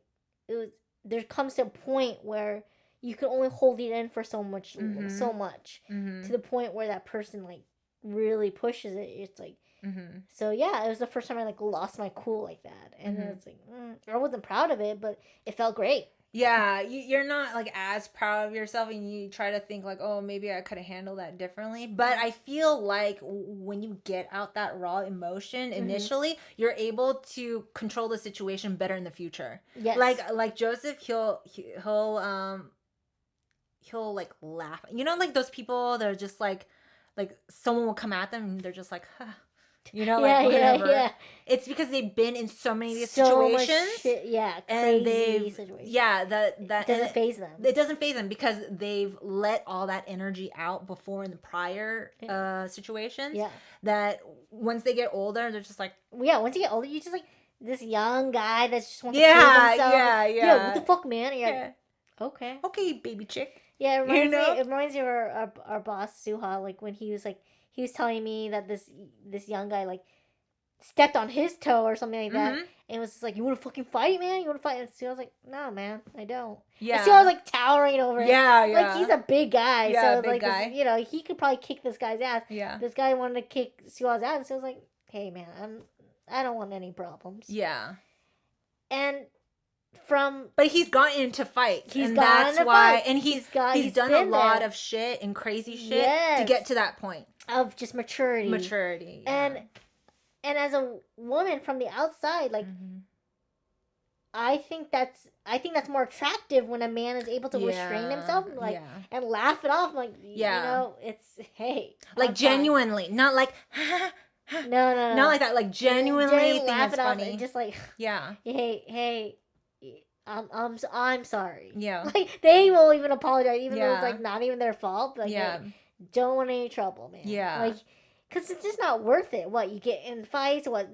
there comes to a point where you can only hold it in for so much to the point where that person like really pushes it. It's like, so it was the first time I like lost my cool like that, and it's like I wasn't proud of it, but it felt great. Yeah, you're not like as proud of yourself, and you try to think like, oh, maybe I could have handled that differently. But I feel like when you get out that raw emotion initially, you're able to control the situation better in the future. Yes. Like Joseph, he'll like laugh. You know, like those people that are just like someone will come at them and they're just like, huh. You know, like yeah, whatever. yeah. It's because they've been in so many of these So much situations. shit, yeah, And crazy situations. yeah, that It doesn't phase them. It doesn't phase them because they've let all that energy out before in the prior situations. Yeah. That once they get older, they're just like, Yeah, once you get older, you just like this young guy that just wants to yeah, prove himself. yeah, Yeah, what the fuck, man? And you're yeah. like, okay. Okay, baby chick. Yeah, it reminds You know? me. It reminds me of our boss Suha. Like when he was telling me that this young guy like stepped on his toe or something like that, and was just like, "You want to fucking fight, man? You want to fight?" And Suha was like, "No, man, I don't." Yeah. And Suha was like towering over him. Yeah, yeah. Like he's a big guy, Yeah, so big like guy. This, he could probably kick this guy's ass. Yeah. This guy wanted to kick Suha's ass, so I was like, "Hey, man, I don't want any problems." Yeah. And but he's gotten into fights. He's and gotten that's into why fights. and he's done a been lot there. of shit and crazy shit Yes. to get to that point. Of just maturity. Yeah. And as a woman from the outside, like I think that's more attractive when a man is able to restrain himself, like and laugh it off, like you know, it's like I'm genuinely, fine. not like no, not like that, like genuinely think laugh it's it funny. off and just like Yeah. hey, I'm sorry. Yeah. Like they will even apologize, even though it's Yeah. like not even their fault. Like, Yeah. hey, don't want any trouble, man. Yeah. Like, cause it's just not worth it. What you get in fights? What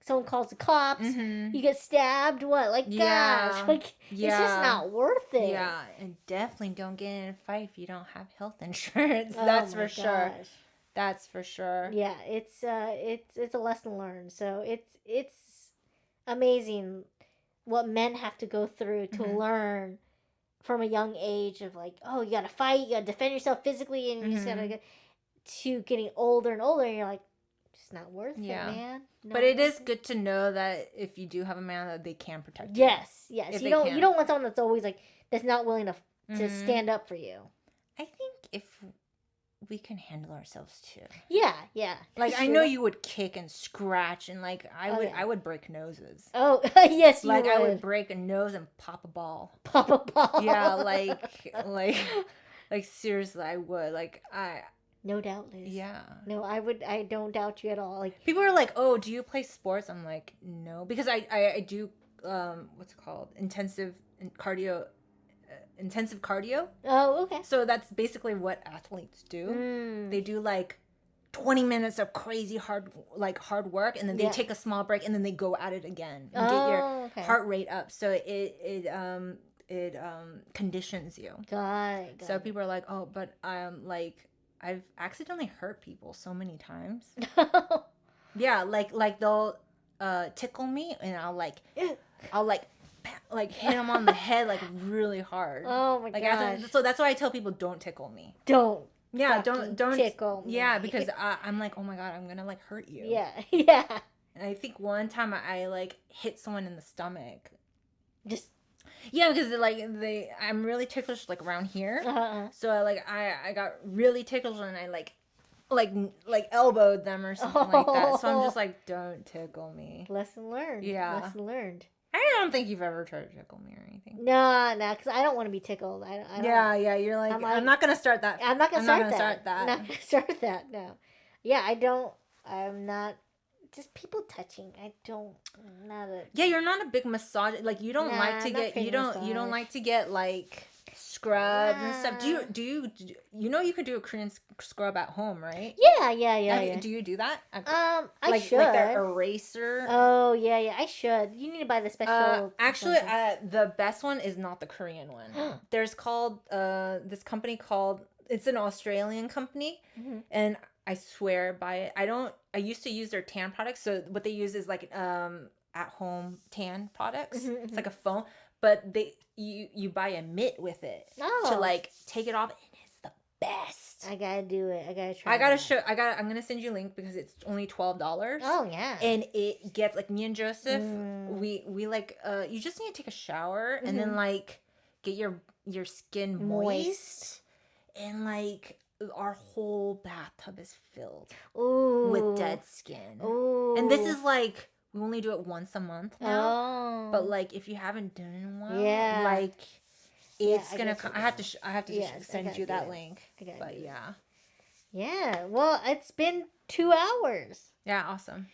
someone calls the cops? You get stabbed? What? Like, gosh, like it's just not worth it. Yeah, and definitely don't get in a fight if you don't have health insurance. That's for sure. That's for sure. Yeah, it's a lesson learned. So it's amazing what men have to go through to learn from a young age of like, oh, you gotta fight, you gotta defend yourself physically, and you just gotta get to getting older and older, and you're like, it's not worth it, man. But it is good to know that if you do have a man, that they can protect you. Yes. You don't want someone that's always like that's not willing to stand up for you. I think if we can handle ourselves too. Yeah. Like I know you would kick and scratch and like I would break noses. Oh yes, you like would. I would break a nose and pop a ball. Pop a ball. Yeah, like seriously, I would. Like No doubt, Liz. Yeah. No, I don't doubt you at all. Like people are like, "Oh, do you play sports?" I'm like, "No," because I do what's it called? Intensive cardio. Oh, okay. So that's basically what athletes do. They do like 20 minutes of crazy hard work, and then they take a small break, and then they go at it again and get your heart rate up. So it conditions you. Got it. So people are like, "Oh, but I've accidentally hurt people so many times." Yeah, like they'll tickle me, and I'll hit them on the head like really hard. Oh my gosh. So that's why I tell people don't tickle me. Don't Tickle me. Yeah, because I'm like, oh my god, I'm gonna like hurt you. Yeah. And I think one time I like hit someone in the stomach. Just because I'm really ticklish like around here. So I got really ticklish and I like elbowed them or something like that. So I'm just like, don't tickle me. Lesson learned. Yeah. Lesson learned. I don't think you've ever tried to tickle me or anything. No, because I don't want to be tickled. I don't. Yeah. You're like, I'm not gonna start that. I'm not gonna start that. I'm not gonna start that. No. Yeah, I don't. I'm not. Just people touching. I don't. Not a. Yeah, you're not a big massage. Like you don't like to get. You don't like to get like scrubs and stuff. Do you you could do a Korean scrub at home, right? Yeah. Do you do that? I should. Like that eraser. Oh yeah. I should. You need to buy the special. Actually, the best one is not the Korean one. There's called this company called. It's an Australian company, and I swear by it. I used to use their tan products. So what they use is like at home tan products. It's like a foam, but you buy a mitt with it to like take it off, and it's the best. I gotta do it. I gotta try. I'm gonna send you a link because it's only $12. Oh yeah. And it gets like me and Joseph. We like you just need to take a shower and then like get your skin moist. And like our whole bathtub is filled with dead skin. Ooh. And this is like we only do it once a month now. Oh. But like if you haven't done it in a while, like it's gonna come. I have to send you that link. But yeah. Yeah. Well, it's been 2 hours. Yeah, awesome.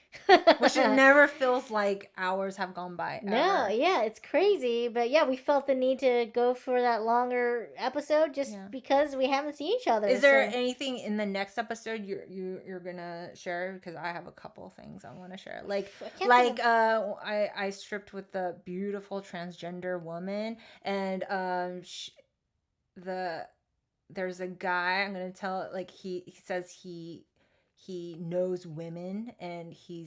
Which it never feels like hours have gone by. No, ever. yeah, it's crazy. But yeah, we felt the need to go for that longer episode just because we haven't seen each other. Is there anything in the next episode you're gonna share? Because I have a couple things I want to share. I stripped with the beautiful transgender woman, and there's a guy. I'm gonna tell, like, he says he knows women, and he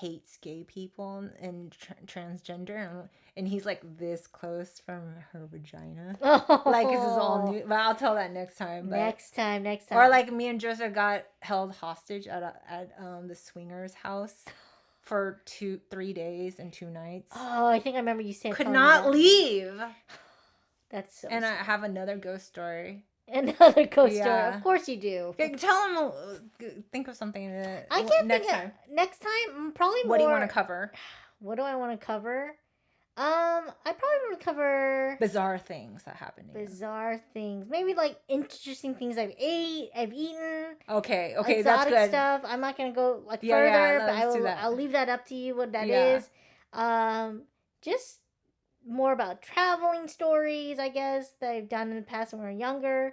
hates gay people and transgender, and he's like this close from her vagina. Like, this is all new, but I'll tell that next time. Next time. Or like me and Joseph got held hostage at the swingers house for 3 days and 2 nights. Oh, I think I remember you saying Could not leave. That's so. And I have another ghost story. Another ghost story. Of course you do. Tell them. Think of something. I can't think of next time. Probably more. What do you want to cover? What do I want to cover? I probably want to cover bizarre things that happen. Bizarre things. Maybe like interesting things I've eaten. Okay, exotic that's good. Stuff. I'm not gonna go further, but I'll leave that up to you. What that is. Just more about traveling stories, I guess, that I've done in the past when we were younger.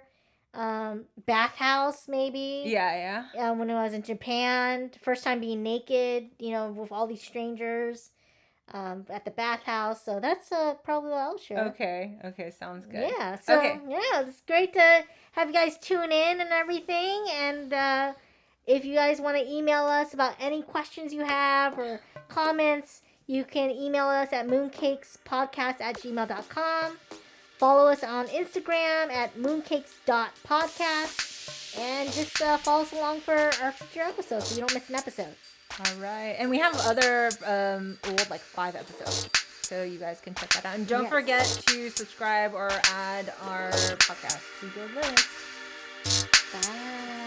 Bathhouse, maybe. Yeah. When I was in Japan, first time being naked, with all these strangers, at the bathhouse. So that's probably what I'll share. Okay, sounds good. Yeah. So yeah, it's great to have you guys tune in and everything. And if you guys want to email us about any questions you have or comments, you can email us at mooncakes.podcast@gmail.com. Follow us on Instagram at mooncakes.podcast. And just follow us along for our future episodes so you don't miss an episode. All right. And we have other, 5 episodes. So you guys can check that out. And don't forget to subscribe or add our podcast to your list. Bye.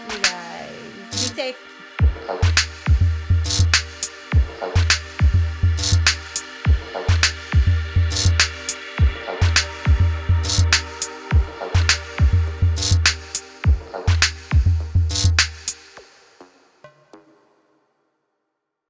See you guys. Be safe.